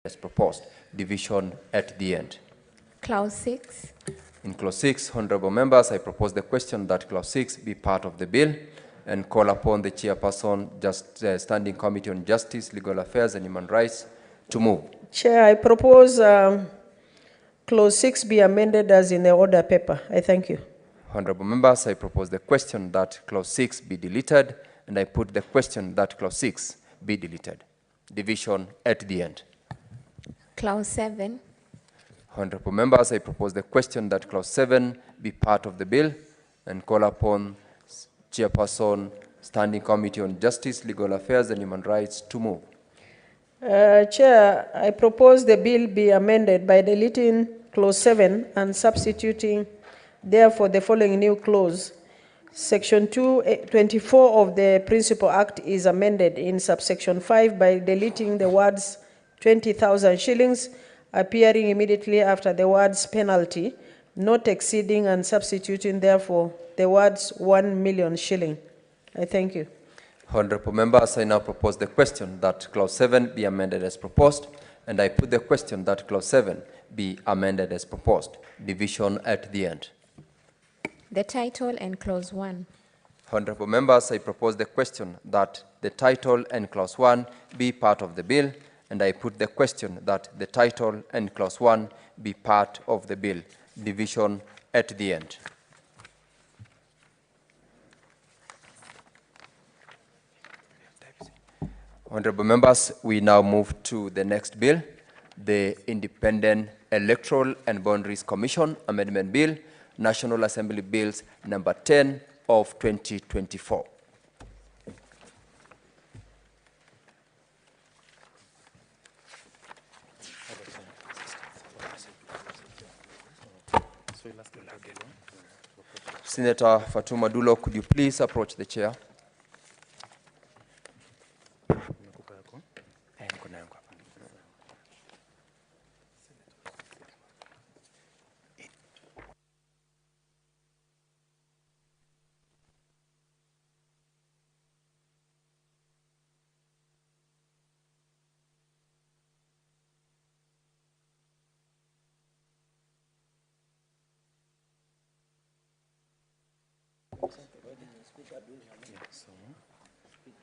as proposed. Division at the end. Clause 6. In clause 6, honorable members, I propose the question that clause 6 be part of the bill and call upon the chairperson, Standing Committee on Justice, Legal Affairs and Human Rights to move. Chair, I propose clause 6 be amended as in the order paper. I thank you. Honorable members, I propose the question that clause 6 be deleted, and I put the question that clause 6 be deleted. Division at the end. Clause 7. Honorable members, I propose the question that clause 7 be part of the bill and call upon Chairperson, Standing Committee on Justice, Legal Affairs and Human Rights to move. Chair, I propose the bill be amended by deleting clause 7 and substituting therefore the following new clause. Section 24 of the Principal Act is amended in subsection 5 by deleting the words 20,000 shillings appearing immediately after the words penalty, not exceeding, and substituting therefore the words 1 million shilling. I thank you. Honorable members, I now propose the question that clause 7 be amended as proposed, and I put the question that clause 7 be amended as proposed. Division at the end. The title and clause 1. Honorable members, I propose the question that the title and clause 1 be part of the bill, and I put the question that the title and clause 1 be part of the bill. Division at the end. Honorable members, we now move to the next bill, the Independent Electoral and Boundaries Commission Amendment Bill, National Assembly Bills number 10 of 2024. Senator Fatuma Dulo, could you please approach the chair?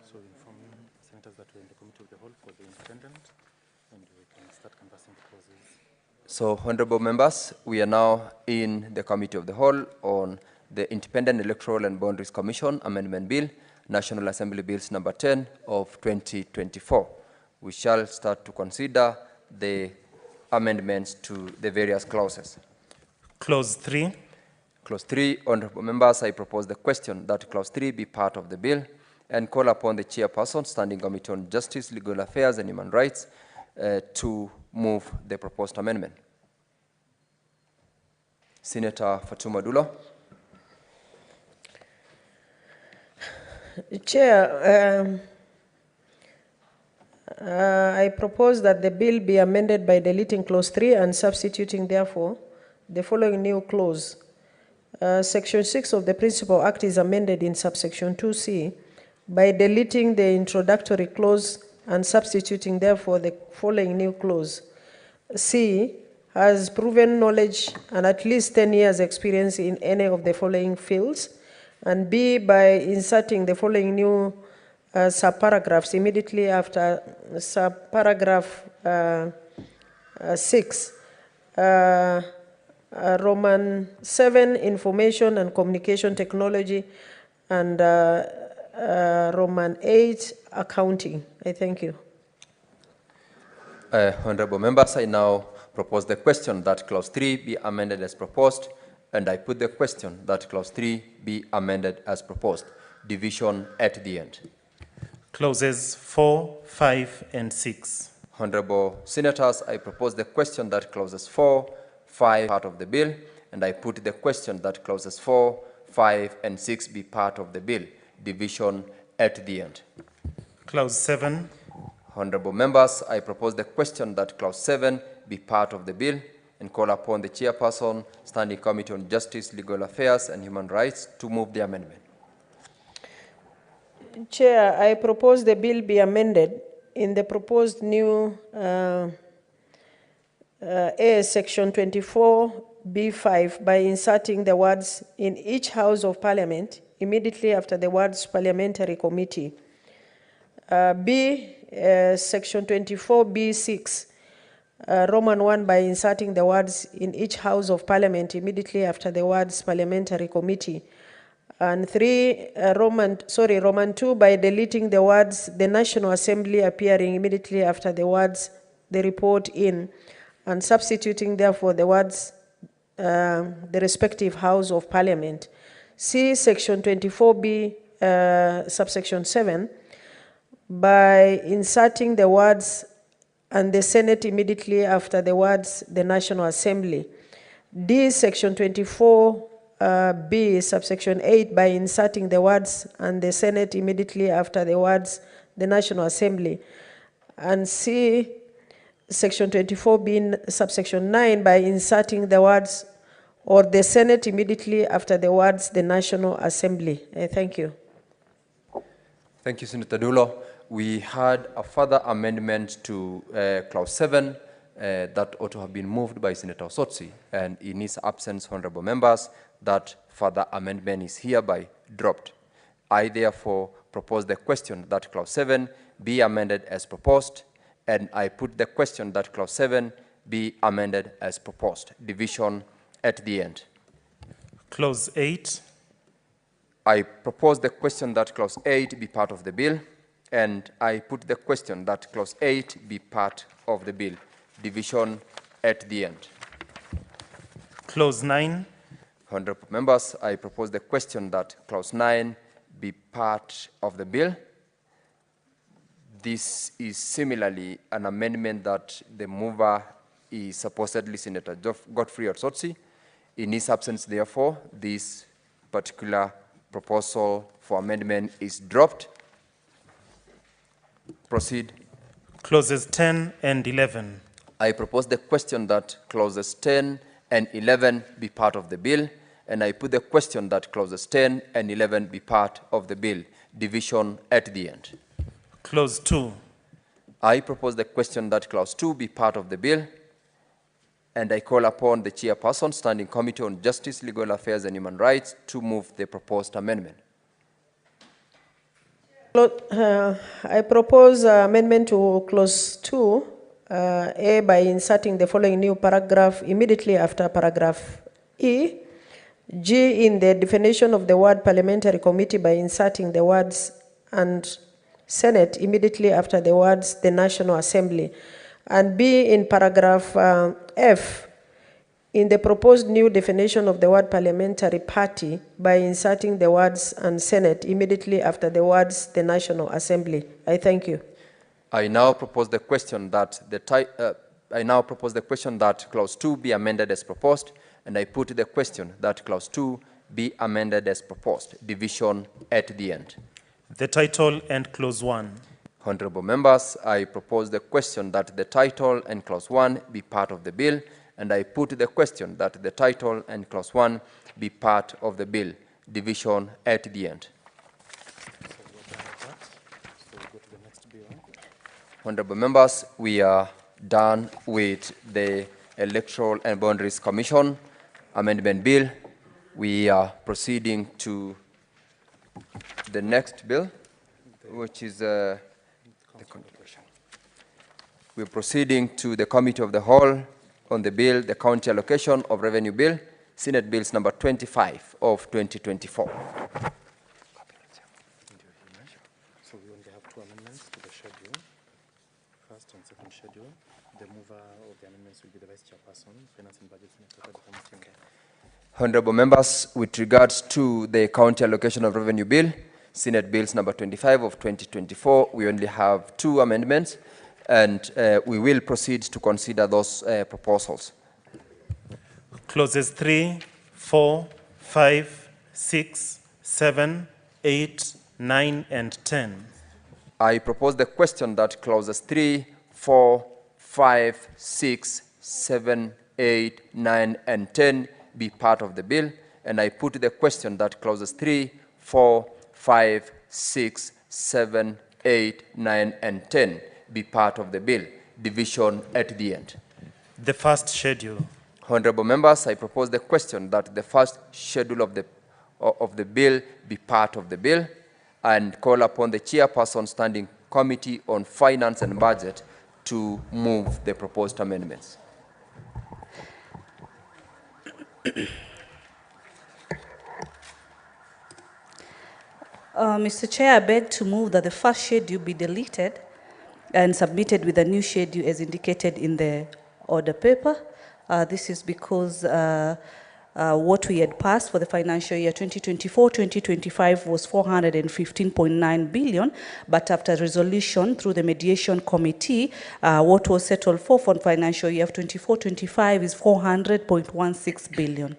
So inform senators that we're in the committee of the whole for the independent, and we can start canvassing the clauses. So, honorable members, we are now in the committee of the whole on the Independent Electoral and Boundaries Commission Amendment Bill, National Assembly Bills number 10 of 2024. We shall start to consider the amendments to the various clauses. Clause 3. Clause 3, honorable members, I propose the question that clause 3 be part of the bill and call upon the chairperson, Standing Committee on Justice, Legal Affairs and Human Rights to move the proposed amendment. Senator Fatuma Dulo. Chair, I propose that the bill be amended by deleting clause 3 and substituting therefore the following new clause. Section 6 of the Principal Act is amended in subsection 2C by deleting the introductory clause and substituting therefore the following new clause. C has proven knowledge and at least 10 years experience in any of the following fields, and B by inserting the following new subparagraphs immediately after subparagraph 6. Roman 7, information and communication technology, and Roman 8, accounting. I thank you. Honorable members, I now propose the question that clause 3 be amended as proposed, and I put the question that clause 3 be amended as proposed. Division at the end. Clauses 4, 5, and 6. Honorable senators, I propose the question that clauses 4, 5 part of the bill, and I put the question that clauses 4, 5, and 6 be part of the bill. Division at the end. Clause 7. Honorable members, I propose the question that clause 7 be part of the bill and call upon the chairperson, Standing Committee on Justice, Legal Affairs and Human Rights to move the amendment. Chair, I propose the bill be amended in the proposed new A, Section 24B5 by inserting the words "in each House of Parliament" immediately after the words "Parliamentary Committee." B, Section 24B6, Roman 1 by inserting the words "in each House of Parliament" immediately after the words "Parliamentary Committee." And 3, Roman 2 by deleting the words "the National Assembly" appearing immediately after the words "the report in," and substituting therefore the words "the respective House of Parliament." C, Section 24B, subsection 7, by inserting the words "and the Senate" immediately after the words "the National Assembly." D, Section 24B, subsection 8, by inserting the words "and the Senate" immediately after the words "the National Assembly." And C, Section 24B, subsection 9, by inserting the words "or the Senate" immediately after the words "the National Assembly." Thank you. Thank you, Senator Dulo. We had a further amendment to clause 7 that ought to have been moved by Senator Osotsi, and in his absence, honorable members, that further amendment is hereby dropped. I therefore propose the question that clause 7 be amended as proposed, and I put the question that clause 7 be amended as proposed. Division at the end. Clause 8. I propose the question that clause 8 be part of the bill, and I put the question that clause 8 be part of the bill. Division at the end. Clause 9. Honorable members, I propose the question that clause 9 be part of the bill. This is similarly an amendment that the mover is supposedly Senator Godfrey Osotsi. In his absence, therefore, this particular proposal for amendment is dropped. Proceed. Clauses 10 and 11. I propose the question that clauses 10 and 11 be part of the bill, and I put the question that clauses 10 and 11 be part of the bill. Division at the end. Clause 2. I propose the question that clause 2 be part of the bill, and I call upon the chairperson, Standing Committee on Justice, Legal Affairs and Human Rights, to move the proposed amendment. I propose amendment to clause 2, A, by inserting the following new paragraph immediately after paragraph E. G, in the definition of the word "parliamentary committee" by inserting the words "and Senate" immediately after the words "the National Assembly." And B, in paragraph F, in the proposed new definition of the word "parliamentary party" by inserting the words "and Senate" immediately after the words "the National Assembly." I thank you. I now propose the question that clause 2 be amended as proposed, and I put the question that clause 2 be amended as proposed. Division at the end. The title and clause 1. Honorable members, I propose the question that the title and clause 1 be part of the bill, and I put the question that the title and clause 1 be part of the bill. Division at the end. Honorable members, we are done with the Electoral and Boundaries Commission Amendment Bill. We are proceeding to the next bill, which is we're proceeding to the Committee of the Whole on the bill, the County Allocation of Revenue Bill, Senate Bills number 25 of 2024. So we only have 2 amendments to the schedule. First and second schedule. The mover of the amendments will be the Vice Chairperson, Finance and Budget, Senator Godfrey. Honorable members, with regards to the County Allocation of Revenue Bill, Senate Bills number 25 of 2024, we only have 2 amendments, and we will proceed to consider those proposals. Clauses 3, 4, 5, 6, 7, 8, 9, and 10. I propose the question that clauses 3, 4, 5, 6, 7, 8, 9, and 10 be part of the bill, and I put the question that clauses 3, 4, 5, 6, 7, 8, 9, and 10 be part of the bill. Division at the end. The first schedule. Honorable members, I propose the question that the first schedule of the bill be part of the bill and call upon the chairperson standing committee on finance and budget to move the proposed amendments. Mr. Chair, I beg to move that the first schedule be deleted and submitted with a new schedule as indicated in the order paper. This is because what we had passed for the financial year 2024-2025 was 415.9 billion, but after resolution through the mediation committee, what was settled for financial year 24-25 is 400.16 billion.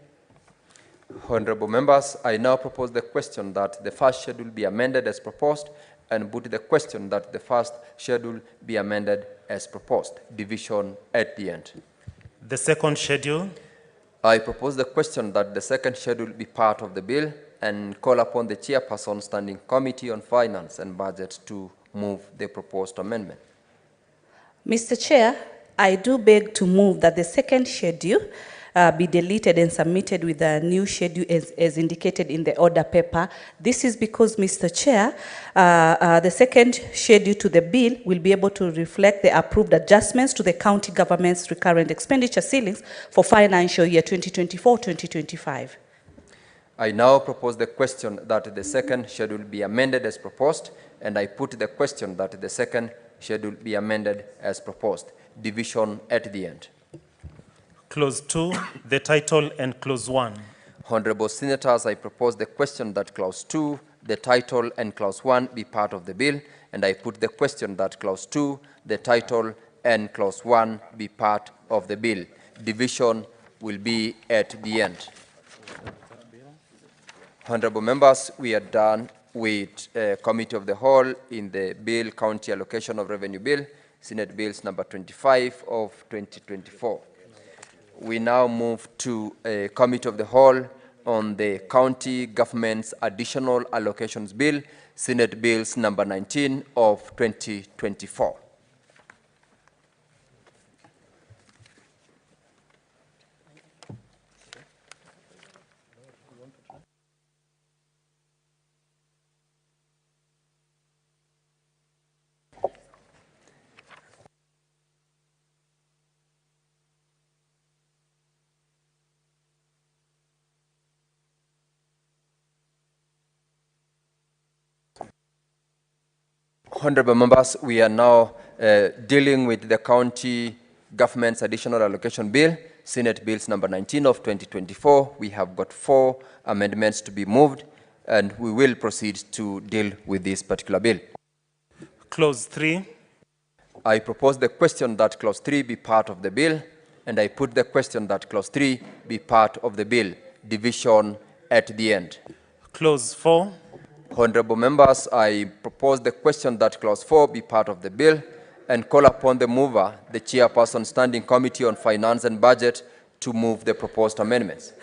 Honorable members, I now propose the question that the first schedule be amended as proposed and put the question that the first schedule be amended as proposed. Division at the end. The second schedule. I propose the question that the second schedule be part of the bill and call upon the chairperson standing committee on finance and budget to move the proposed amendment. Mr. Chair, I do beg to move that the second schedule be deleted and submitted with a new schedule as indicated in the order paper. This is because, Mr. Chair, the second schedule to the bill will be able to reflect the approved adjustments to the county government's recurrent expenditure ceilings for financial year 2024-2025. I now propose the question that the second schedule be amended as proposed, and I put the question that the second schedule be amended as proposed. Division at the end. Clause 2, the title and clause 1. Honorable Senators, I propose the question that clause 2, the title and clause 1 be part of the bill, and I put the question that clause 2, the title and clause 1 be part of the bill. Division will be at the end. Honorable members, we are done with Committee of the Whole in the bill, County Allocation of Revenue Bill, Senate Bills number 25 of 2024. We now move to a Committee of the Whole on the County Government's Additional Allocations Bill, Senate Bills number 19 of 2024. Honorable members, we are now dealing with the County Government's Additional Allocation Bill, Senate Bills number 19 of 2024. We have got 4 amendments to be moved, and we will proceed to deal with this particular bill. Clause 3. I propose the question that clause 3 be part of the bill, and I put the question that clause 3 be part of the bill. Division at the end. Clause 4. Honorable members, I propose the question that clause 4 be part of the bill and call upon the mover, the chairperson standing committee on finance and budget, to move the proposed amendments.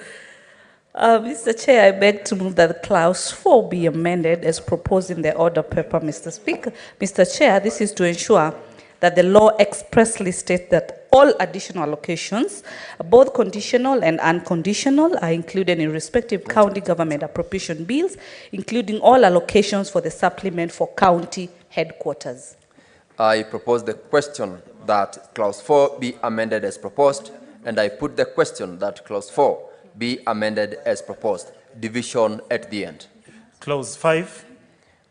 Mr. Chair, I beg to move that clause 4 be amended as proposed in the order paper, Mr. Speaker. Mr. Chair, this is to ensure that the law expressly states that all additional allocations, both conditional and unconditional, are included in respective county government appropriation bills, including all allocations for the supplement for county headquarters. I propose the question that clause 4 be amended as proposed, and I put the question that clause 4 be amended as proposed. Division at the end. Clause 5.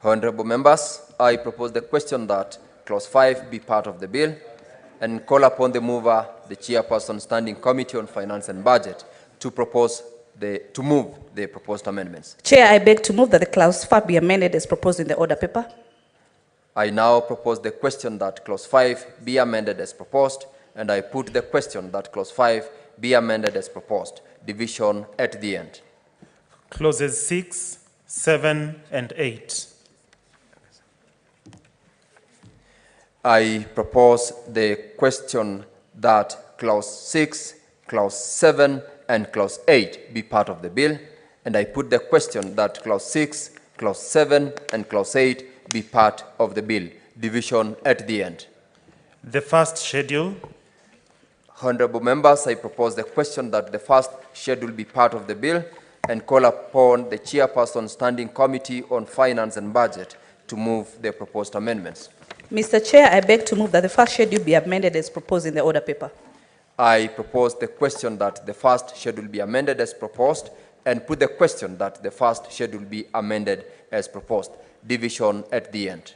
Honorable members, I propose the question that clause 5 be part of the bill and call upon the mover, the chairperson standing committee on finance and budget, to move the proposed amendments. Chair, I beg to move that the clause 5 be amended as proposed in the order paper. I now propose the question that clause 5 be amended as proposed, and I put the question that clause 5 be amended as proposed. Division at the end. Clauses 6, 7, and 8. I propose the question that clause 6, clause 7, and clause 8 be part of the bill, and I put the question that clause 6, clause 7, and clause 8 be part of the bill. Division at the end. The first schedule. Honorable members, I propose the question that the first schedule be part of the bill and call upon the chairperson standing committee on finance and budget to move the proposed amendments. Mr. Chair, I beg to move that the first schedule be amended as proposed in the order paper. I propose the question that the first schedule be amended as proposed and put the question that the first schedule be amended as proposed. Division at the end.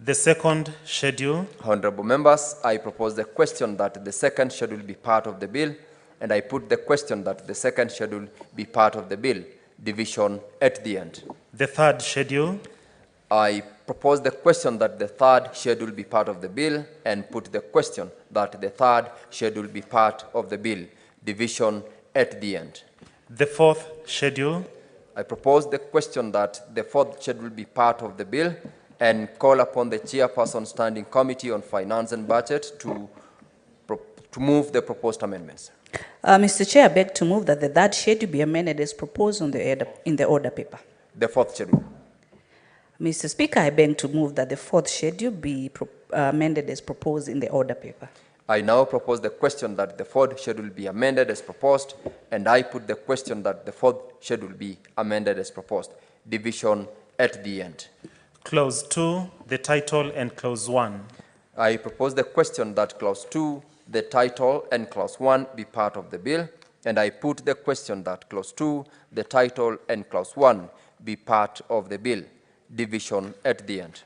The second schedule. Honorable members, I propose the question that the second schedule be part of the bill, and I put the question that the second schedule be part of the bill. Division at the end. The third schedule. I propose the question that the third schedule be part of the bill and put the question that the third schedule be part of the bill. Division at the end. The fourth schedule. I propose the question that the fourth schedule be part of the bill and call upon the chairperson standing committee on finance and budget to move the proposed amendments. Mr. Chair, I beg to move that the third schedule be amended as proposed in the order paper. The fourth schedule. Mr. Speaker, I beg to move that the fourth schedule be amended as proposed in the order paper. I now propose the question that the fourth schedule be amended as proposed, and I put the question that the fourth schedule be amended as proposed. Division at the end. Clause 2, the title, and Clause 1. I propose the question that Clause 2, the title, and Clause 1 be part of the bill, and I put the question that Clause 2, the title, and Clause 1 be part of the bill. Division at the end.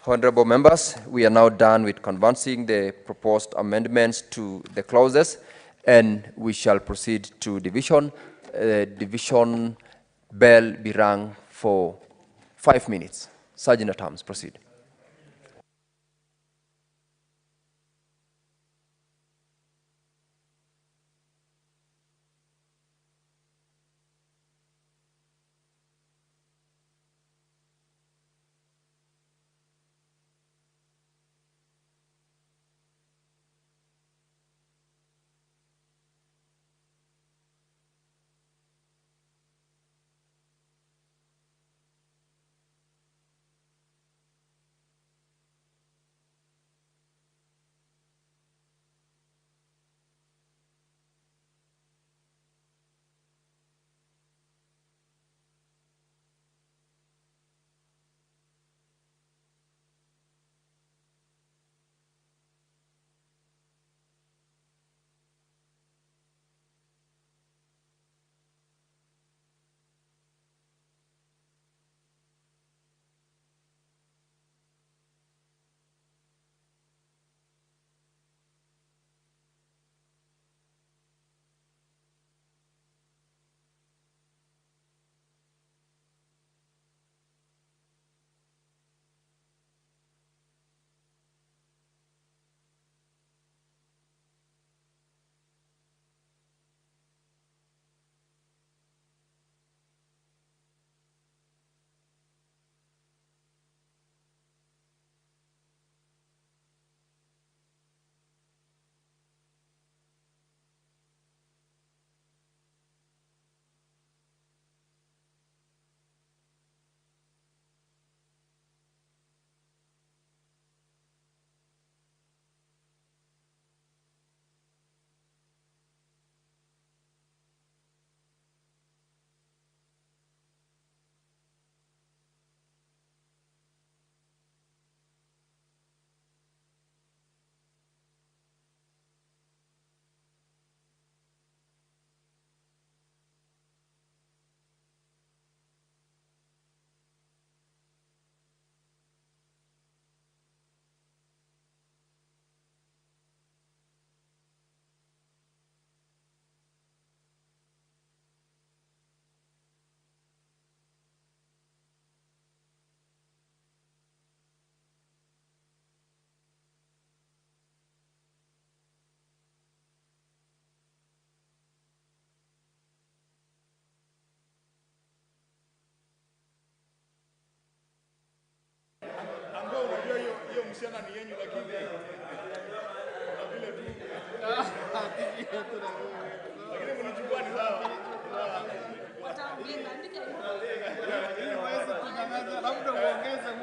Honorable members, we are now done with canvassing the proposed amendments to the clauses, and we shall proceed to division. Division bell be rung for 5 minutes. Sergeant at Arms, proceed.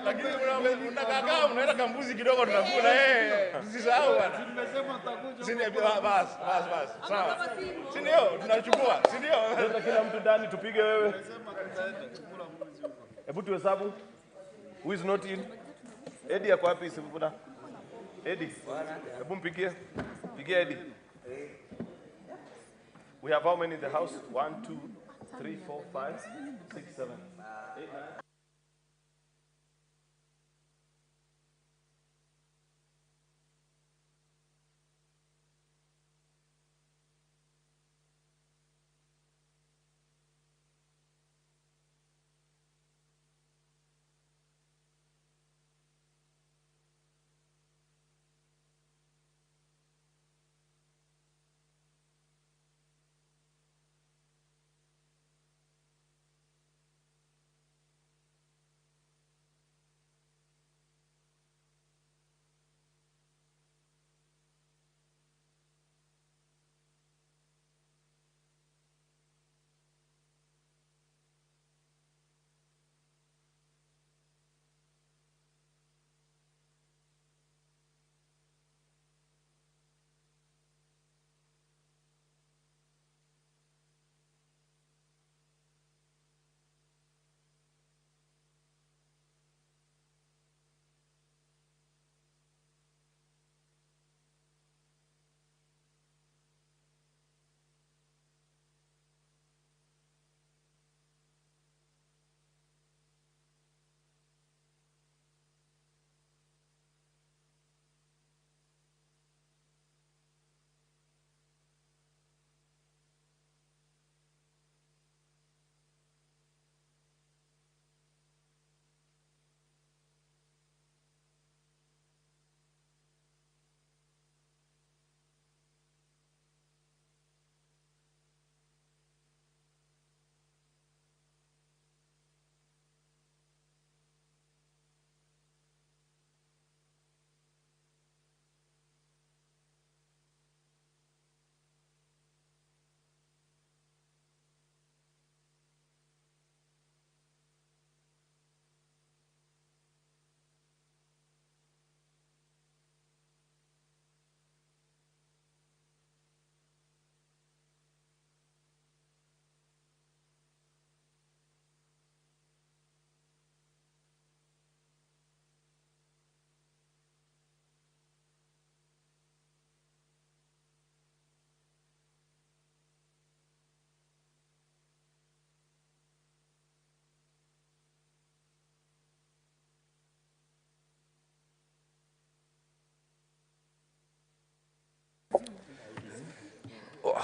Lakini Unakakaa unaenda kambuzi kidogo tunakula tusisahau bwana. Si ndio? Bas. Sawa. Si ndio? Tunachukua, si ndio? Leta kila mtu ndani tupige wewe. Hebu tuhesabu. Who is not in? Eddie yako wapi Sifuna? Eddie. Hebu mpigie. Pigia Eddie. We have how many in the house? 1, 2, 3, 4, 5, 6, 7, 8, 9.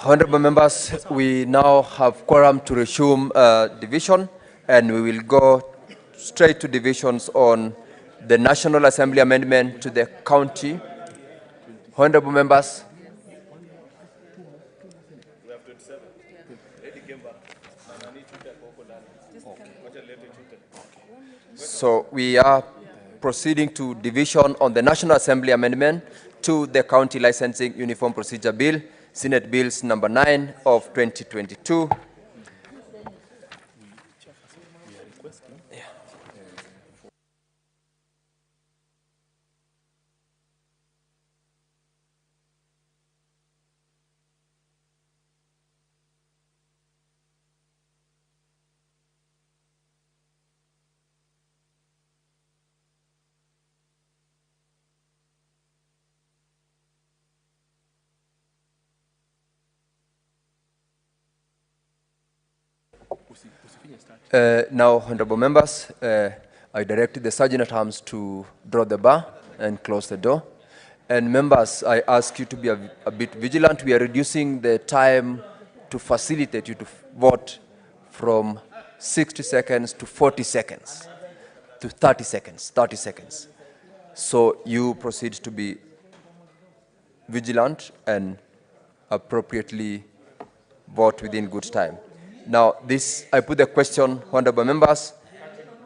Honorable members, we now have quorum to resume division, and we will go straight to divisions on the National Assembly amendment to the county. Honorable members. So we are proceeding to division on the National Assembly amendment to the County Licensing Uniform Procedure Bill, Senate Bills number 9 of 2022. Now, honorable members, I direct the Sergeant-at-Arms to draw the bar and close the door. And members, I ask you to be a bit vigilant. We are reducing the time to facilitate you to vote from 60 seconds to 40 seconds to 30 seconds. So you proceed to be vigilant and appropriately vote within good time. Now, I put the question, honorable members.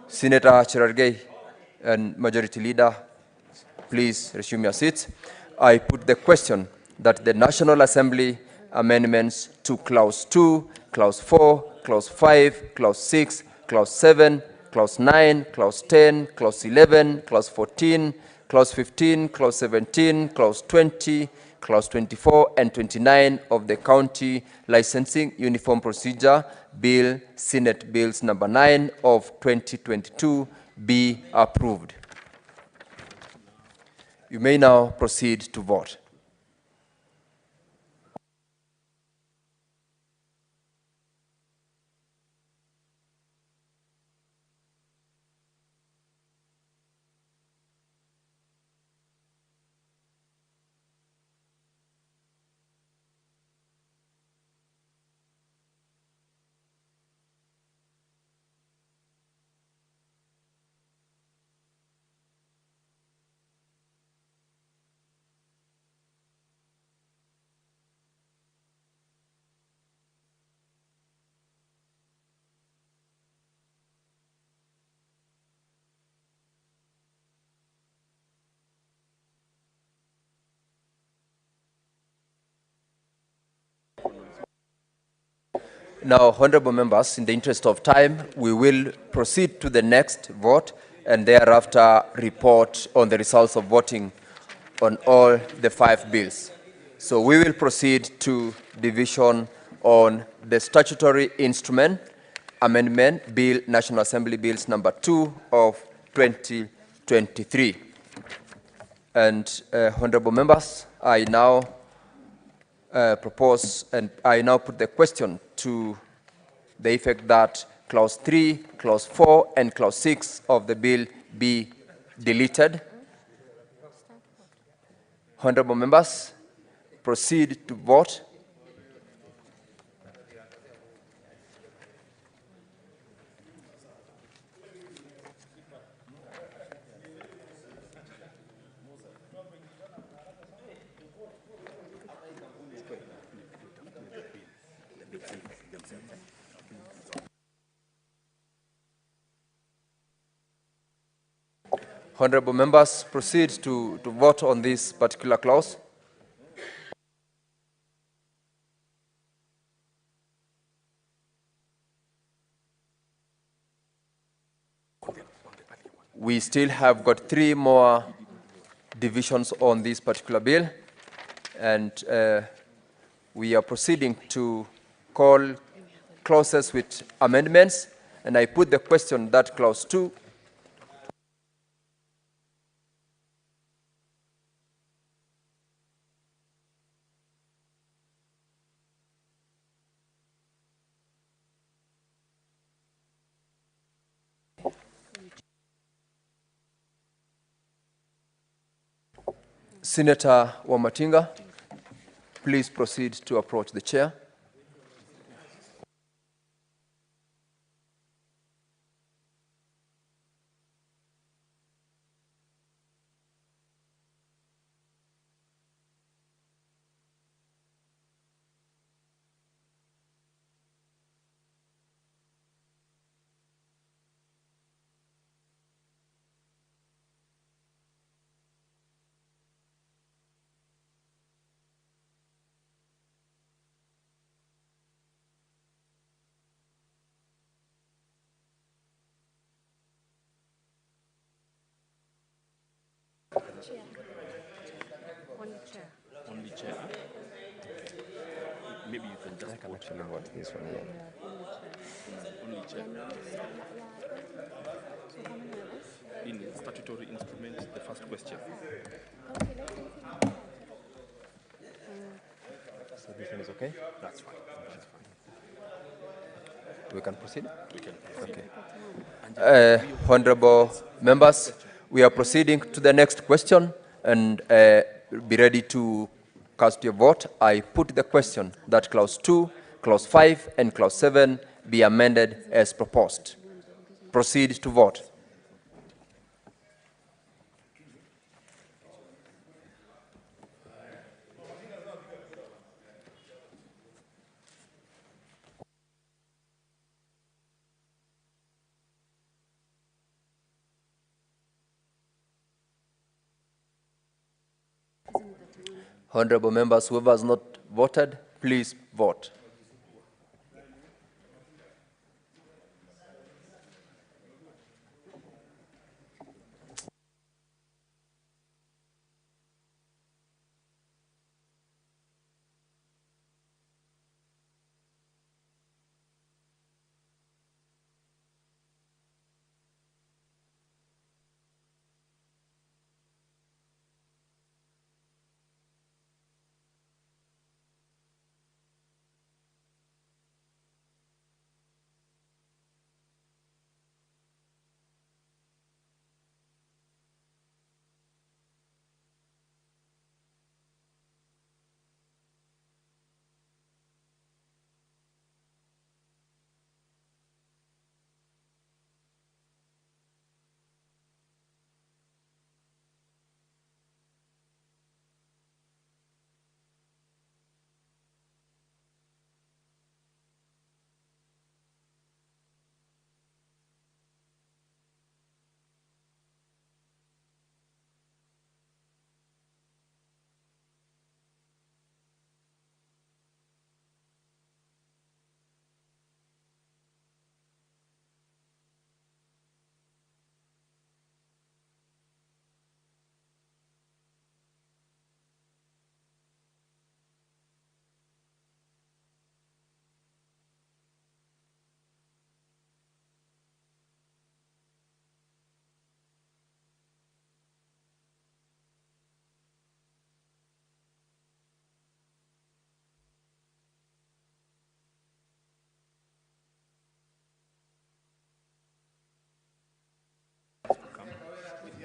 Senator Cherargei and Majority Leader, please resume your seats. I put the question that the National Assembly amendments to Clause 2, Clause 4, Clause 5, Clause 6, Clause 7, Clause 9, Clause 10, Clause 11, Clause 14, Clause 15, Clause 17, Clause 20, Clause 24, and 29 of the County Licensing Uniform Procedure Bill, Senate Bills number 9 of 2022 be approved. You may now proceed to vote. Now, honorable members, in the interest of time, we will proceed to the next vote and thereafter report on the results of voting on all the 5 bills. So we will proceed to division on the statutory instrument amendment bill, National Assembly Bills number 2 of 2023. And honorable members, I now propose and I now put the question to the effect that Clause 3, Clause 4, and Clause 6 of the bill be deleted. Honorable members, proceed to vote. Honorable members, proceed to vote on this particular clause. We still have got 3 more divisions on this particular bill, and we are proceeding to call clauses with amendments, and I put the question that Clause 2 Senator Wamatinga, please proceed to approach the chair. Only chair. Maybe you can just vote. Actually vote this one, yeah. Only chair. In statutory instruments, the first question. So this one is okay? That's fine. That's fine. We can proceed? We can proceed. Okay. Honorable members, we are proceeding to the next question, and be ready to cast your vote. I put the question that Clause 2, Clause 5, and Clause 7 be amended as proposed. Proceed to vote. Honorable members, whoever has not voted, please vote.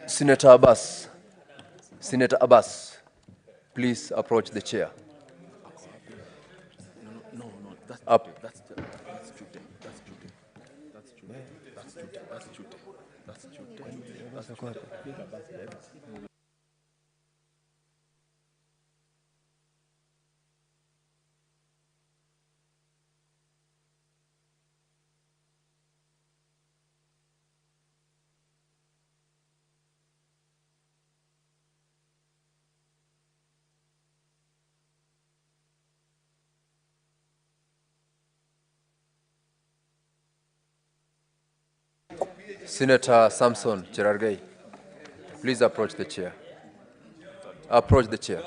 Senator Abbas. Senator Abbas, please approach the chair. No, that's Up. Jute. That's Jute. That's Jute. That's Jute. That's Jute. That's Jute. That's Jute. That's Jute. That's Jute. Senator Samson Cherargei, please approach the chair. Approach the chair.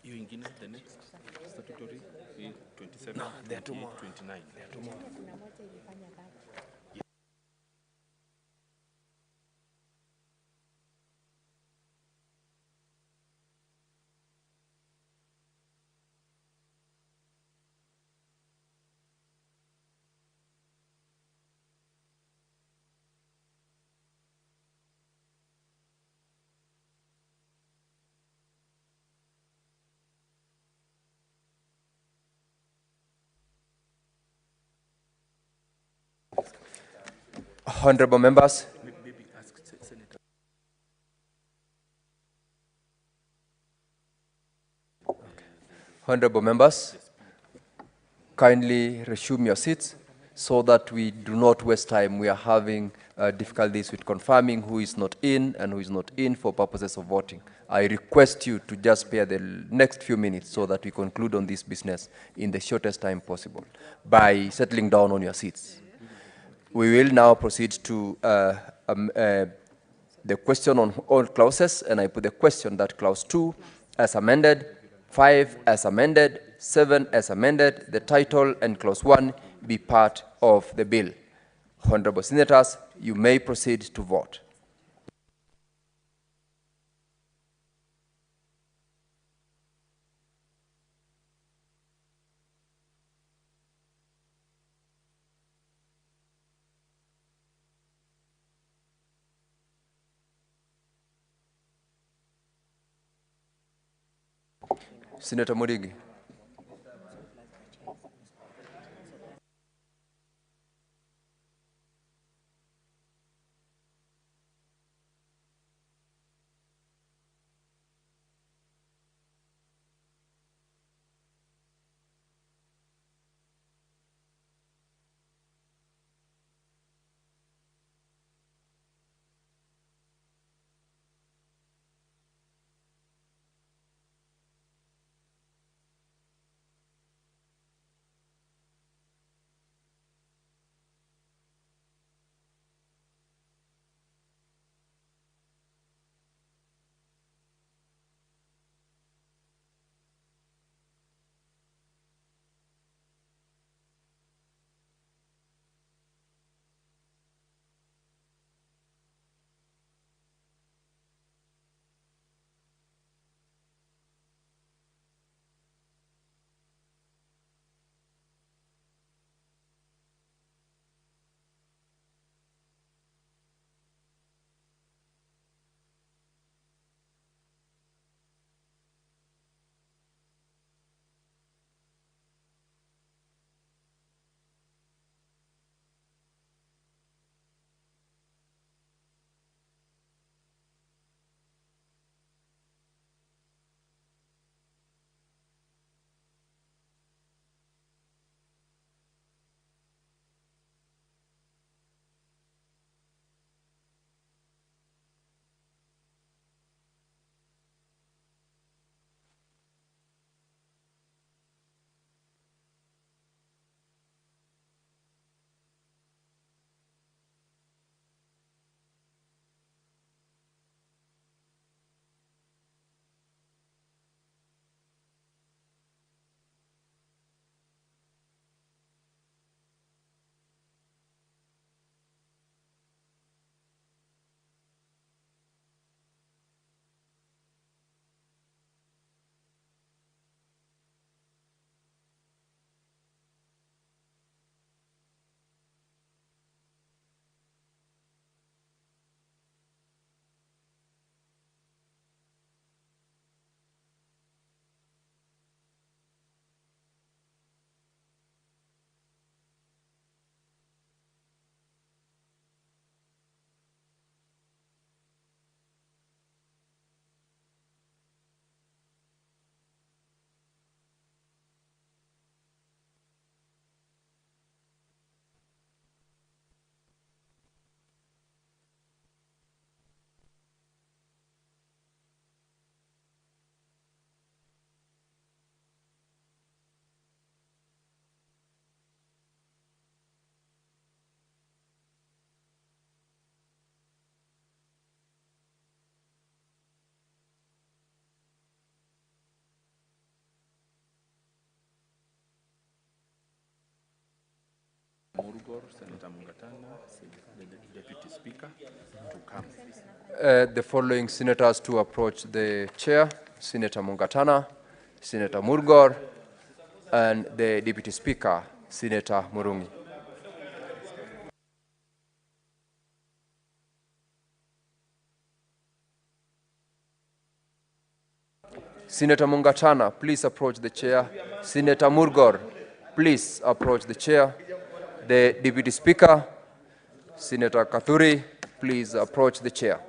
You ingine, the next statutory, 27, No, there are two 28, more. 29. There are two more. Honorable members, Maybe ask Senator. honorable members, kindly resume your seats so that we do not waste time. We are having difficulties with confirming who is not in and who is not in for purposes of voting. I request you to just spare the next few minutes so that we conclude on this business in the shortest time possible by settling down on your seats. We will now proceed to the question on all clauses, and I put the question that clause 2 as amended, 5 as amended, 7 as amended, the title and clause 1 be part of the bill. Honorable senators, you may proceed to vote. Senator Murigi. Murgor, Senator Mungatana, the Deputy Speaker, to come. The following senators to approach the chair: Senator Mungatana, Senator Murgor, and the Deputy Speaker, Senator Murungi. Senator Mungatana, please approach the chair. Senator Murgor, please approach the chair. The Deputy Speaker, Senator Kathuri, please approach the chair.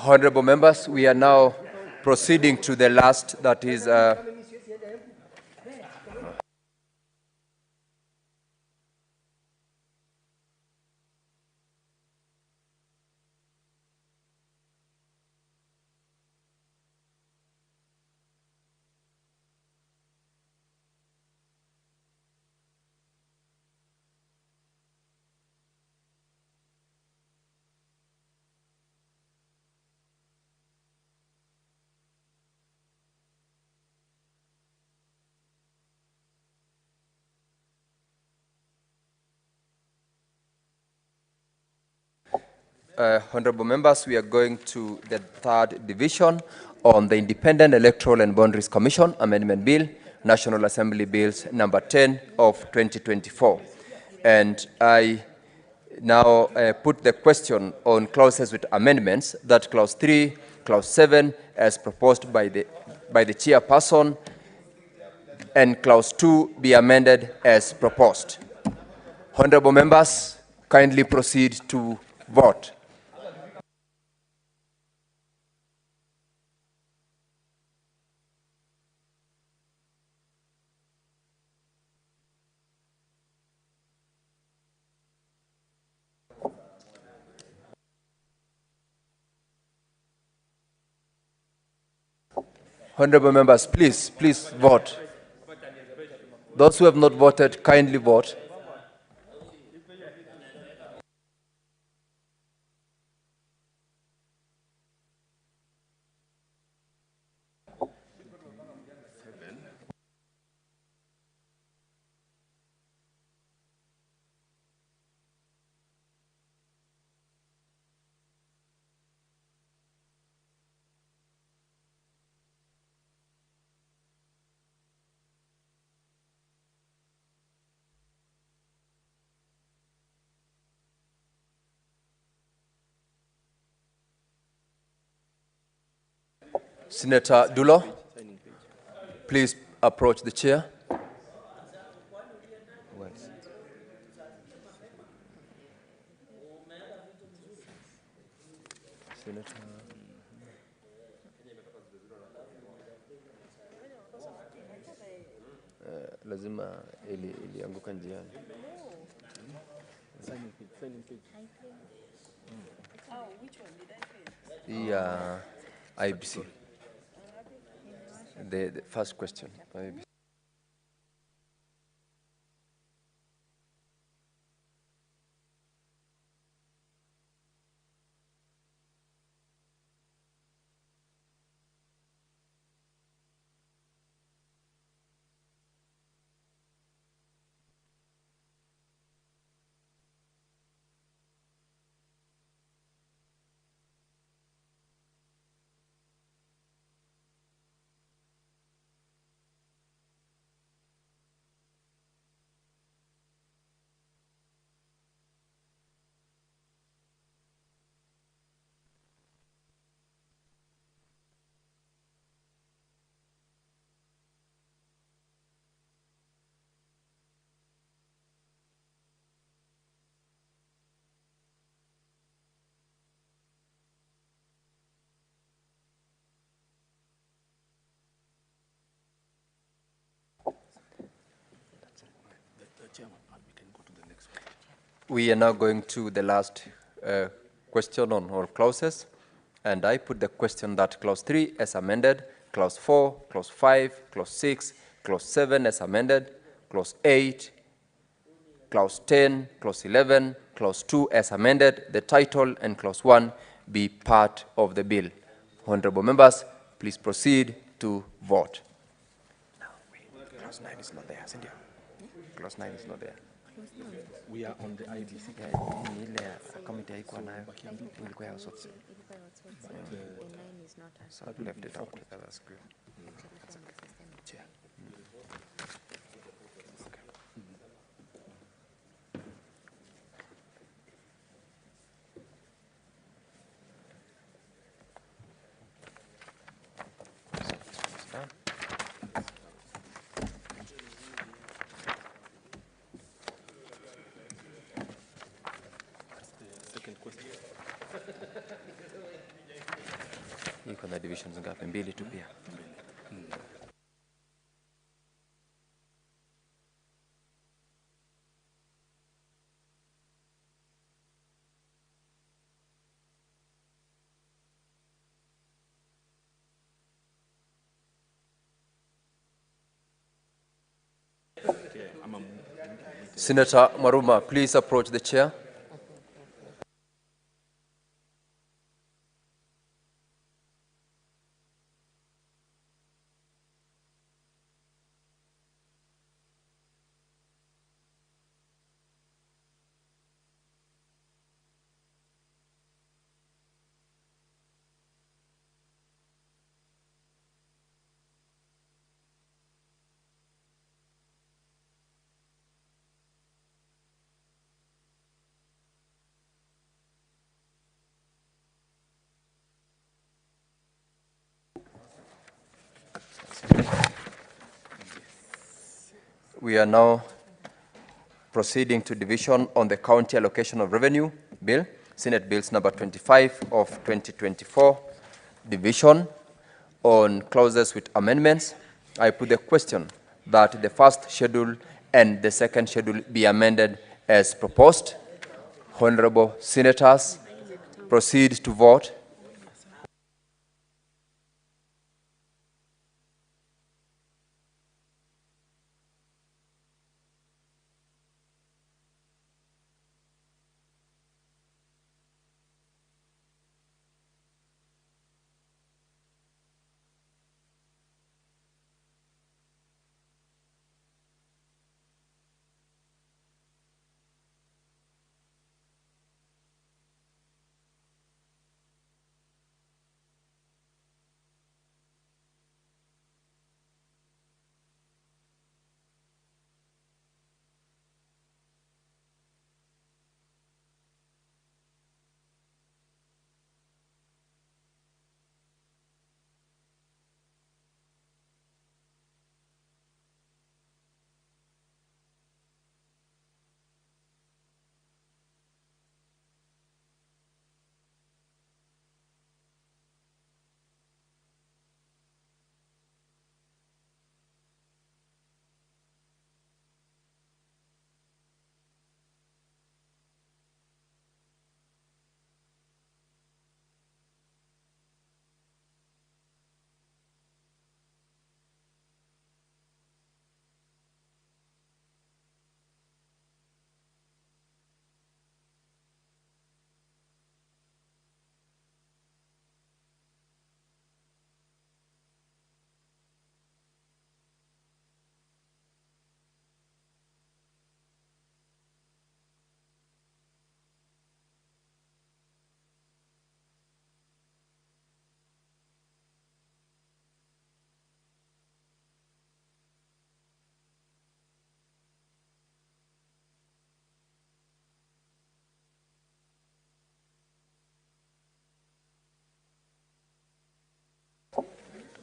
Honorable members, we are now proceeding to the last, that is honorable members, we are going to the third division on the Independent Electoral and Boundaries Commission Amendment Bill, National Assembly Bills number 10 of 2024. And I now put the question on clauses with amendments, that clause 3, clause 7, as proposed by the chairperson, and clause 2 be amended as proposed. Honorable members, kindly proceed to vote. Honorable members, please vote. Those who have not voted, kindly vote. Senator Dulo, please approach the chair. Senator. Lazima ilianguka njiani. Yeah, IBC. The first question. IBC. We are now going to the last question on all clauses. And I put the question that clause 3 as amended, clause 4, clause 5, clause 6, clause 7 as amended, clause 8, clause 10, clause 11, clause 2 as amended, the title and clause 1 be part of the bill. Honorable members, please proceed to vote. Clause 9 is not there, isn't it? Clause 9 is not there. We are on the IDC. Committee haikuwa nayo. Ilikuwa ya sote. So I've left it out. That's good. Chair. Iko na divisions ngapi? Mbili tu pia. Senator Maruma, please approach the chair. We are now proceeding to division on the County Allocation of Revenue Bill, Senate Bills number 25 of 2024. Division on clauses with amendments. I put the question that the first schedule and the second schedule be amended as proposed. Honorable Senators, proceed to vote.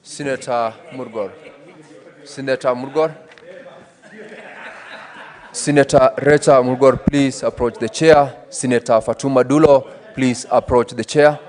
Senator Murgor. Senator Murgor. Senator Reta Murgor, please approach the chair. Senator Fatuma Dulo, please approach the chair.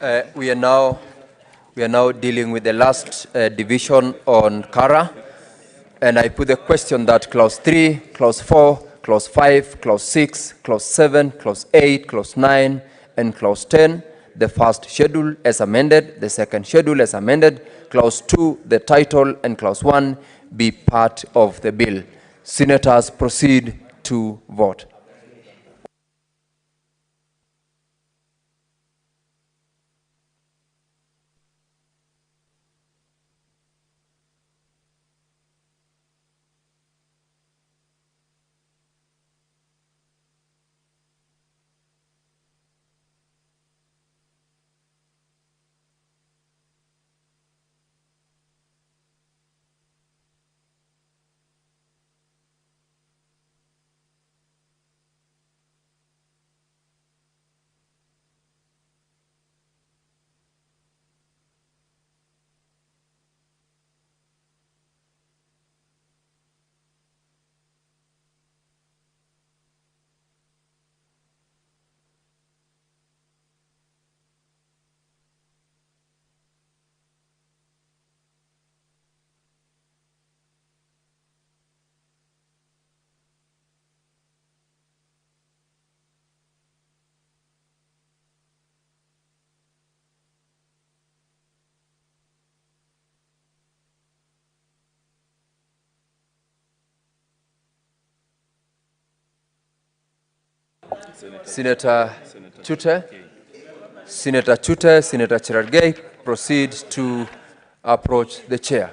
We are now dealing with the last division on Kara, and I put the question that clause 3, clause 4, clause 5, clause 6, clause 7, clause 8, clause 9, and clause 10, the first schedule as amended, the second schedule as amended, clause 2, the title, and clause 1 be part of the bill. Senators, proceed to vote. Senator Chute, Senator Chute, Senator Cherargei, proceed to approach the chair.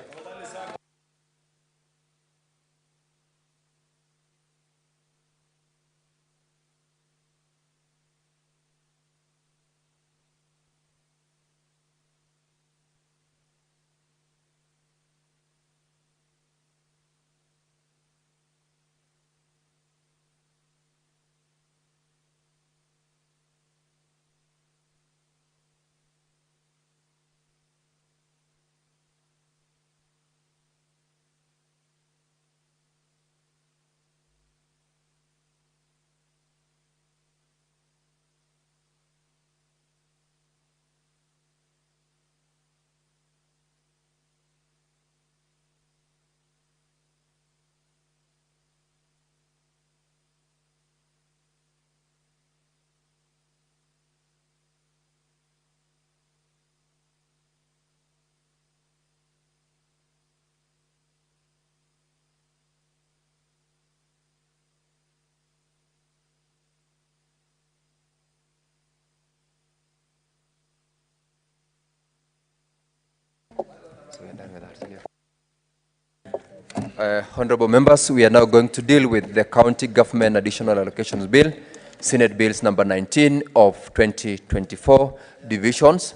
Honorable members, we are now going to deal with the County Government Additional Allocations Bill, Senate Bills number 19 of 2024, divisions,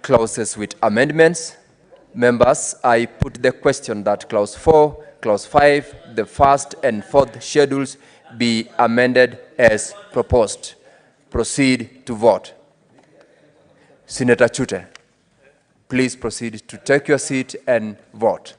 clauses with amendments. Members, I put the question that clause 4, clause 5, the first and fourth schedules be amended as proposed. Proceed to vote. Senator Chute, please proceed to take your seat and vote.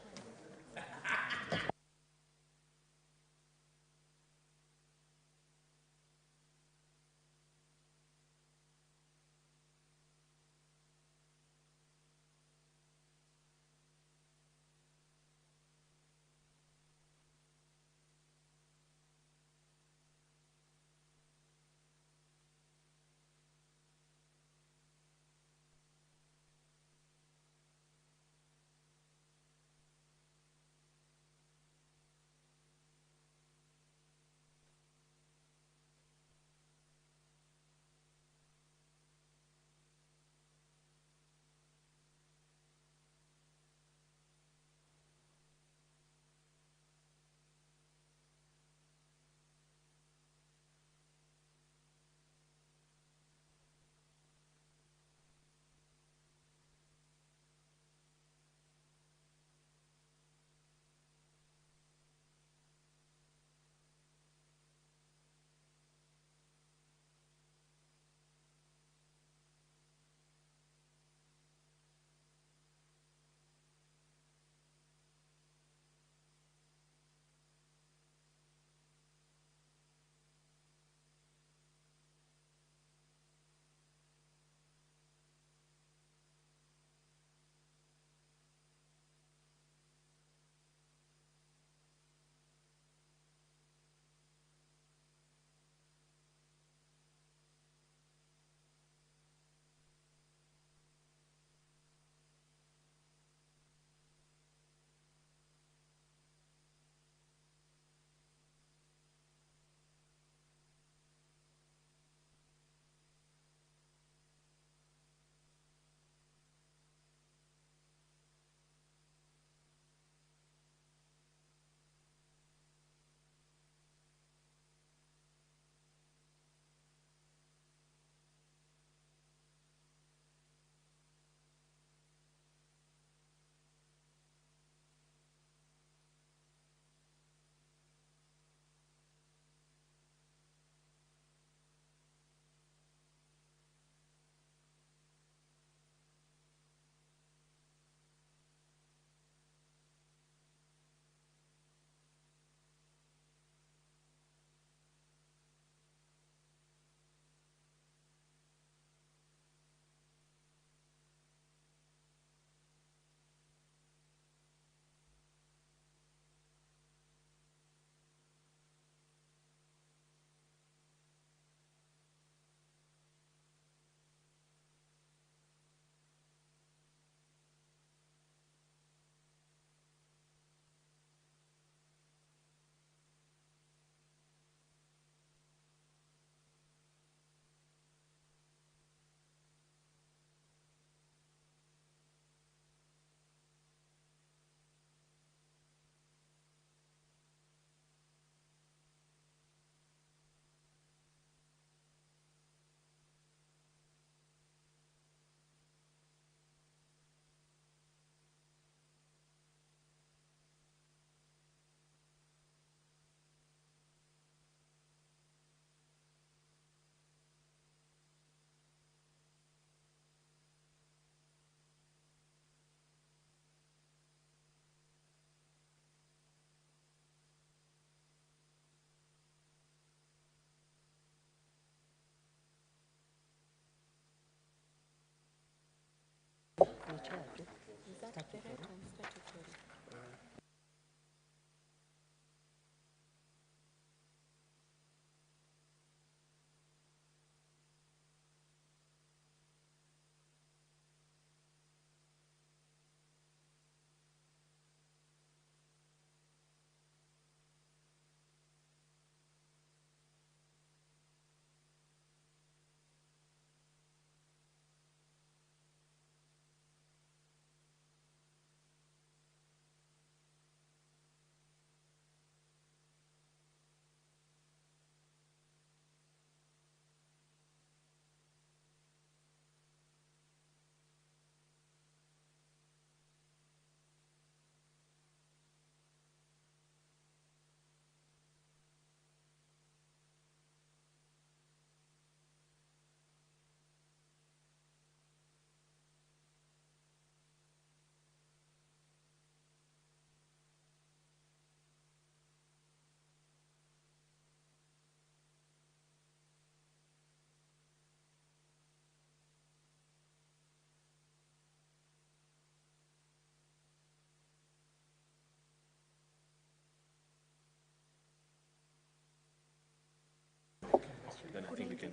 Then I think we can.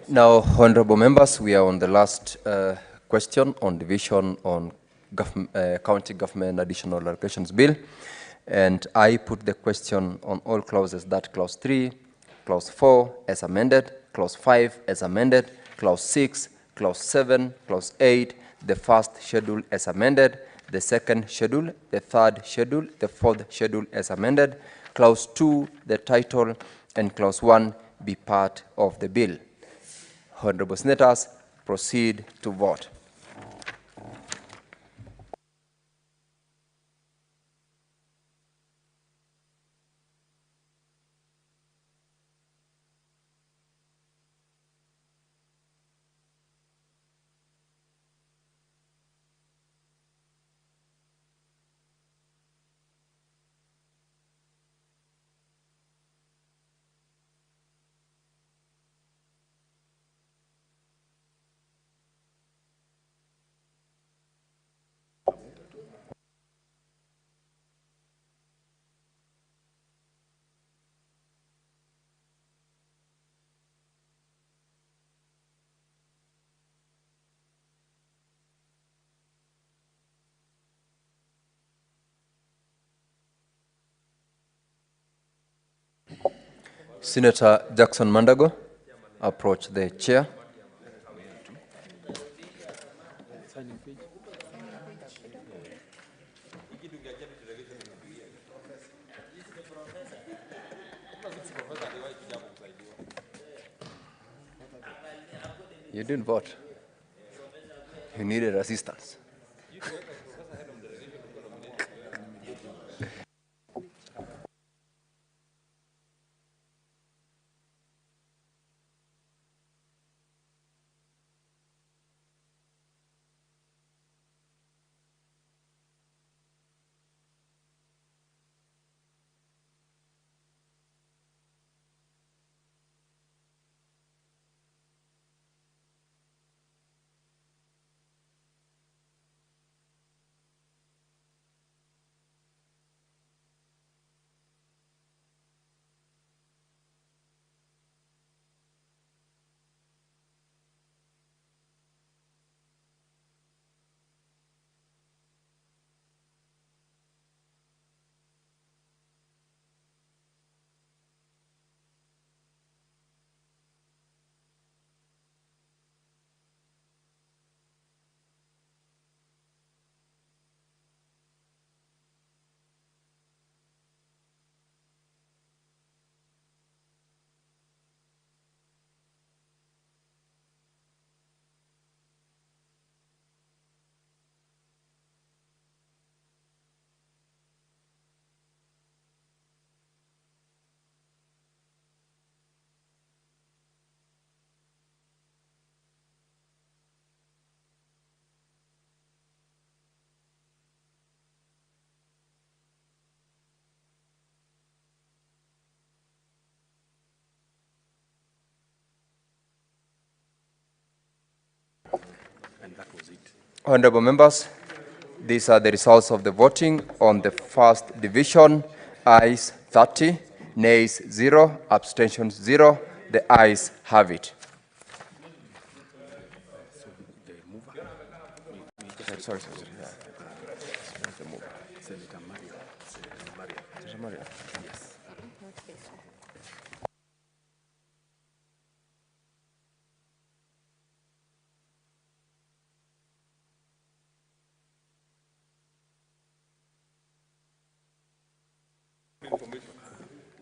Now, honorable members, we are on the last question on division on county government additional allocations bill. And I put the question on all clauses, that clause 3, clause 4 as amended, clause 5 as amended, clause 6, clause 7, clause 8, the first schedule as amended, the second schedule, the third schedule, the fourth schedule as amended, clause 2, the title, and clause 1 be part of the bill. Honorable Senators, proceed to vote. Senator Jackson Mandago, approach the chair. You didn't vote. You needed assistance. Honorable members, these are the results of the voting on the first division. Ayes 30, nays 0, abstentions 0. The ayes have it. Sorry.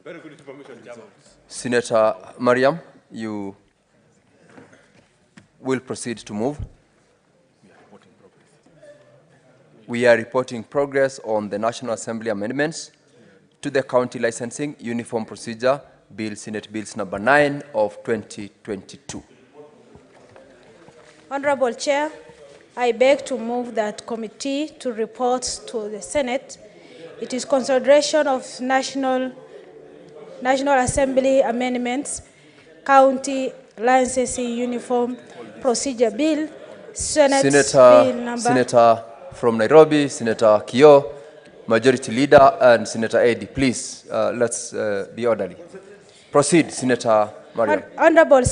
Very good information, Chairman. Senator Mariam, you will proceed to move. We are reporting progress on the National Assembly amendments to the County Licensing Uniform Procedure Bill, Senate Bills number 9 of 2022. Honorable Chair, I beg to move that committee to report to the Senate. It is consideration of National Assembly amendments, County Licensing Uniform Procedure Bill, Senate Bill number... Senator from Nairobi, Senator Kio, Majority Leader, and Senator Eddy. Please, let's be orderly. Proceed, Senator Mariam. Honorable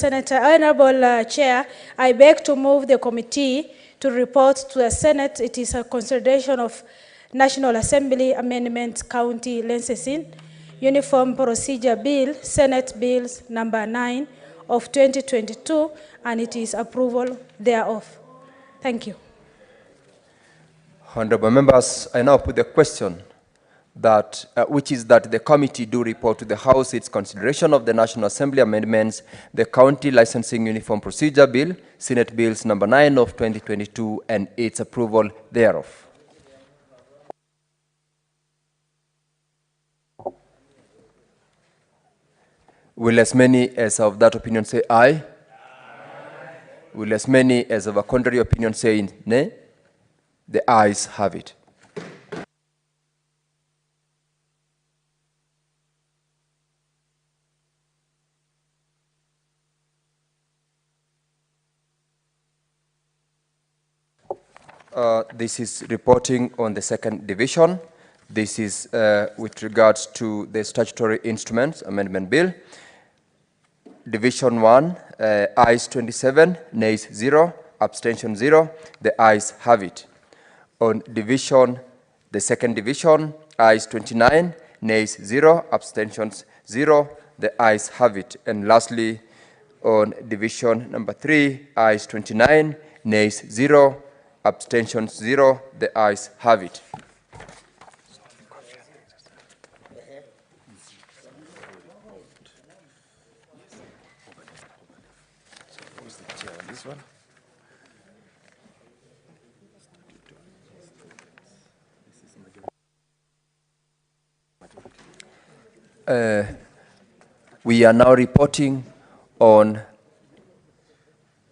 Chair, I beg to move the committee to report to the Senate. It is a consideration of National Assembly Amendment County Licensing Uniform Procedure Bill, Senate Bills number 9 of 2022, and it is approval thereof. Thank you. Honorable members, I now put the question that, which is that the committee do report to the House its consideration of the National Assembly amendments, the County Licensing Uniform Procedure Bill, Senate Bills number 9 of 2022, and its approval thereof. Will as many as of that opinion say aye? Aye. Will as many as of a contrary opinion say nay? The ayes have it. This is reporting on the second division. This is with regards to the statutory instruments amendment bill. Division 1, ayes 27, nays 0, abstention 0. The ayes have it. On division, the second division, ayes 29, nays 0, abstentions 0. The ayes have it. And lastly, on division number 3, ayes 29, nays 0, abstentions 0. The ayes have it. We are now reporting on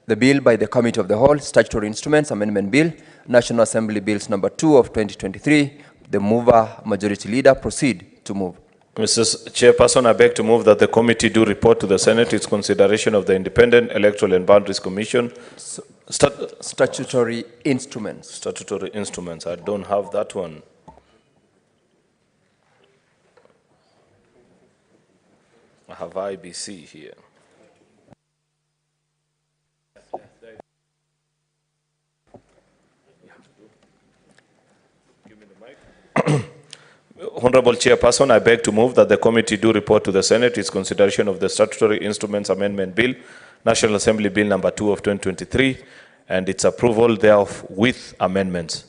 the bill by the Committee of the Whole, Statutory Instruments Amendment Bill, National Assembly Bills number 2 of 2023. The mover, Majority Leader, proceed to move. Mrs. Chairperson, I beg to move that the committee do report to the Senate its consideration of the Independent Electoral and Boundaries Commission. Statutory instruments. Statutory instruments. I don't have that one. I have IBC here. Honorable Chairperson, I beg to move that the committee do report to the Senate its consideration of the Statutory Instruments Amendment Bill, National Assembly Bill number 2 of 2023, and its approval thereof with amendments.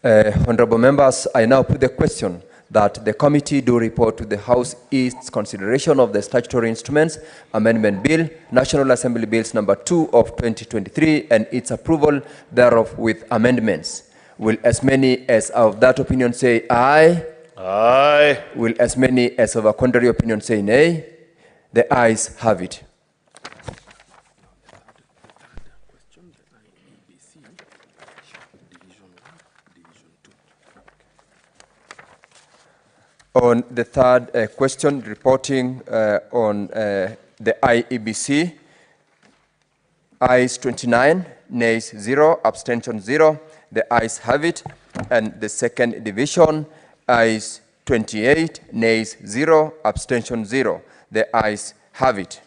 Honorable members, I now put the question that the committee do report to the House its consideration of the Statutory Instruments Amendment Bill, National Assembly Bills number 2 of 2023, and its approval thereof with amendments. Will as many as of that opinion say aye? Aye. Will as many as of a contrary opinion say nay? The ayes have it. On the third question, reporting on the IEBC, ayes 29, nays 0, abstention 0. The ayes have it. And the second division, ayes 28, nays 0, abstention 0. The ayes have it.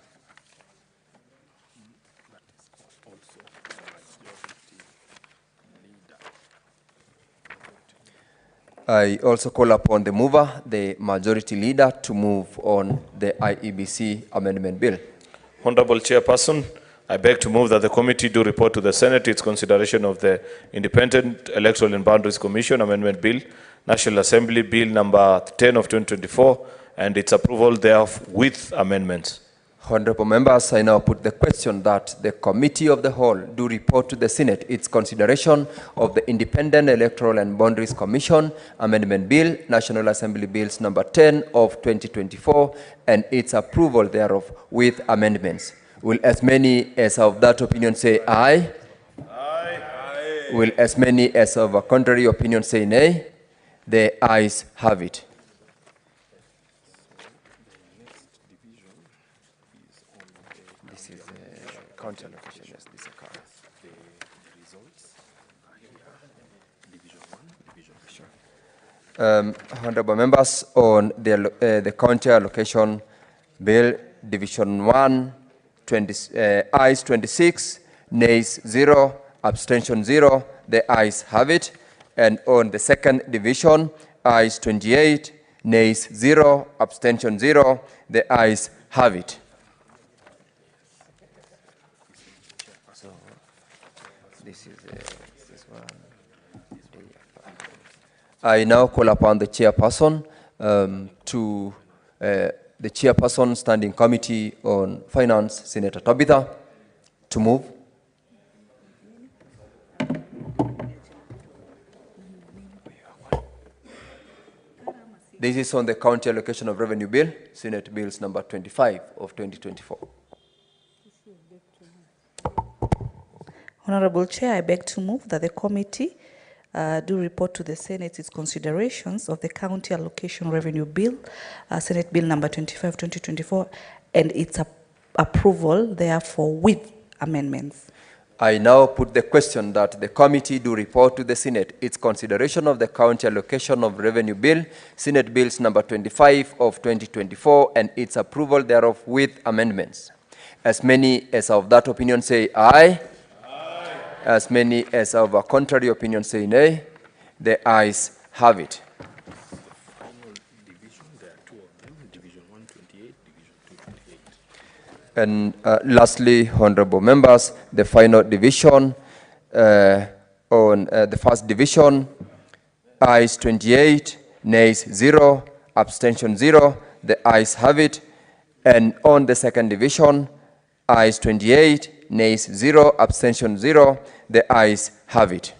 I also call upon the mover, the majority leader, to move on the IEBC amendment bill. Honorable Chairperson, I beg to move that the committee do report to the Senate its consideration of the Independent Electoral and Boundaries Commission Amendment Bill, National Assembly Bill number 10 of 2024, and its approval thereof with amendments. Honorable members, I now put the question that the Committee of the Whole do report to the Senate its consideration of the Independent Electoral and Boundaries Commission Amendment Bill, National Assembly Bills number 10 of 2024, and its approval thereof with amendments. Will as many as of that opinion say aye? Aye. Will as many as of a contrary opinion say nay? The ayes have it. County allocation, yes, this occurs. The results are here. Division 1, Division 2. Sure. Honorable members, on the county allocation bill, Division 1, ayes 26, nays 0, abstention 0. The ayes have it. And on the second division, ayes 28, nays 0, abstention 0. The ayes have it. This is this one. I now call upon the chairperson the chairperson standing committee on finance, Senator Tabitha, to move. This is on the county allocation of revenue bill, Senate bills number 25 of 2024. Honorable Chair, I beg to move that the committee do report to the Senate its considerations of the County Allocation Revenue Bill, Senate Bill number 25, 2024, and its approval, therefore, with amendments. I now put the question that the committee do report to the Senate its consideration of the County Allocation of Revenue Bill, Senate Bills number 25 of 2024, and its approval thereof with amendments. As many as of that opinion say aye. As many as of a contrary opinion say nay. The ayes have it. And lastly, honorable members, the final division on the first division, ayes 28, nays 0, abstention 0. The ayes have it. And on the second division, ayes 28, nays 0, abstention 0. The ayes have it.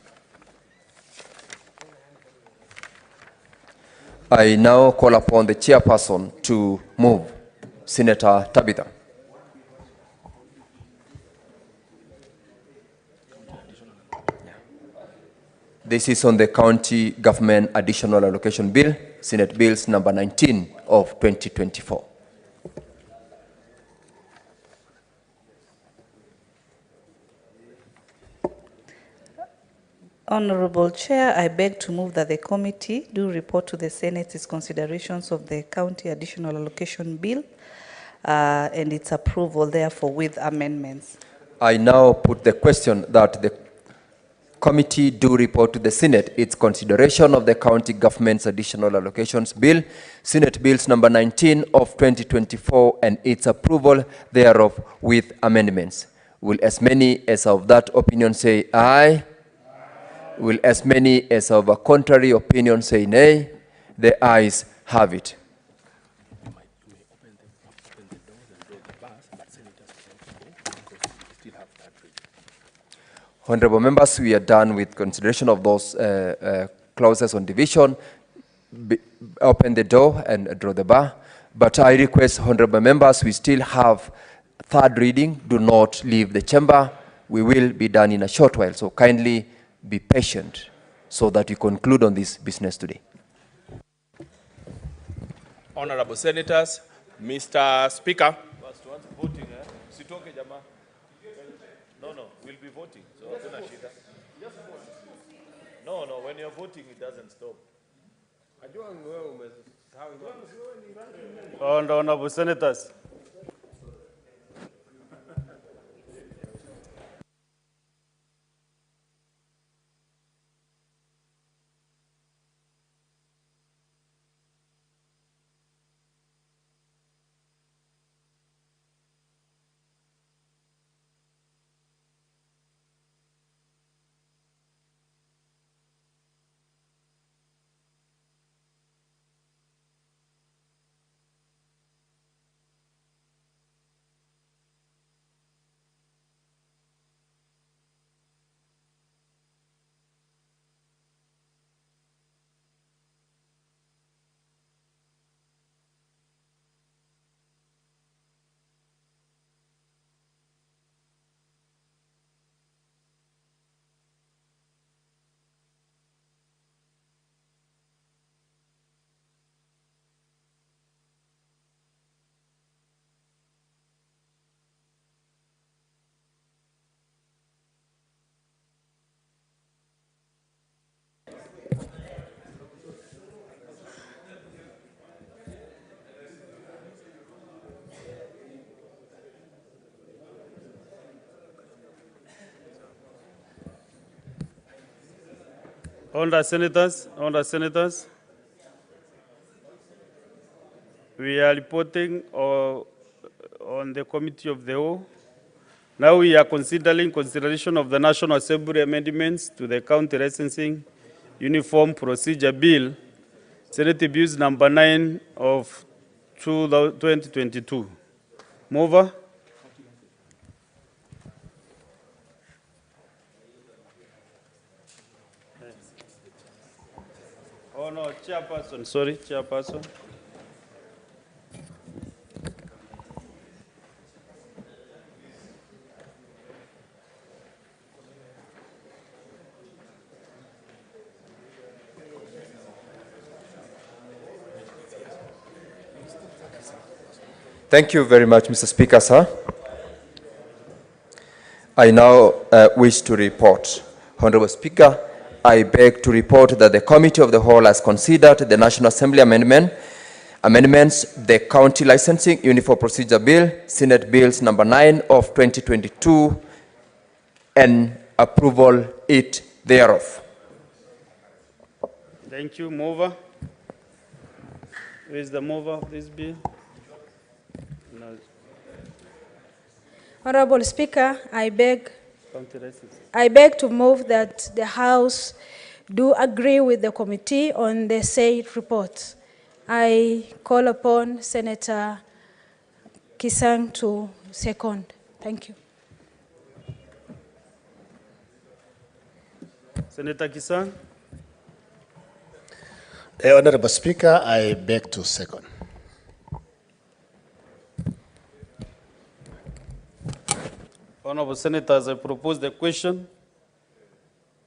I now call upon the chairperson to move. Senator Tabitha. This is on the County Government Additional Allocation Bill, Senate Bills number 19 of 2024. Honorable Chair, I beg to move that the committee do report to the Senate its considerations of the County Additional Allocation Bill and its approval, therefore, with amendments. I now put the question that the committee do report to the Senate its consideration of the County Government's Additional Allocations Bill, Senate Bills number 19 of 2024, and its approval thereof with amendments. Will as many as of that opinion say aye? Will as many as of a contrary opinion say nay? The ayes have it. Honorable members, we are done with consideration of those clauses on division. Open the door and draw the bar. But I request honorable members, we still have third reading. Do not leave the chamber. We will be done in a short while, so kindly be patient so that we conclude on this business today. Honorable Senators, Mr. Speaker. Voting, No, we'll be voting. So No, no, when you're voting, it doesn't stop. Honorable Senators. Honorable Senators, we are reporting on the Committee of the Whole. Now we are considering consideration of the National Assembly amendments to the County Licensing Uniform Procedure Bill, Senate Bills number 9 of 2022. Mover. Oh no, Chairperson, sorry, Chairperson. Thank you very much, Mr. Speaker, sir. I now wish to report. Honorable Speaker, I beg to report that the Committee of the Whole has considered the National Assembly amendments, the County Licensing Uniform Procedure Bill, Senate Bills number 9 of 2022, and approval it thereof. Thank you, mover. Who is the mover of this bill? No. Honorable Speaker, I beg to move that the House do agree with the committee on the said report. I call upon Senator Kisang to second. Thank you. Senator Kisang. Honorable Speaker, I beg to second. Honorable Senators, I propose the question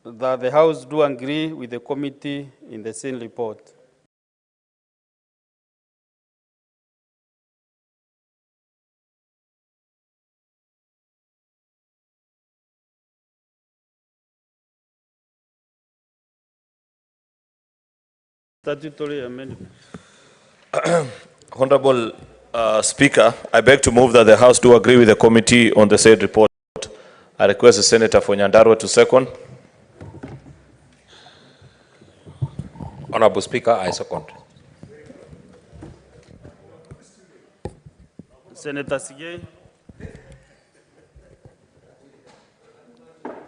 that the House do agree with the committee in the same report. Statutory amendment. Honorable Speaker, I beg to move that the House do agree with the committee on the said report. I request the Senator for Nyandarua to second. Honorable Speaker, I second. Senator Sigei.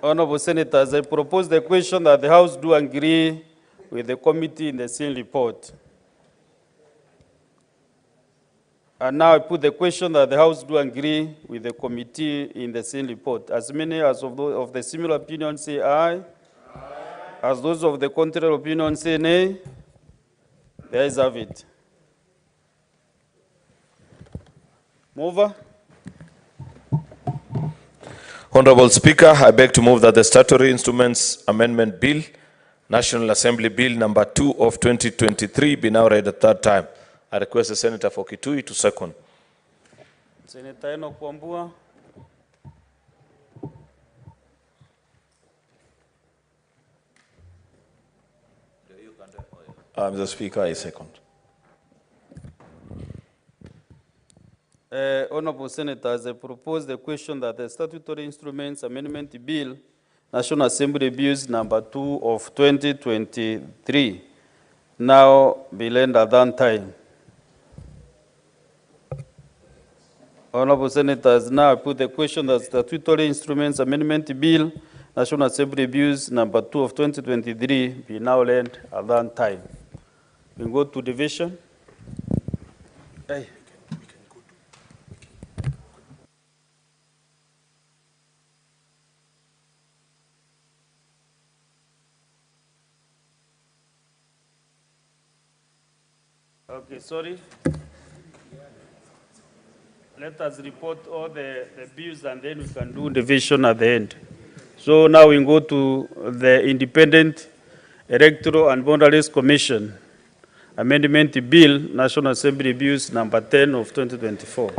Honorable Senators, I propose the question that the House do agree with the committee in the same report. And now I put the question that the House do agree with the committee in the same report. As many as of the similar opinion say aye. Aye. As those of the contrary opinion say nay. The ayes have it. Mover. Honorable Speaker, I beg to move that the Statutory Instruments Amendment Bill, National Assembly Bill number 2 of 2023 be now read a third time. I request the Senator for Kitui to second. Senator Enoch Wambua. Mr. Speaker, I second. Honorable Senators, I propose the question that the Statutory Instruments Amendment Bill, National Assembly Bills number 2 of 2023, now be laid at that time. Honorable Senators, now I put the question that Statutory Instruments Amendment Bill, National Assembly Bills number 2 of 2023, be now laid at that time. We go to division. Hey. Okay, sorry. Let us report all the bills and then we can do division at the end. So now we go to the Independent Electoral and Boundaries Commission Amendment Bill, National Assembly Bills number 10 of 2024.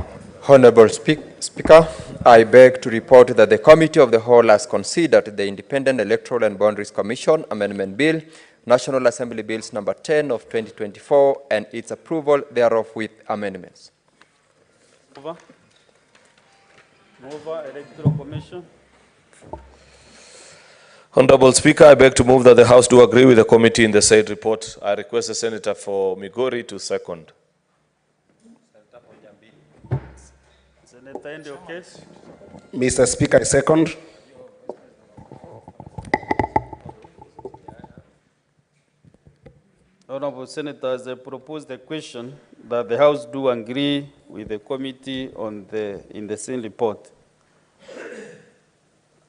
Honorable Speaker, I beg to report that the Committee of the Whole has considered the Independent Electoral and Boundaries Commission Amendment Bill, National Assembly Bills number 10 of 2024, and its approval thereof with amendments. Over. Electoral Commission. Honorable Speaker, I beg to move that the House do agree with the committee in the said report. I request the Senator for Migori to second. Senator, in your case. Mr. Speaker, I second. Honorable Senators, I propose the question that the House do agree with the committee in the same report.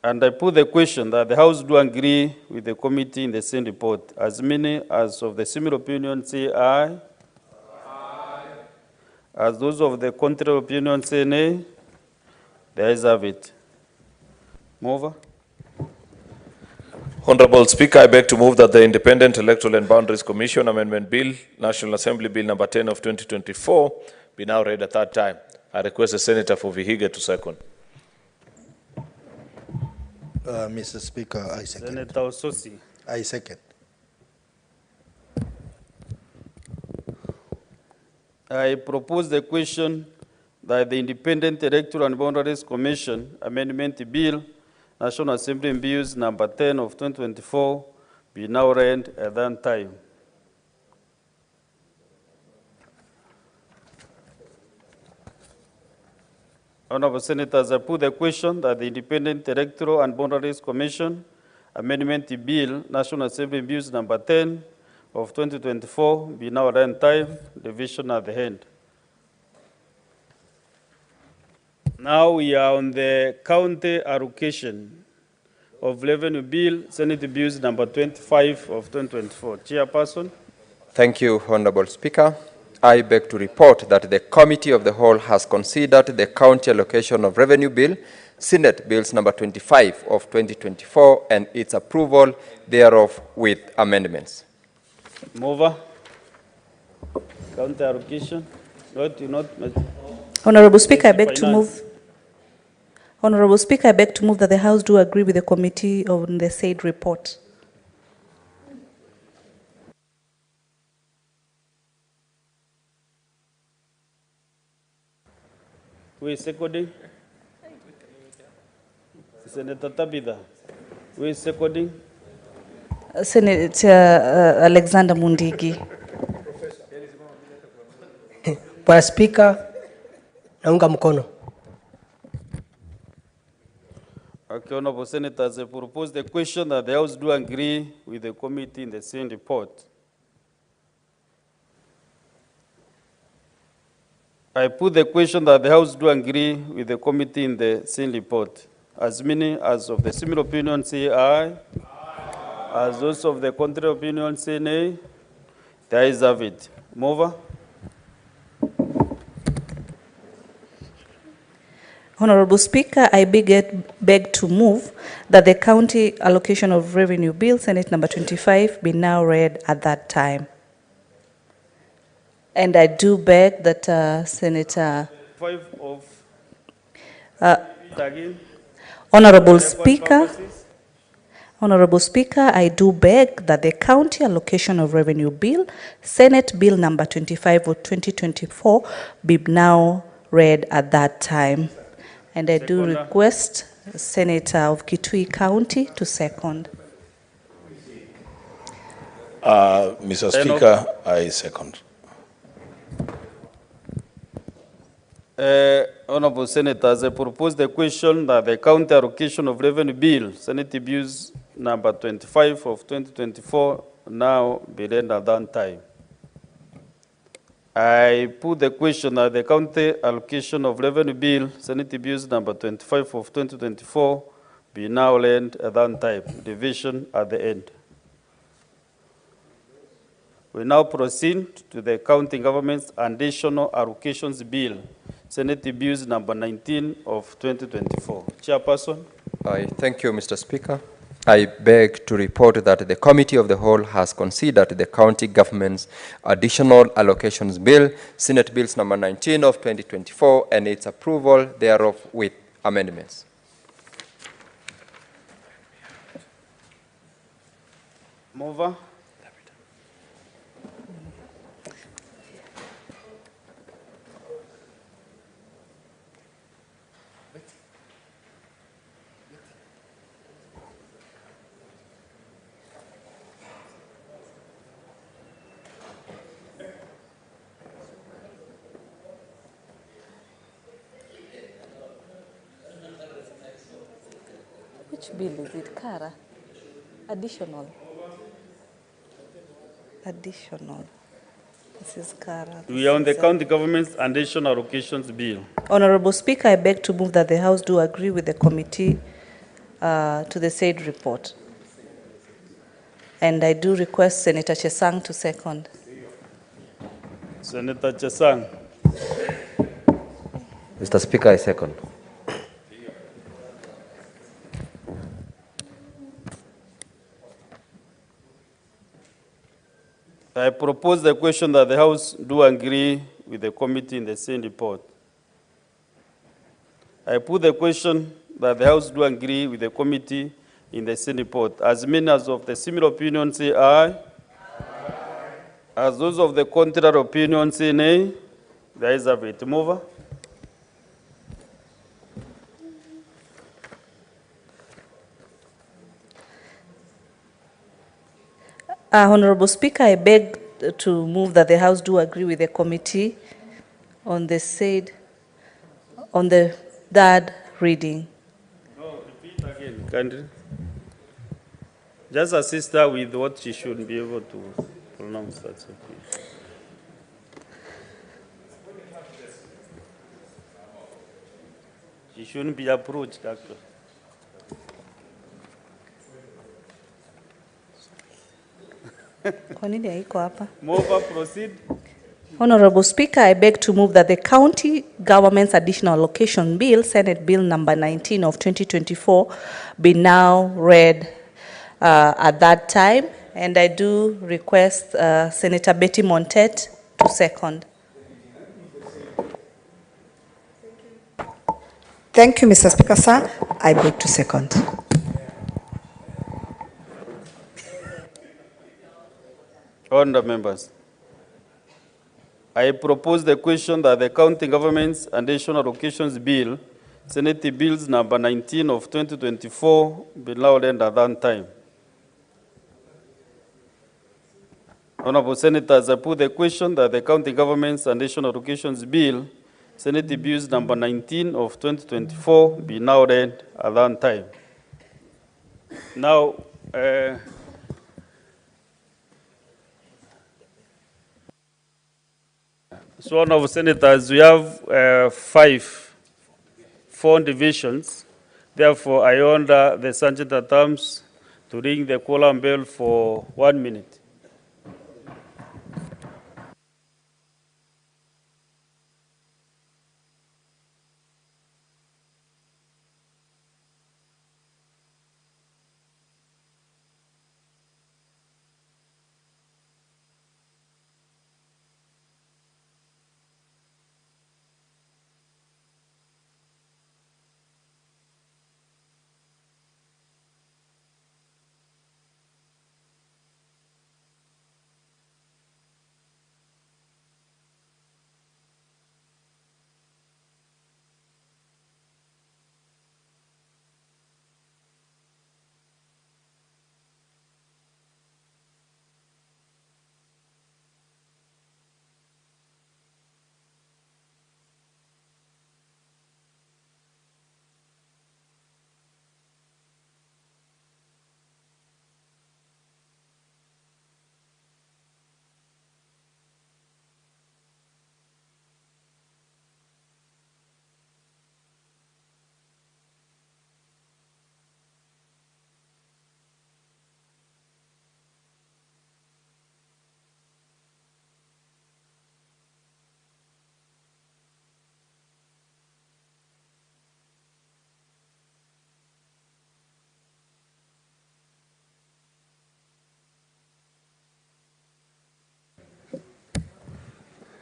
And I put the question that the House do agree with the committee in the same report. As many as of the similar opinion say aye. Aye. As those of the contrary opinion say nay. The ayes have it. Mover. Honorable Speaker, I beg to move that the Independent Electoral and Boundaries Commission Amendment Bill, National Assembly Bill number 10 of 2024, be now read a third time. I request the Senator for Vihiga to second. Mr. Speaker, I second. Senator Ososi. I second. I propose the question that the Independent Electoral and Boundaries Commission Amendment Bill, National Assembly Bills number 10 of 2024, be now read at that time. Honorable Senators, I put the question that the Independent Electoral and Boundaries Commission Amendment Bill, National Assembly Bills number 10 of 2024, be now read in time, division at the end. Now we are on the county allocation of revenue bill, Senate Bills number 25 of 2024. Chairperson. Thank you, Honorable Speaker. I beg to report that the Committee of the Whole has considered the County Allocation of Revenue Bill, Senate Bills number 25 of 2024, and its approval thereof with amendments. Mover. County allocation. Honorable Speaker, I beg to move. Honorable Speaker, I beg to move that the House do agree with the committee on the said report. Who is seconding? Senator Tabitha. Who is seconding? Senator Alexander Mundigi. Bwana Spika, naunga mkono. Okay, Honorable Senators, I propose the question that the House do agree with the committee in the same report. I put the question that the House do agree with the committee in the same report. As many as of the similar opinion say aye. Aye. As those of the contrary opinion say nay. The ayes have it. Mover. Honorable Speaker, I beg to move that the County Allocation of Revenue Bill, Senate number 25, be now read at that time. And I do beg that Senator... 5 of... Honorable Speaker, Honorable Speaker, I do beg that the County Allocation of Revenue Bill, Senate Bill number 25 of 2024, be now read at that time. And I do Seconder. request Senator of Kitui County to second. Mr. Enoch. Speaker, I second. Honorable Senators, I propose the question that the County Allocation of Revenue Bill, Senate Bills number 25 of 2024, now be read at that time. I put the question that the County Allocation of Revenue Bill, Senate Bills number 25 of 2024, be now read at that time. Division at the end. We now proceed to the County Government's Additional Allocations Bill, Senate Bills number 19 of 2024. Chairperson. Thank you, Mr. Speaker. I beg to report that the Committee of the Whole has considered the County Government's Additional Allocations Bill, Senate Bills number 19 of 2024, and its approval thereof with amendments. Mover. Which bill is it, Kara? Additional. Additional. This is Kara. We are on the County Government's Additional Allocations Bill. Honorable Speaker, I beg to move that the House do agree with the committee to the said report. And I do request Senator Chesang to second. Senator Chesang. Mr. Speaker, I second. I propose the question that the House do agree with the committee in the same report. I put the question that the House do agree with the committee in the same report. As many as of the similar opinion say aye. Aye. As those of the contrary opinion say nay. The ayes have it. Mover. Honorable Speaker, I beg to move that the House do agree with the committee on the said, on the third reading. No, repeat again, Country. Just assist her with what she should be able to pronounce. That's okay. She shouldn't be approached, actually. Kwa nini haiko hapa? Mover, proceed. Honorable Speaker, I beg to move that the County Government's Additional Allocation Bill, Senate Bill number 19 of 2024, be now read at that time. And I do request Senator Betty Montet to second. Thank you, Mr. Speaker, sir. I beg to second. Honourable members, I propose the question that the County Government's Additional Allocations Bill, Senate Bills number 19 of 2024, be now read at that time. Honourable Senators, I put the question that the County Government's Additional Allocations Bill, Senate Bills number 19 of 2024, be now read at that time. Now, so, Honourable Senators, we have four divisions. Therefore, I order the Sergeant at Arms to ring the quorum bell for 1 minute.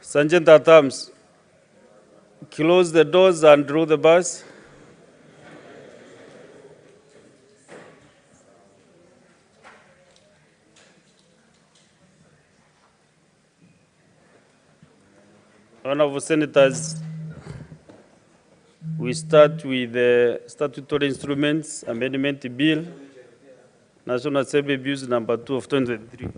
Sergeant at arms, close the doors and draw the bus. Honorable Senators, we start with the Statutory Instruments Amendment Bill, National Assembly Bills number 2 of 2023.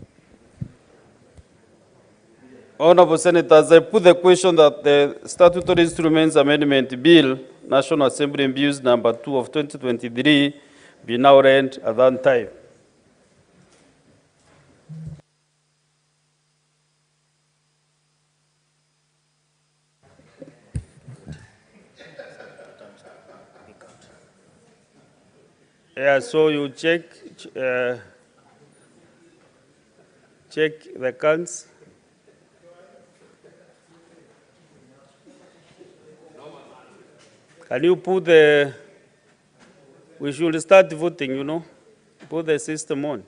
Honorable Senators, I put the question that the Statutory Instruments Amendment Bill, National Assembly Bills number 2 of 2023, be now read at that time. Yeah, so you check the counts. Can you put the, we should start voting, you know, put the system on.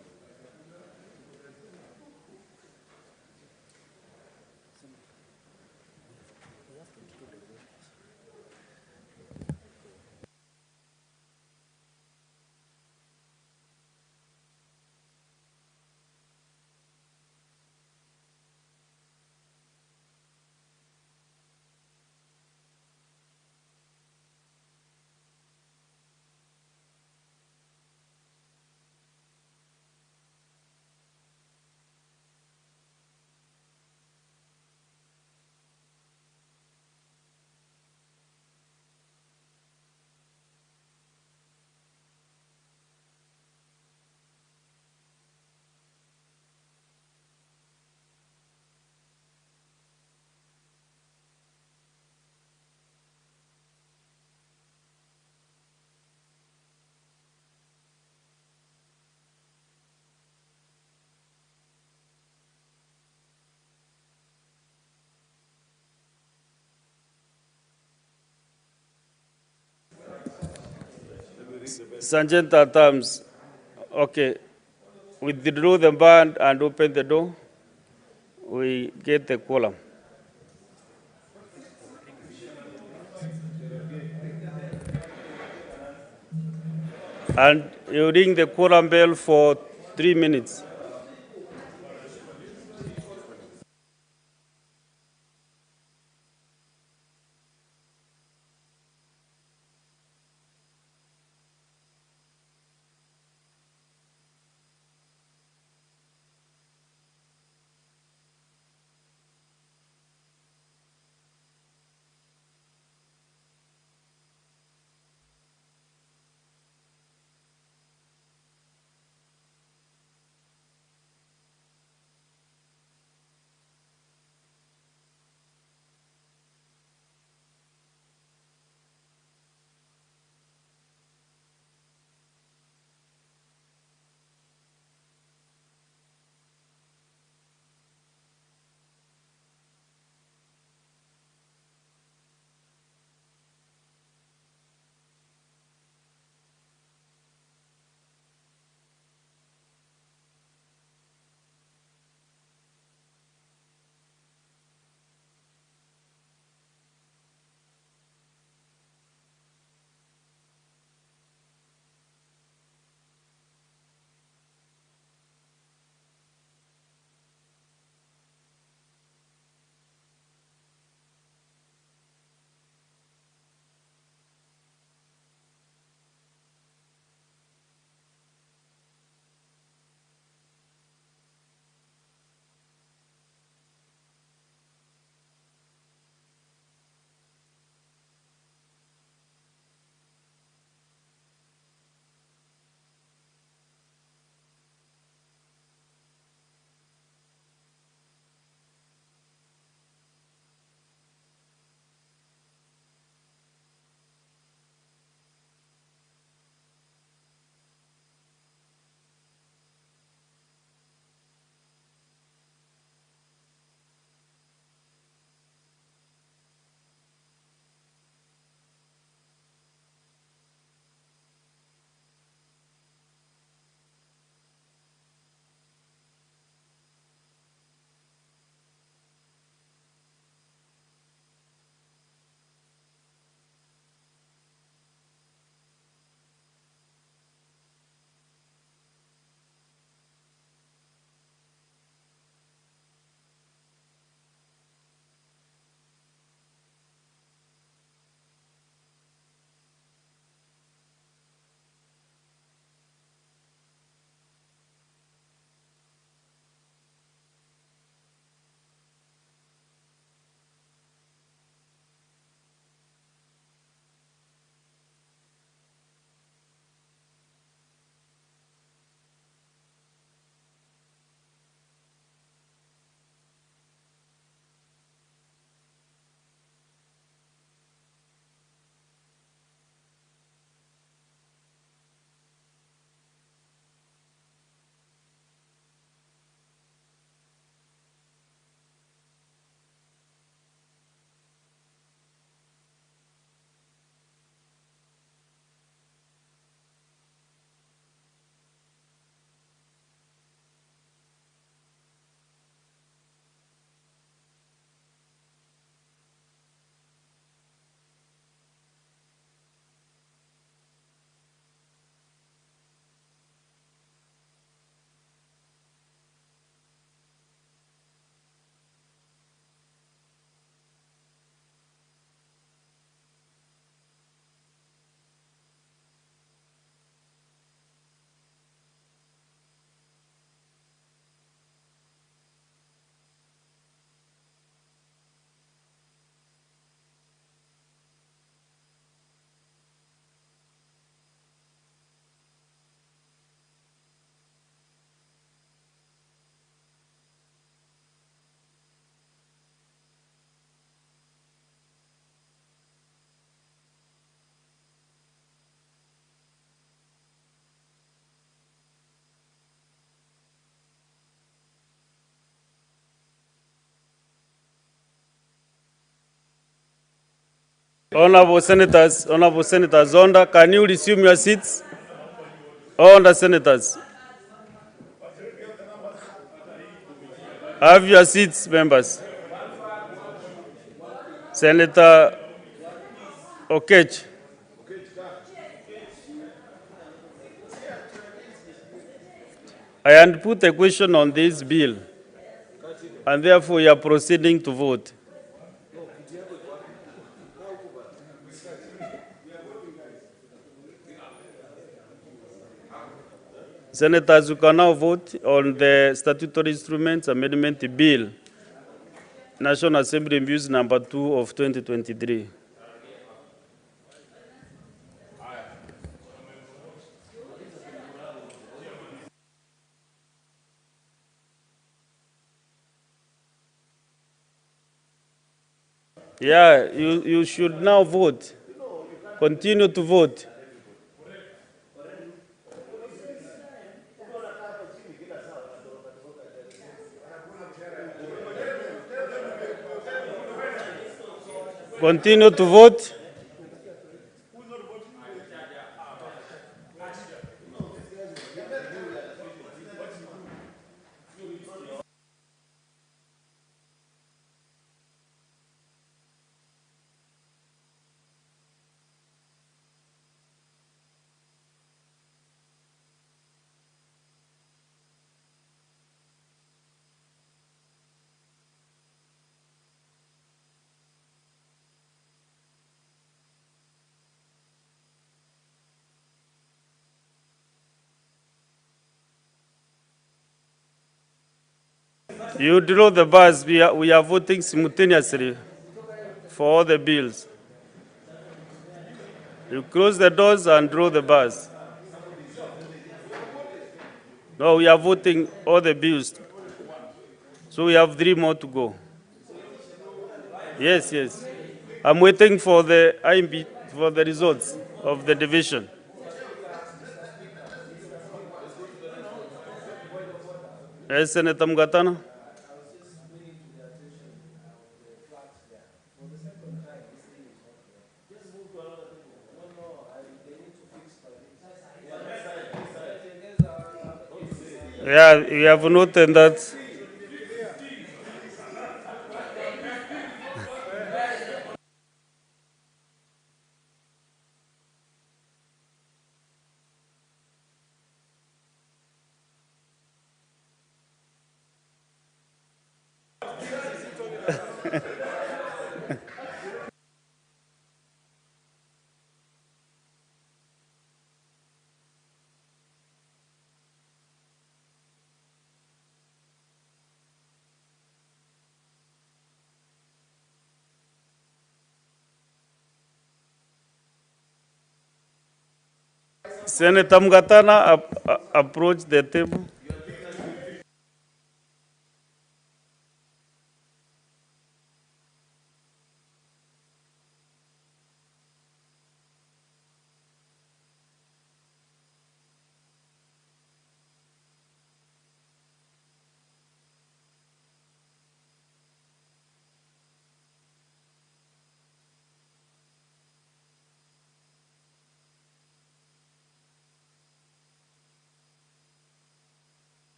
Sergeant at arms, okay, withdraw the band and open the door. We get the column. And you ring the quorum bell for 3 minutes. Honorable Senators, Zonda, can you resume your seats? Honorable Senators, have your seats, members. Senator Okech. I had put a question on this bill, and therefore we are proceeding to vote. Senators, you can now vote on the Statutory Instruments Amendment Bill, National Assembly Views number 2 of 2023. Yeah, you should now vote. Continue to vote. Continue to vote. You draw the bars. We are voting simultaneously for all the bills. You close the doors and draw the bars. No, we are voting all the bills. So we have 3 more to go. Yes, yes. I'm waiting for the IMB, for the results of the division. Yes, Senator Mgatana. Yeah, we have noted that. Senator Mgatana approach the table.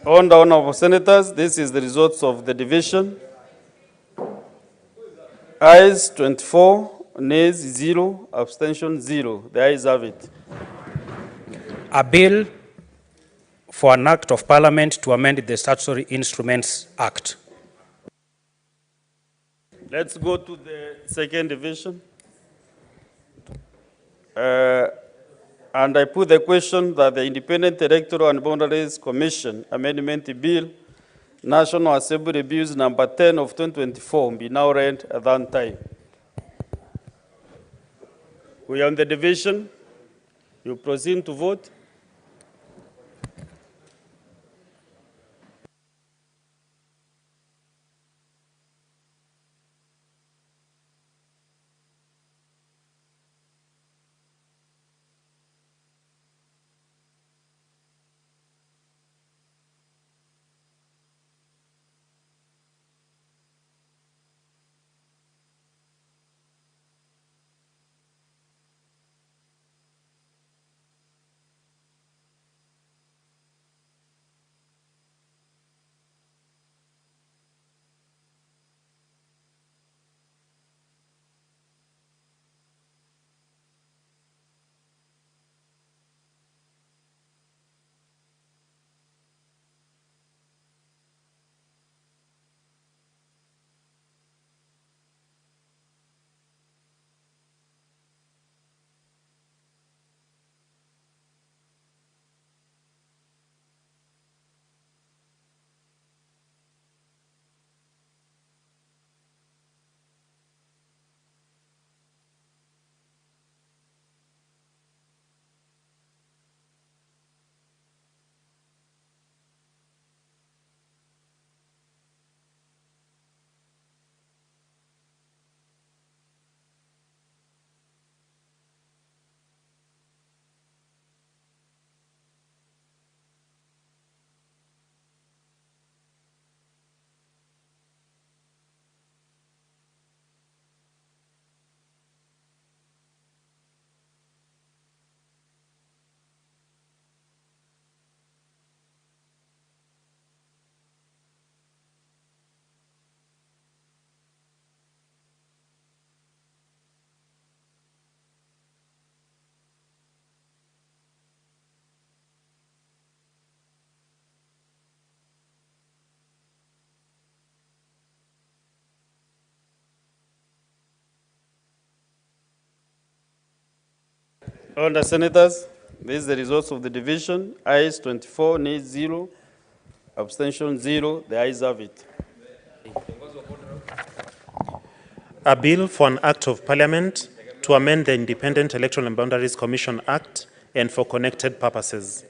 Honorable Senators, this is the results of the division. Ayes 24, nays 0, abstention 0. The ayes have it. A bill for an act of parliament to amend the Statutory Instruments Act. Let's go to the second division. And I put the question that the Independent Electoral and Boundaries Commission Amendment Bill, National Assembly Bills number 10 of 2024 be now read at that time. We are on the division. You proceed to vote. All the senators, this is the results of the division. Ayes 24, nays 0, abstention 0. The ayes have it. A bill for an act of parliament to amend the Independent Electoral and Boundaries Commission Act and for connected purposes.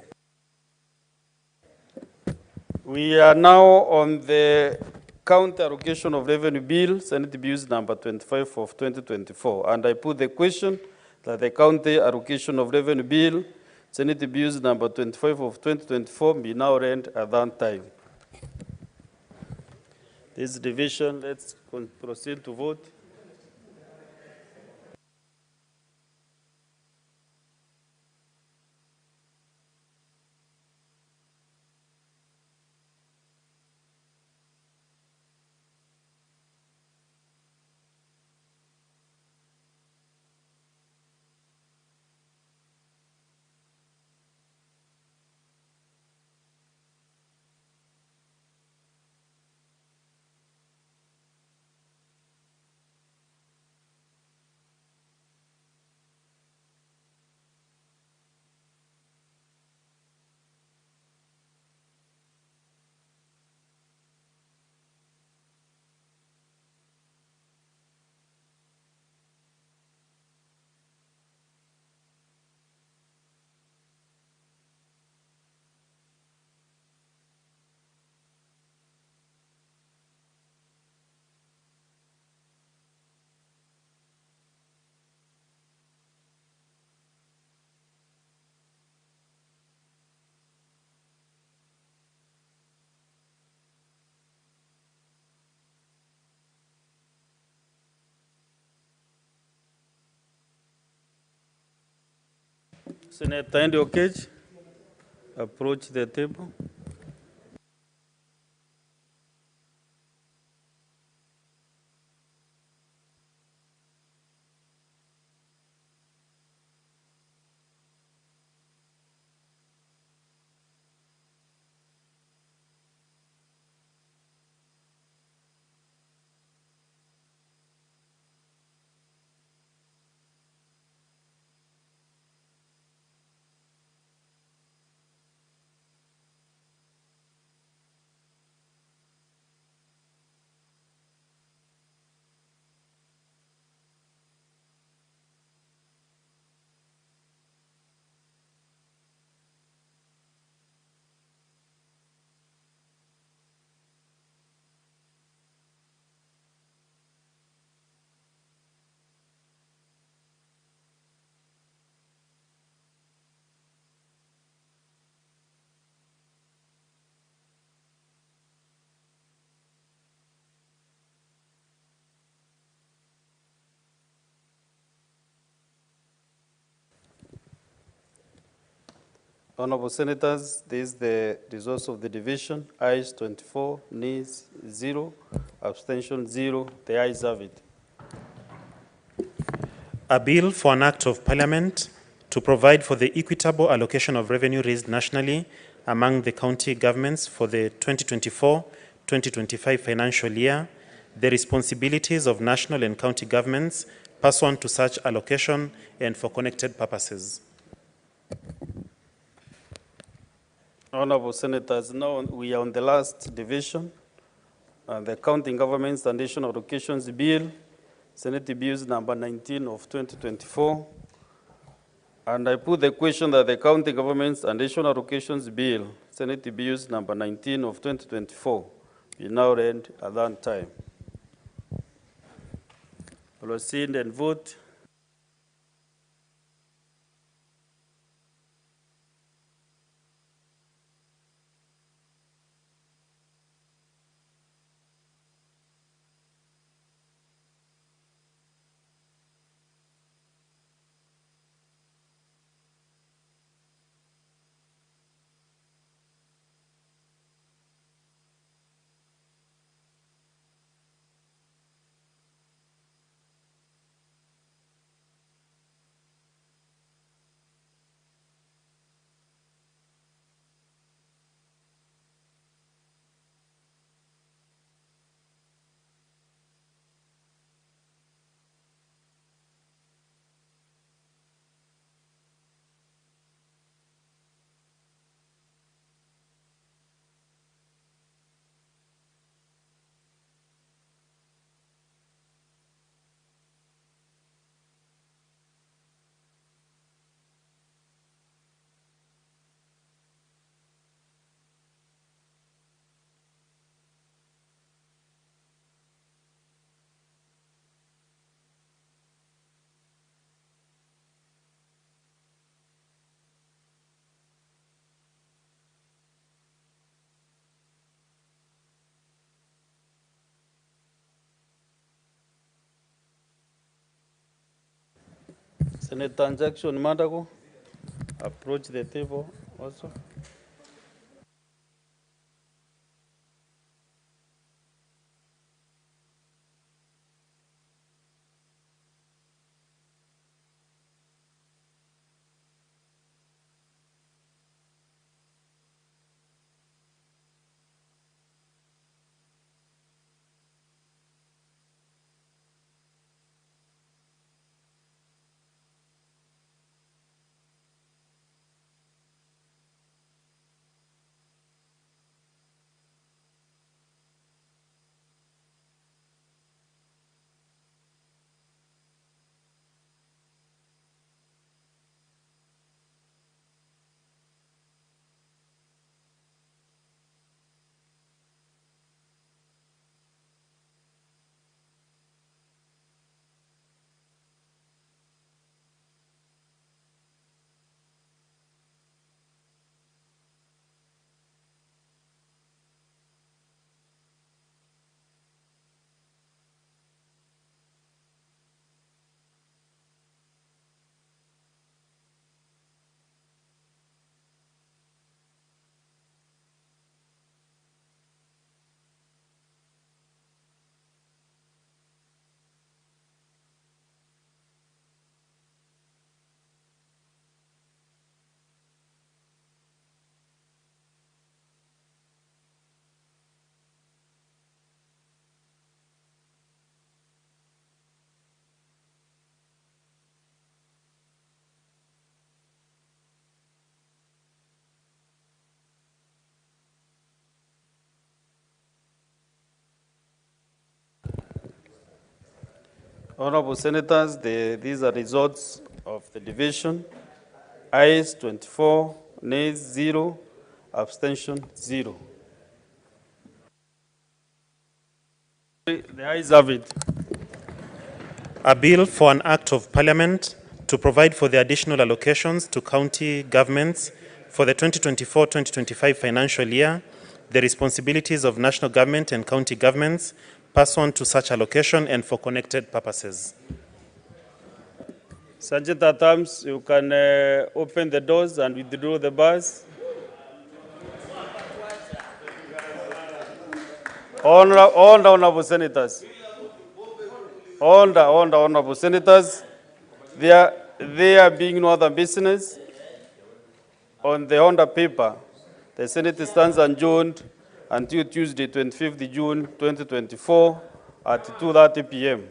We are now on the county allocation of revenue bill, Senate Bills number 25 of 2024. And I put the question that the county allocation of revenue bill, Senate Bills number 25 of 2024 be now read at that time. This division, let's proceed to vote. Senator Andy Okech, approach the table. Honorable Senators, this is the results of the division. Ayes 24, nays 0, abstention 0. The ayes have it. A bill for an act of parliament to provide for the equitable allocation of revenue raised nationally among the county governments for the 2024-2025 financial year, the responsibilities of national and county governments pursuant to such allocation and for connected purposes. Honorable Senators, now we are on the last division, the County Governments and National Allocations Bill, Senate Bills number 19 of 2024. And I put the question that the County Governments and National Allocations Bill, Senate Bills number 19 of 2024, be now read at that time. Proceed and vote. Senator Jackson Madago, approach the table also. Honorable Senators, these are results of the division. Ayes 24, nays 0, abstention 0. The ayes have it. A bill for an act of parliament to provide for the additional allocations to county governments for the 2024-2025 financial year, the responsibilities of national government and county governments pursuant to such allocation and for connected purposes. Sergeant at arms, you can open the doors and withdraw the bars. Honorable senators. Honorable senators, there being no other business on the Honda paper, the Senate stands adjourned until Tuesday, 25th June 2024 at 2:30 p.m.